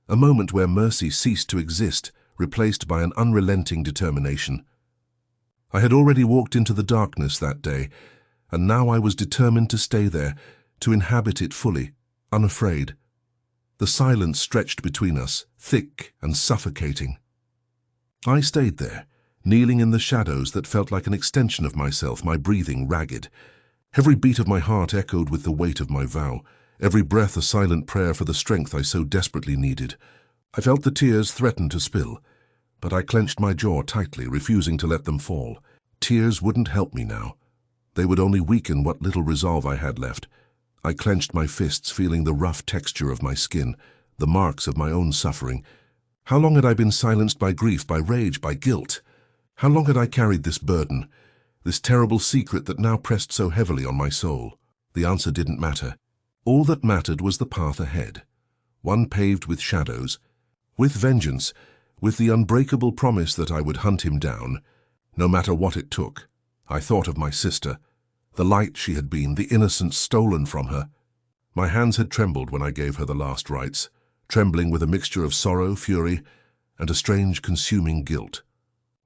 a moment where mercy ceased to exist, replaced by an unrelenting determination. I had already walked into the darkness that day, and now I was determined to stay there, to inhabit it fully, unafraid. The silence stretched between us, thick and suffocating. I stayed there, kneeling in the shadows that felt like an extension of myself, my breathing ragged. Every beat of my heart echoed with the weight of my vow, every breath a silent prayer for the strength I so desperately needed. I felt the tears threaten to spill, but I clenched my jaw tightly, refusing to let them fall. Tears wouldn't help me now. They would only weaken what little resolve I had left. I clenched my fists, feeling the rough texture of my skin, the marks of my own suffering. How long had I been silenced by grief, by rage, by guilt? How long had I carried this burden, this terrible secret that now pressed so heavily on my soul? The answer didn't matter. All that mattered was the path ahead, one paved with shadows, with vengeance, with the unbreakable promise that I would hunt him down, no matter what it took. I thought of my sister, the light she had been, the innocence stolen from her. My hands had trembled when I gave her the last rites, trembling with a mixture of sorrow, fury, and a strange consuming guilt.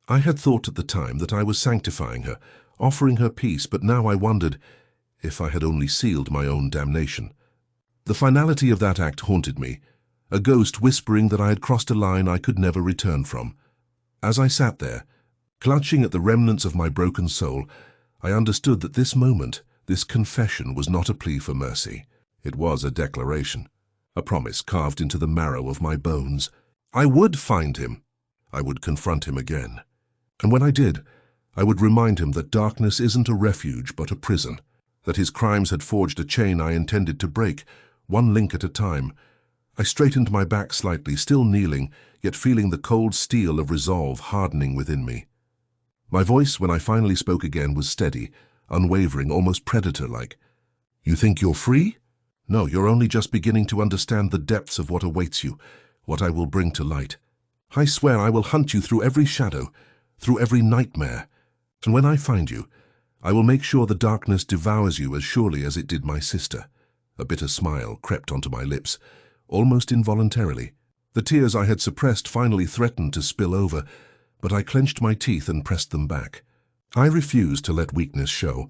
I had thought at the time that I was sanctifying her, offering her peace, but now I wondered if I had only sealed my own damnation. The finality of that act haunted me, a ghost whispering that I had crossed a line I could never return from. As I sat there, clutching at the remnants of my broken soul, I understood that this moment, this confession, was not a plea for mercy. It was a declaration, a promise carved into the marrow of my bones. I would find him. I would confront him again. And when I did, I would remind him that darkness isn't a refuge but a prison, that his crimes had forged a chain I intended to break, one link at a time. I straightened my back slightly, still kneeling, yet feeling the cold steel of resolve hardening within me. My voice, when I finally spoke again, was steady, unwavering, almost predator-like. "You think you're free? No, you're only just beginning to understand the depths of what awaits you, what I will bring to light. I swear I will hunt you through every shadow, through every nightmare, and when I find you, I will make sure the darkness devours you as surely as it did my sister." A bitter smile crept onto my lips, almost involuntarily. The tears I had suppressed finally threatened to spill over, but I clenched my teeth and pressed them back. I refused to let weakness show.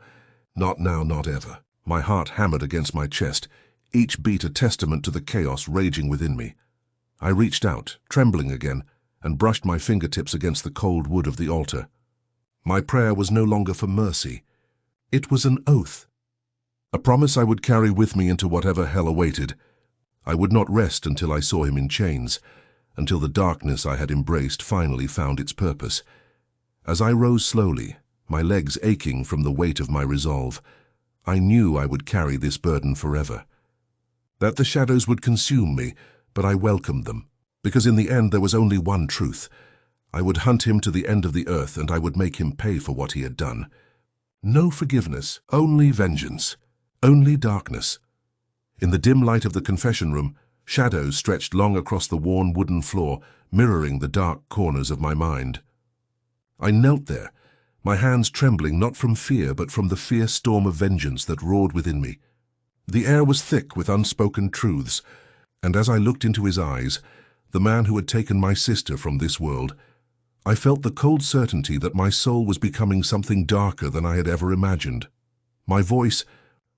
Not now, not ever. My heart hammered against my chest, each beat a testament to the chaos raging within me. I reached out, trembling again, and brushed my fingertips against the cold wood of the altar. My prayer was no longer for mercy. It was an oath, a promise I would carry with me into whatever hell awaited. I would not rest until I saw him in chains, until the darkness I had embraced finally found its purpose. As I rose slowly, my legs aching from the weight of my resolve, I knew I would carry this burden forever. That the shadows would consume me, but I welcomed them, because in the end there was only one truth. I would hunt him to the end of the earth, and I would make him pay for what he had done. No forgiveness, only vengeance, only darkness. In the dim light of the confession room, Shadows stretched long across the worn wooden floor, mirroring the dark corners of my mind. I knelt there, my hands trembling not from fear but from the fierce storm of vengeance that roared within me. The air was thick with unspoken truths, and as I looked into his eyes, the man who had taken my sister from this world, I felt the cold certainty that my soul was becoming something darker than I had ever imagined. My voice,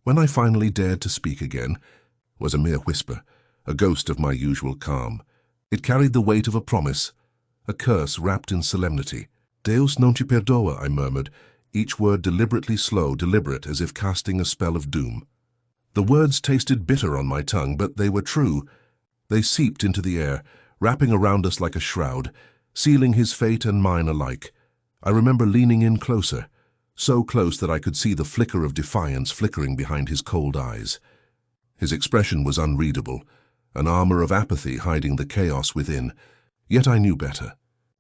when I finally dared to speak again, was a mere whisper, a ghost of my usual calm. It carried the weight of a promise, a curse wrapped in solemnity. Deus non ci perdoa, I murmured, each word deliberately slow, deliberate, as if casting a spell of doom. The words tasted bitter on my tongue, but they were true. They seeped into the air, wrapping around us like a shroud, sealing his fate and mine alike. I remember leaning in closer, so close that I could see the flicker of defiance flickering behind his cold eyes. His expression was unreadable, an armor of apathy hiding the chaos within. Yet I knew better.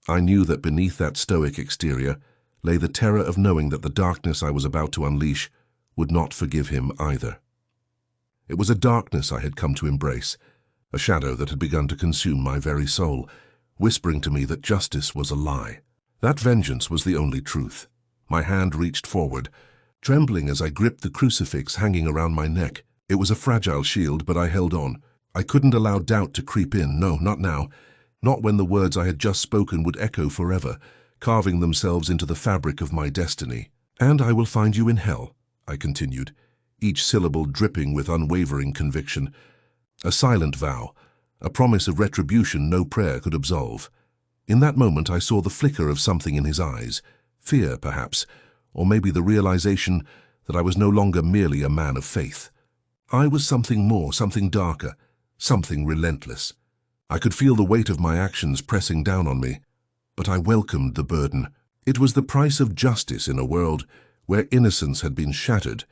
I knew that beneath that stoic exterior lay the terror of knowing that the darkness I was about to unleash would not forgive him either. It was a darkness I had come to embrace, a shadow that had begun to consume my very soul, whispering to me that justice was a lie. That vengeance was the only truth. My hand reached forward, trembling as I gripped the crucifix hanging around my neck. It was a fragile shield, but I held on. I couldn't allow doubt to creep in, no, not now. Not when the words I had just spoken would echo forever, carving themselves into the fabric of my destiny. "And I will find you in hell," I continued, each syllable dripping with unwavering conviction. A silent vow, a promise of retribution no prayer could absolve. In that moment I saw the flicker of something in his eyes, fear perhaps, or maybe the realization that I was no longer merely a man of faith. I was something more, something darker, something relentless. I could feel the weight of my actions pressing down on me, but I welcomed the burden. It was the price of justice in a world where innocence had been shattered,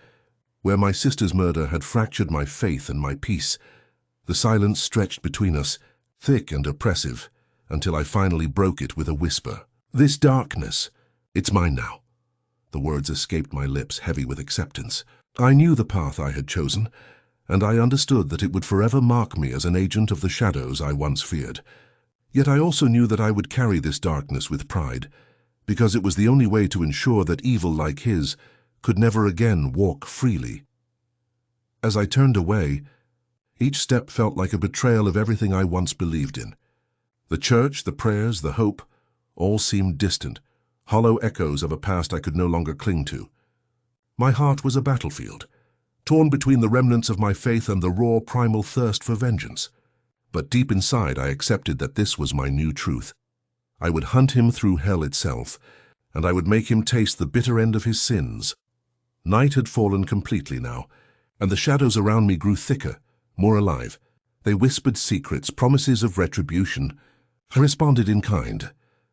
where my sister's murder had fractured my faith and my peace. The silence stretched between us, thick and oppressive, until I finally broke it with a whisper. "This darkness, it's mine now." The words escaped my lips, heavy with acceptance. I knew the path I had chosen, and I understood that it would forever mark me as an agent of the shadows I once feared. Yet I also knew that I would carry this darkness with pride, because it was the only way to ensure that evil like his could never again walk freely. As I turned away, each step felt like a betrayal of everything I once believed in. The church, the prayers, the hope, all seemed distant, hollow echoes of a past I could no longer cling to. My heart was a battlefield, torn between the remnants of my faith and the raw primal thirst for vengeance. But deep inside I accepted that this was my new truth. I would hunt him through hell itself, and I would make him taste the bitter end of his sins. Night had fallen completely now, and the shadows around me grew thicker, more alive. They whispered secrets, promises of retribution. I responded in kind,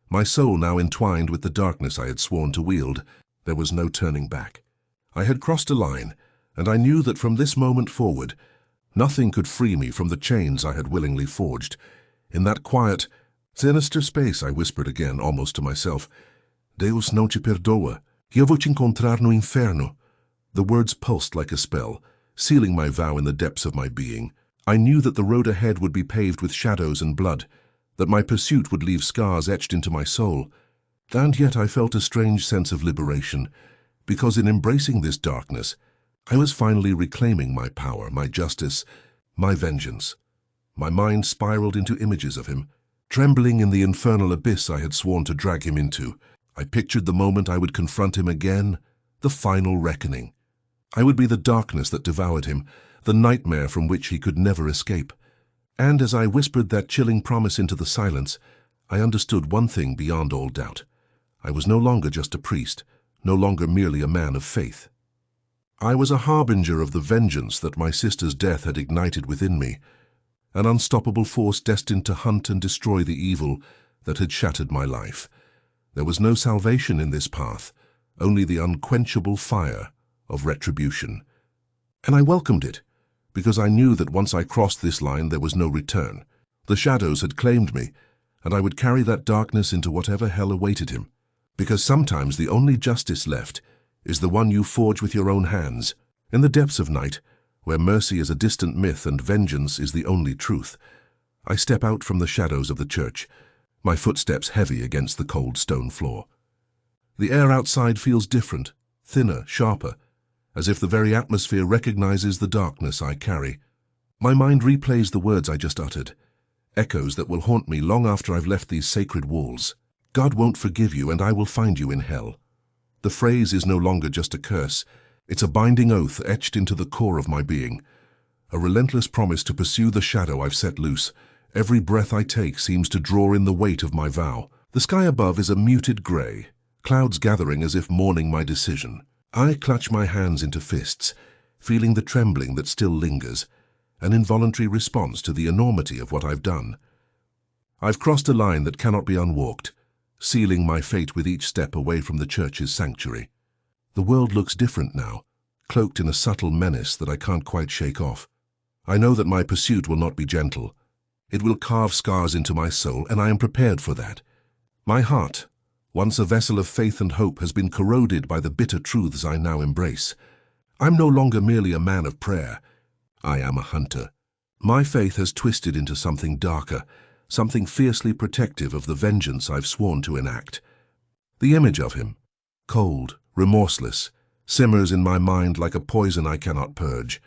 my soul now entwined with the darkness I had sworn to wield. There was no turning back. I had crossed a line, and I knew that from this moment forward, nothing could free me from the chains I had willingly forged. In that quiet, sinister space I whispered again, almost to myself, "Deus non ci perdoa, io vou te encontrar no inferno." The words pulsed like a spell, sealing my vow in the depths of my being. I knew that the road ahead would be paved with shadows and blood, that my pursuit would leave scars etched into my soul. And yet I felt a strange sense of liberation, because in embracing this darkness, I was finally reclaiming my power, my justice, my vengeance. My mind spiraled into images of him, trembling in the infernal abyss I had sworn to drag him into. I pictured the moment I would confront him again, the final reckoning. I would be the darkness that devoured him, the nightmare from which he could never escape. And as I whispered that chilling promise into the silence, I understood one thing beyond all doubt. I was no longer just a priest, no longer merely a man of faith. I was a harbinger of the vengeance that my sister's death had ignited within me, an unstoppable force destined to hunt and destroy the evil that had shattered my life. There was no salvation in this path, only the unquenchable fire of retribution. And I welcomed it, because I knew that once I crossed this line there was no return. The shadows had claimed me, and I would carry that darkness into whatever hell awaited him. Because sometimes the only justice left is the one you forge with your own hands. In the depths of night, where mercy is a distant myth and vengeance is the only truth. I step out from the shadows of the church, my footsteps heavy against the cold stone floor. The air outside feels different, thinner, sharper, as if the very atmosphere recognizes the darkness I carry. My mind replays the words I just uttered, echoes that will haunt me long after I've left these sacred walls. God won't forgive you, and I will find you in hell. The phrase is no longer just a curse. It's a binding oath etched into the core of my being, a relentless promise to pursue the shadow I've set loose. Every breath I take seems to draw in the weight of my vow. The sky above is a muted grey, clouds gathering as if mourning my decision. I clutch my hands into fists, feeling the trembling that still lingers, an involuntary response to the enormity of what I've done. I've crossed a line that cannot be unwalked, sealing my fate with each step away from the church's sanctuary. The world looks different now, cloaked in a subtle menace that I can't quite shake off. I know that my pursuit will not be gentle. It will carve scars into my soul, and I am prepared for that. My heart, once a vessel of faith and hope, has been corroded by the bitter truths I now embrace. I'm no longer merely a man of prayer. I am a hunter. My faith has twisted into something darker, something fiercely protective of the vengeance I've sworn to enact. The image of him, cold, remorseless, simmers in my mind like a poison I cannot purge.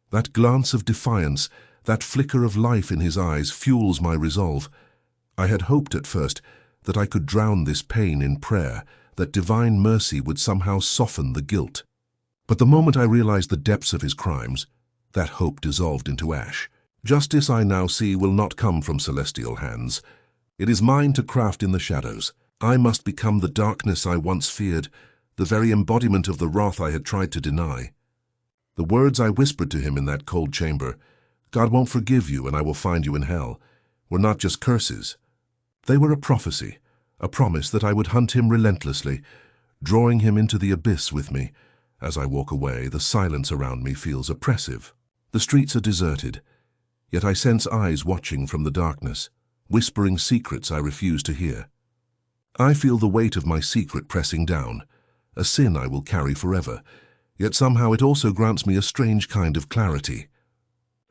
That glance of defiance, that flicker of life in his eyes, fuels my resolve. I had hoped at first that I could drown this pain in prayer, that divine mercy would somehow soften the guilt. But the moment I realized the depths of his crimes, that hope dissolved into ash. Justice, I now see, will not come from celestial hands. It is mine to craft in the shadows. I must become the darkness I once feared, the very embodiment of the wrath I had tried to deny. The words I whispered to him in that cold chamber, "God won't forgive you and I will find you in hell," were not just curses. They were a prophecy, a promise that I would hunt him relentlessly, drawing him into the abyss with me. As I walk away, the silence around me feels oppressive. The streets are deserted, yet I sense eyes watching from the darkness, whispering secrets I refuse to hear. I feel the weight of my secret pressing down, a sin I will carry forever, yet somehow it also grants me a strange kind of clarity.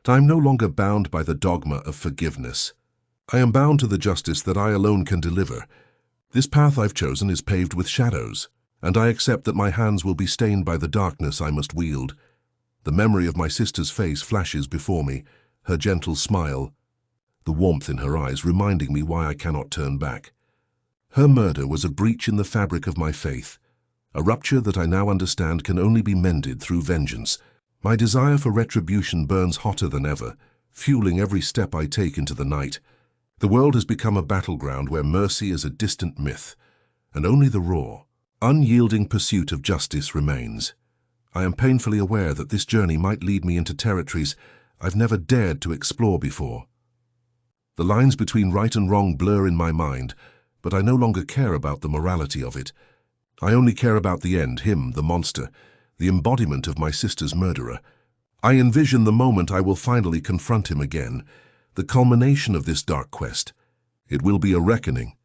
I am no longer bound by the dogma of forgiveness. I am bound to the justice that I alone can deliver. This path I've chosen is paved with shadows, and I accept that my hands will be stained by the darkness I must wield. The memory of my sister's face flashes before me, her gentle smile, the warmth in her eyes reminding me why I cannot turn back. Her murder was a breach in the fabric of my faith, a rupture that I now understand can only be mended through vengeance. My desire for retribution burns hotter than ever, fueling every step I take into the night. The world has become a battleground where mercy is a distant myth, and only the raw, unyielding pursuit of justice remains. I am painfully aware that this journey might lead me into territories I've never dared to explore before. The lines between right and wrong blur in my mind, but I no longer care about the morality of it. I only care about the end, him, the monster, the embodiment of my sister's murderer. I envision the moment I will finally confront him again, the culmination of this dark quest. It will be a reckoning.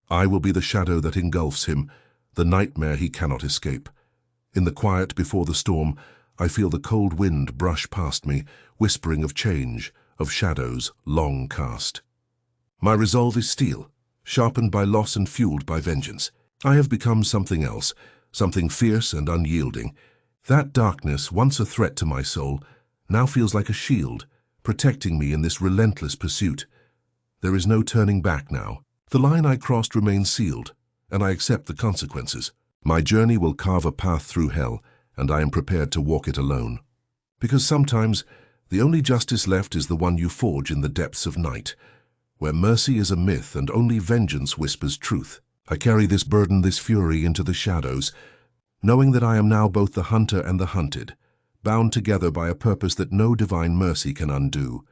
I will be the shadow that engulfs him, the nightmare he cannot escape. In the quiet before the storm, I feel the cold wind brush past me, whispering of change, of shadows long cast. My resolve is steel, sharpened by loss and fueled by vengeance. I have become something else, something fierce and unyielding. That darkness, once a threat to my soul, now feels like a shield, protecting me in this relentless pursuit. There is no turning back now. The line I crossed remains sealed, and I accept the consequences. My journey will carve a path through hell, and I am prepared to walk it alone. Because sometimes, the only justice left is the one you forge in the depths of night, where mercy is a myth and only vengeance whispers truth. I carry this burden, this fury, into the shadows, knowing that I am now both the hunter and the hunted, bound together by a purpose that no divine mercy can undo.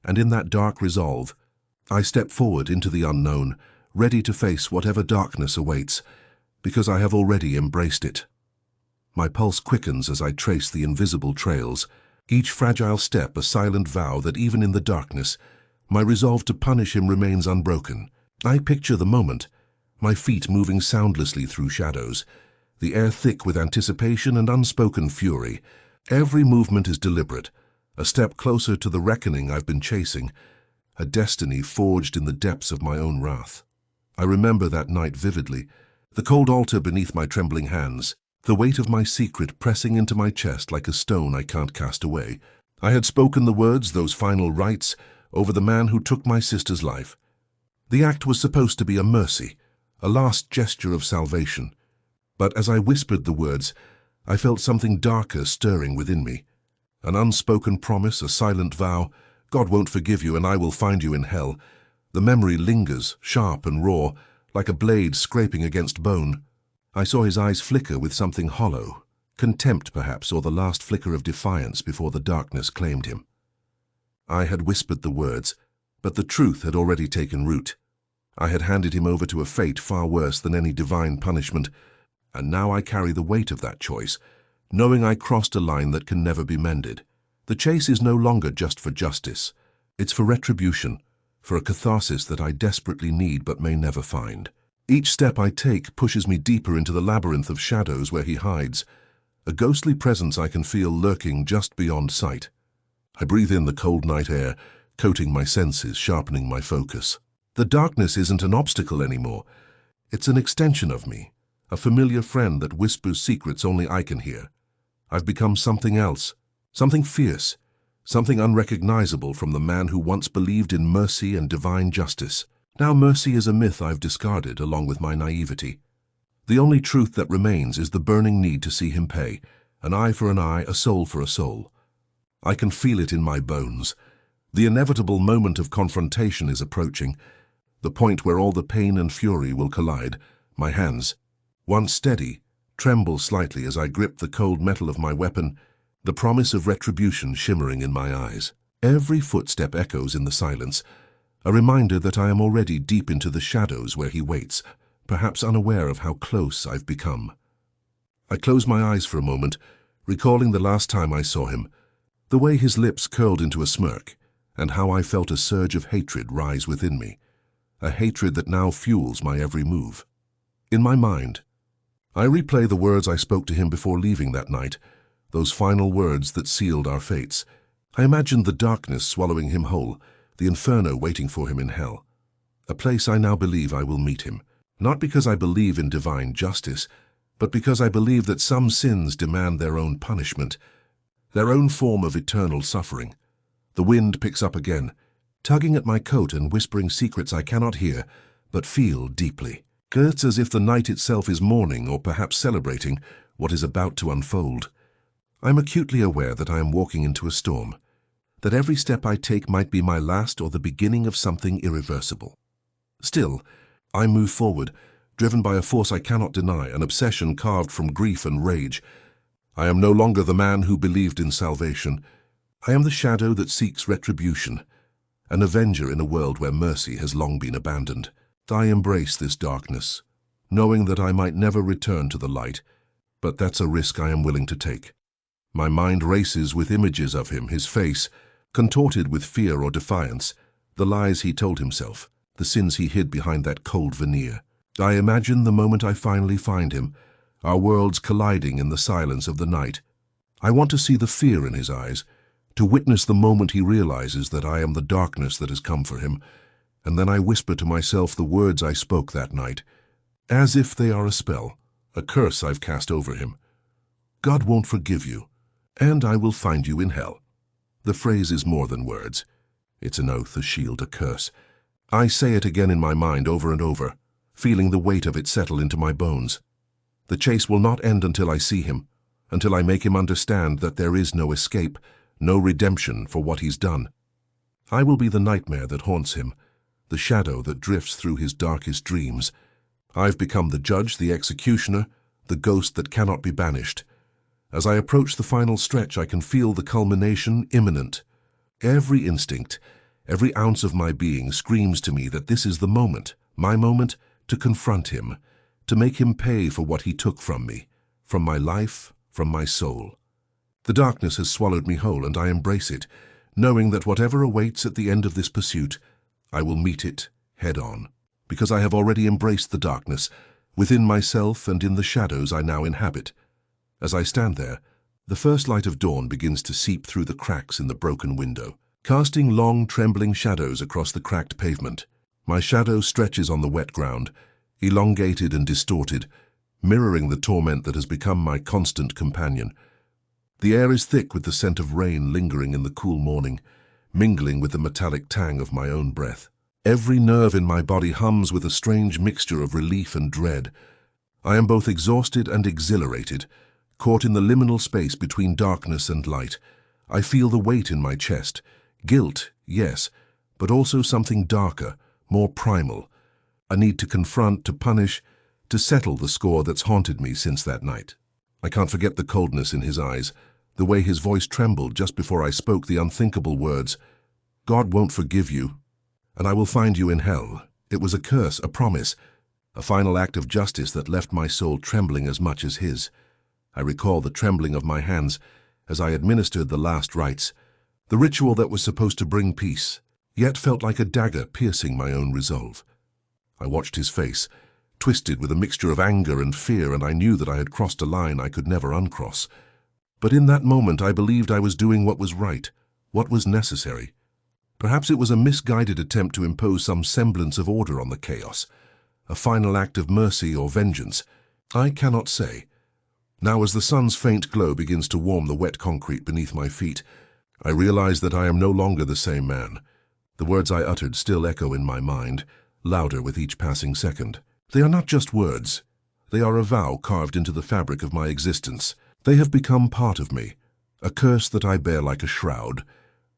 And in that dark resolve, I step forward into the unknown, ready to face whatever darkness awaits, because I have already embraced it. My pulse quickens as I trace the invisible trails, each fragile step a silent vow that even in the darkness, my resolve to punish him remains unbroken. I picture the moment, my feet moving soundlessly through shadows, the air thick with anticipation and unspoken fury, Every movement is deliberate, a step closer to the reckoning I've been chasing, a destiny forged in the depths of my own wrath. I remember that night vividly, the cold altar beneath my trembling hands, the weight of my secret pressing into my chest like a stone I can't cast away. I had spoken the words, those final rites, over the man who took my sister's life. The act was supposed to be a mercy, a last gesture of salvation. But as I whispered the words, I felt something darker stirring within me. An unspoken promise, a silent vow. God won't forgive you and I will find you in hell. The memory lingers, sharp and raw, like a blade scraping against bone. I saw his eyes flicker with something hollow, contempt perhaps, or the last flicker of defiance before the darkness claimed him. I had whispered the words, but the truth had already taken root. I had handed him over to a fate far worse than any divine punishment, and now I carry the weight of that choice, knowing I crossed a line that can never be mended. The chase is no longer just for justice. It's for retribution, for a catharsis that I desperately need but may never find. Each step I take pushes me deeper into the labyrinth of shadows where he hides, a ghostly presence I can feel lurking just beyond sight. I breathe in the cold night air, coating my senses, sharpening my focus. The darkness isn't an obstacle anymore. It's an extension of me, a familiar friend that whispers secrets only I can hear. I've become something else, something fierce, something unrecognizable from the man who once believed in mercy and divine justice. Now mercy is a myth I've discarded along with my naivety. The only truth that remains is the burning need to see him pay, an eye for an eye, a soul for a soul. I can feel it in my bones. The inevitable moment of confrontation is approaching, the point where all the pain and fury will collide. My hands, once steady, tremble slightly as I grip the cold metal of my weapon, the promise of retribution shimmering in my eyes. Every footstep echoes in the silence, a reminder that I am already deep into the shadows where he waits, perhaps unaware of how close I've become. I close my eyes for a moment, recalling the last time I saw him, the way his lips curled into a smirk, and how I felt a surge of hatred rise within me, a hatred that now fuels my every move. In my mind, I replay the words I spoke to him before leaving that night, those final words that sealed our fates. I imagined the darkness swallowing him whole, the inferno waiting for him in hell, a place I now believe I will meet him, not because I believe in divine justice, but because I believe that some sins demand their own punishment, their own form of eternal suffering. The wind picks up again, tugging at my coat and whispering secrets I cannot hear, but feel deeply. It's as if the night itself is mourning or perhaps celebrating what is about to unfold. I am acutely aware that I am walking into a storm, that every step I take might be my last or the beginning of something irreversible. Still, I move forward, driven by a force I cannot deny, an obsession carved from grief and rage. I am no longer the man who believed in salvation. I am the shadow that seeks retribution, an avenger in a world where mercy has long been abandoned. I embrace this darkness, knowing that I might never return to the light, but that's a risk I am willing to take. My mind races with images of him, his face, contorted with fear or defiance, the lies he told himself, the sins he hid behind that cold veneer. I imagine the moment I finally find him, our worlds colliding in the silence of the night. I want to see the fear in his eyes, to witness the moment he realizes that I am the darkness that has come for him, and then I whisper to myself the words I spoke that night, as if they are a spell, a curse I've cast over him. God won't forgive you, and I will find you in hell. The phrase is more than words. It's an oath, a shield, a curse. I say it again in my mind over and over, feeling the weight of it settle into my bones. The chase will not end until I see him, until I make him understand that there is no escape, no redemption for what he's done. I will be the nightmare that haunts him, the shadow that drifts through his darkest dreams. I've become the judge, the executioner, the ghost that cannot be banished. As I approach the final stretch, I can feel the culmination imminent. Every instinct, every ounce of my being screams to me that this is the moment, my moment, to confront him, to make him pay for what he took from me, from my life, from my soul. The darkness has swallowed me whole, and I embrace it, knowing that whatever awaits at the end of this pursuit, I will meet it head on, because I have already embraced the darkness, within myself and in the shadows I now inhabit. As I stand there, The first light of dawn begins to seep through the cracks in the broken window, casting long, trembling shadows across the cracked pavement. My shadow stretches on the wet ground, elongated and distorted, mirroring the torment that has become my constant companion. The air is thick with the scent of rain lingering in the cool morning, mingling with the metallic tang of my own breath. Every nerve in my body hums with a strange mixture of relief and dread. I am both exhausted and exhilarated, caught in the liminal space between darkness and light. I feel the weight in my chest. Guilt, yes, but also something darker, more primal. A need to confront, to punish, to settle the score that's haunted me since that night. I can't forget the coldness in his eyes, the way his voice trembled just before I spoke the unthinkable words, "God won't forgive you, and I will find you in hell." It was a curse, a promise, a final act of justice that left my soul trembling as much as his. I recall the trembling of my hands as I administered the last rites, the ritual that was supposed to bring peace, yet felt like a dagger piercing my own resolve. I watched his face, twisted with a mixture of anger and fear, and I knew that I had crossed a line I could never uncross. But in that moment I believed I was doing what was right, what was necessary. Perhaps it was a misguided attempt to impose some semblance of order on the chaos, a final act of mercy or vengeance. I cannot say. Now, as the sun's faint glow begins to warm the wet concrete beneath my feet, I realize that I am no longer the same man. The words I uttered still echo in my mind, louder with each passing second. They are not just words. They are a vow carved into the fabric of my existence. They have become part of me, a curse that I bear like a shroud.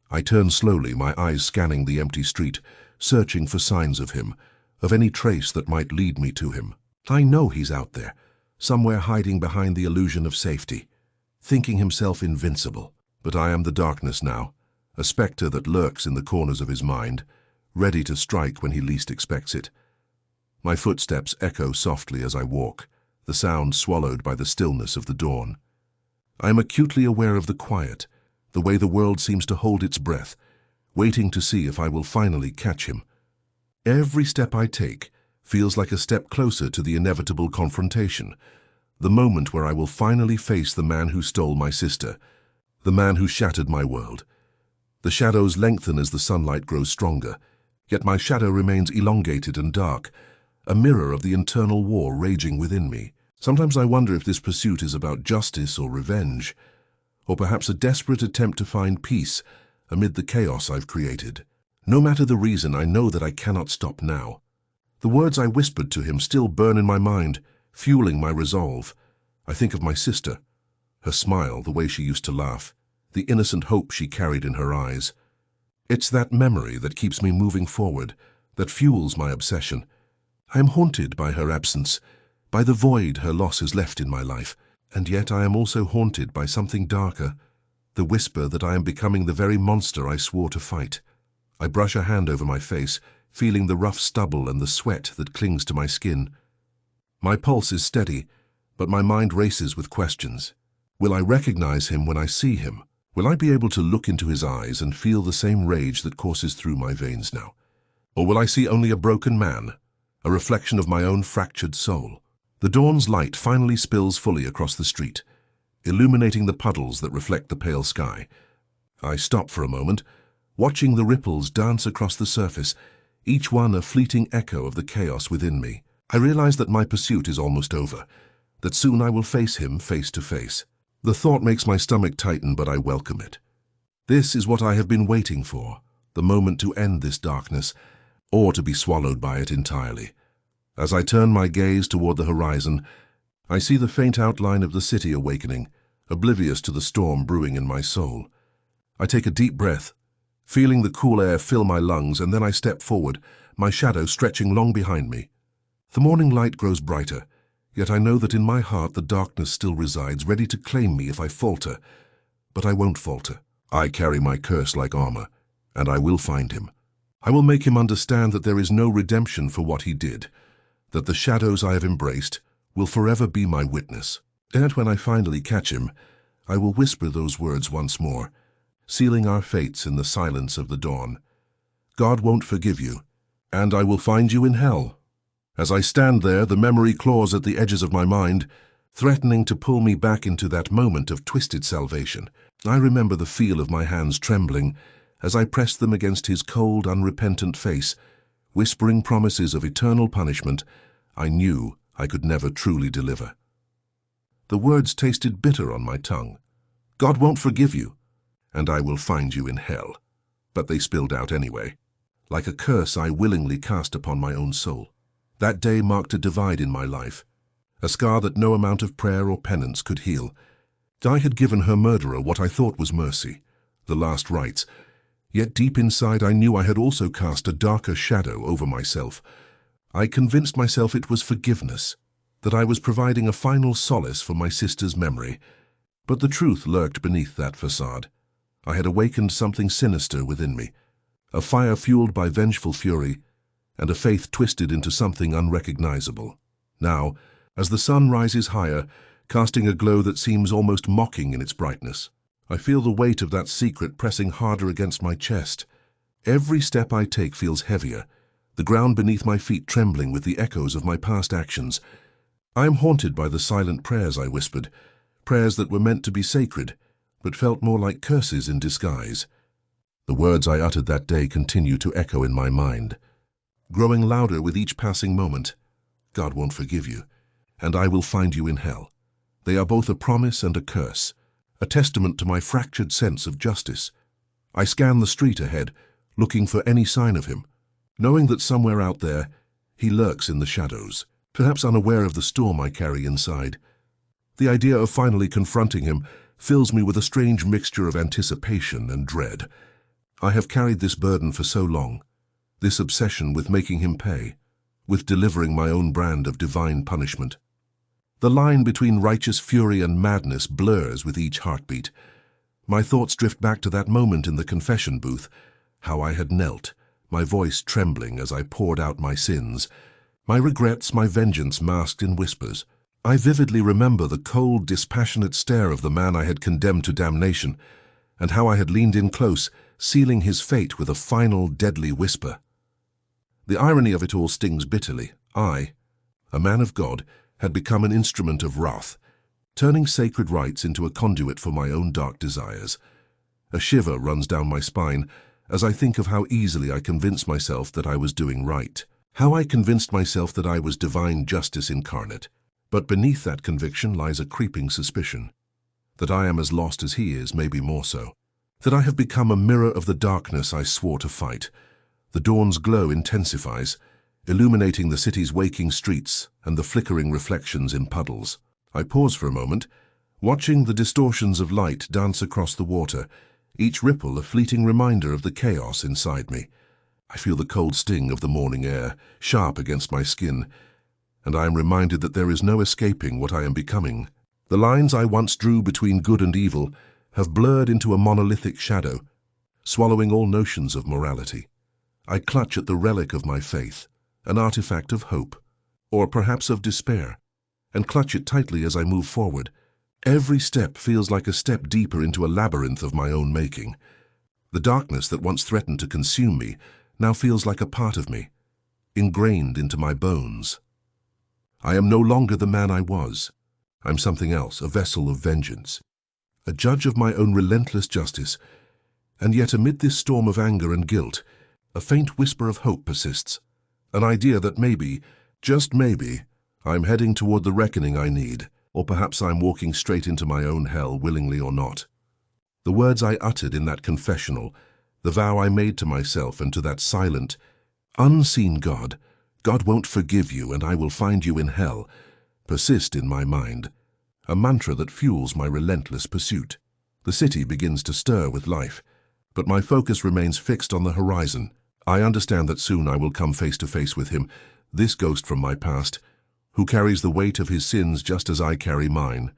I turn slowly, my eyes scanning the empty street, searching for signs of him, of any trace that might lead me to him. I know he's out there, somewhere hiding behind the illusion of safety, thinking himself invincible. But I am the darkness now, a spectre that lurks in the corners of his mind, ready to strike when he least expects it. My footsteps echo softly as I walk, the sound swallowed by the stillness of the dawn. I am acutely aware of the quiet, the way the world seems to hold its breath, waiting to see if I will finally catch him. Every step I take feels like a step closer to the inevitable confrontation, the moment where I will finally face the man who stole my sister, the man who shattered my world. The shadows lengthen as the sunlight grows stronger, yet my shadow remains elongated and dark, a mirror of the internal war raging within me. Sometimes I wonder if this pursuit is about justice or revenge, or perhaps a desperate attempt to find peace amid the chaos I've created. No matter the reason, I know that I cannot stop now. The words I whispered to him still burn in my mind, fueling my resolve. I think of my sister, her smile, the way she used to laugh, the innocent hope she carried in her eyes. It's that memory that keeps me moving forward, that fuels my obsession. I am haunted by her absence, by the void her loss has left in my life, and yet I am also haunted by something darker, the whisper that I am becoming the very monster I swore to fight. I brush a hand over my face, feeling the rough stubble and the sweat that clings to my skin. My pulse is steady, but my mind races with questions. Will I recognize him when I see him? Will I be able to look into his eyes and feel the same rage that courses through my veins now? Or will I see only a broken man, a reflection of my own fractured soul? The dawn's light finally spills fully across the street, illuminating the puddles that reflect the pale sky. I stop for a moment, watching the ripples dance across the surface, each one a fleeting echo of the chaos within me. I realize that my pursuit is almost over, that soon I will face him face to face. The thought makes my stomach tighten, but I welcome it. This is what I have been waiting for, the moment to end this darkness, or to be swallowed by it entirely. As I turn my gaze toward the horizon, I see the faint outline of the city awakening, oblivious to the storm brewing in my soul. I take a deep breath, feeling the cool air fill my lungs, and then I step forward, my shadow stretching long behind me. The morning light grows brighter, yet I know that in my heart the darkness still resides, ready to claim me if I falter. But I won't falter. I carry my curse like armor, and I will find him. I will make him understand that there is no redemption for what he did, that the shadows I have embraced will forever be my witness. And when I finally catch him, I will whisper those words once more, sealing our fates in the silence of the dawn. God won't forgive you, and I will find you in hell. As I stand there, the memory claws at the edges of my mind, threatening to pull me back into that moment of twisted salvation. I remember the feel of my hands trembling as I pressed them against his cold, unrepentant face, whispering promises of eternal punishment I knew I could never truly deliver. The words tasted bitter on my tongue. God won't forgive you, and I will find you in hell. But they spilled out anyway, like a curse I willingly cast upon my own soul. That day marked a divide in my life, a scar that no amount of prayer or penance could heal. I had given her murderer what I thought was mercy, the last rites, yet deep inside I knew I had also cast a darker shadow over myself. I convinced myself it was forgiveness, that I was providing a final solace for my sister's memory. But the truth lurked beneath that facade. I had awakened something sinister within me, a fire fueled by vengeful fury, and a faith twisted into something unrecognizable. Now, as the sun rises higher, casting a glow that seems almost mocking in its brightness, I feel the weight of that secret pressing harder against my chest. Every step I take feels heavier, the ground beneath my feet trembling with the echoes of my past actions. I am haunted by the silent prayers I whispered, prayers that were meant to be sacred, but felt more like curses in disguise. The words I uttered that day continue to echo in my mind, growing louder with each passing moment. God won't forgive you, and I will find you in hell. They are both a promise and a curse, a testament to my fractured sense of justice. I scan the street ahead, looking for any sign of him, knowing that somewhere out there he lurks in the shadows, perhaps unaware of the storm I carry inside. The idea of finally confronting him fills me with a strange mixture of anticipation and dread. I have carried this burden for so long, this obsession with making him pay, with delivering my own brand of divine punishment. The line between righteous fury and madness blurs with each heartbeat. My thoughts drift back to that moment in the confession booth, how I had knelt, my voice trembling as I poured out my sins, my regrets, my vengeance masked in whispers. I vividly remember the cold, dispassionate stare of the man I had condemned to damnation, and how I had leaned in close, sealing his fate with a final, deadly whisper. The irony of it all stings bitterly. I, a man of God, had become an instrument of wrath, turning sacred rites into a conduit for my own dark desires. A shiver runs down my spine as I think of how easily I convinced myself that I was doing right, how I convinced myself that I was divine justice incarnate. But beneath that conviction lies a creeping suspicion, that I am as lost as he is, maybe more so, that I have become a mirror of the darkness I swore to fight. The dawn's glow intensifies, illuminating the city's waking streets and the flickering reflections in puddles. I pause for a moment, watching the distortions of light dance across the water, each ripple a fleeting reminder of the chaos inside me. I feel the cold sting of the morning air, sharp against my skin, and I am reminded that there is no escaping what I am becoming. The lines I once drew between good and evil have blurred into a monolithic shadow, swallowing all notions of morality. I clutch at the relic of my faith, an artifact of hope, or perhaps of despair, and clutch it tightly as I move forward. Every step feels like a step deeper into a labyrinth of my own making. The darkness that once threatened to consume me now feels like a part of me, ingrained into my bones. I am no longer the man I was. I'm something else, a vessel of vengeance, a judge of my own relentless justice. And yet amid this storm of anger and guilt, a faint whisper of hope persists, an idea that maybe, just maybe, I'm heading toward the reckoning I need, or perhaps I'm walking straight into my own hell, willingly or not. The words I uttered in that confessional, the vow I made to myself and to that silent, unseen God, God won't forgive you and I will find you in hell, persist in my mind, a mantra that fuels my relentless pursuit. The city begins to stir with life, but my focus remains fixed on the horizon. I understand that soon I will come face to face with him, this ghost from my past, who carries the weight of his sins just as I carry mine.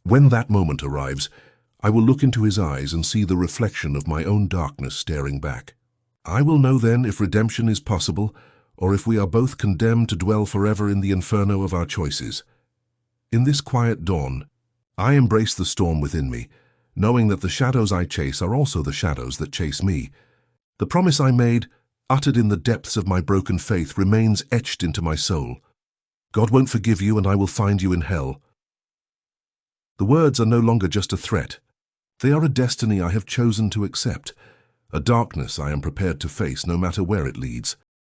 When that moment arrives, I will look into his eyes and see the reflection of my own darkness staring back. I will know then if redemption is possible, or if we are both condemned to dwell forever in the inferno of our choices. In this quiet dawn, I embrace the storm within me, knowing that the shadows I chase are also the shadows that chase me. The promise I made, uttered in the depths of my broken faith, remains etched into my soul. God won't forgive you and I will find you in hell. The words are no longer just a threat. They are a destiny I have chosen to accept, a darkness I am prepared to face no matter where it leads.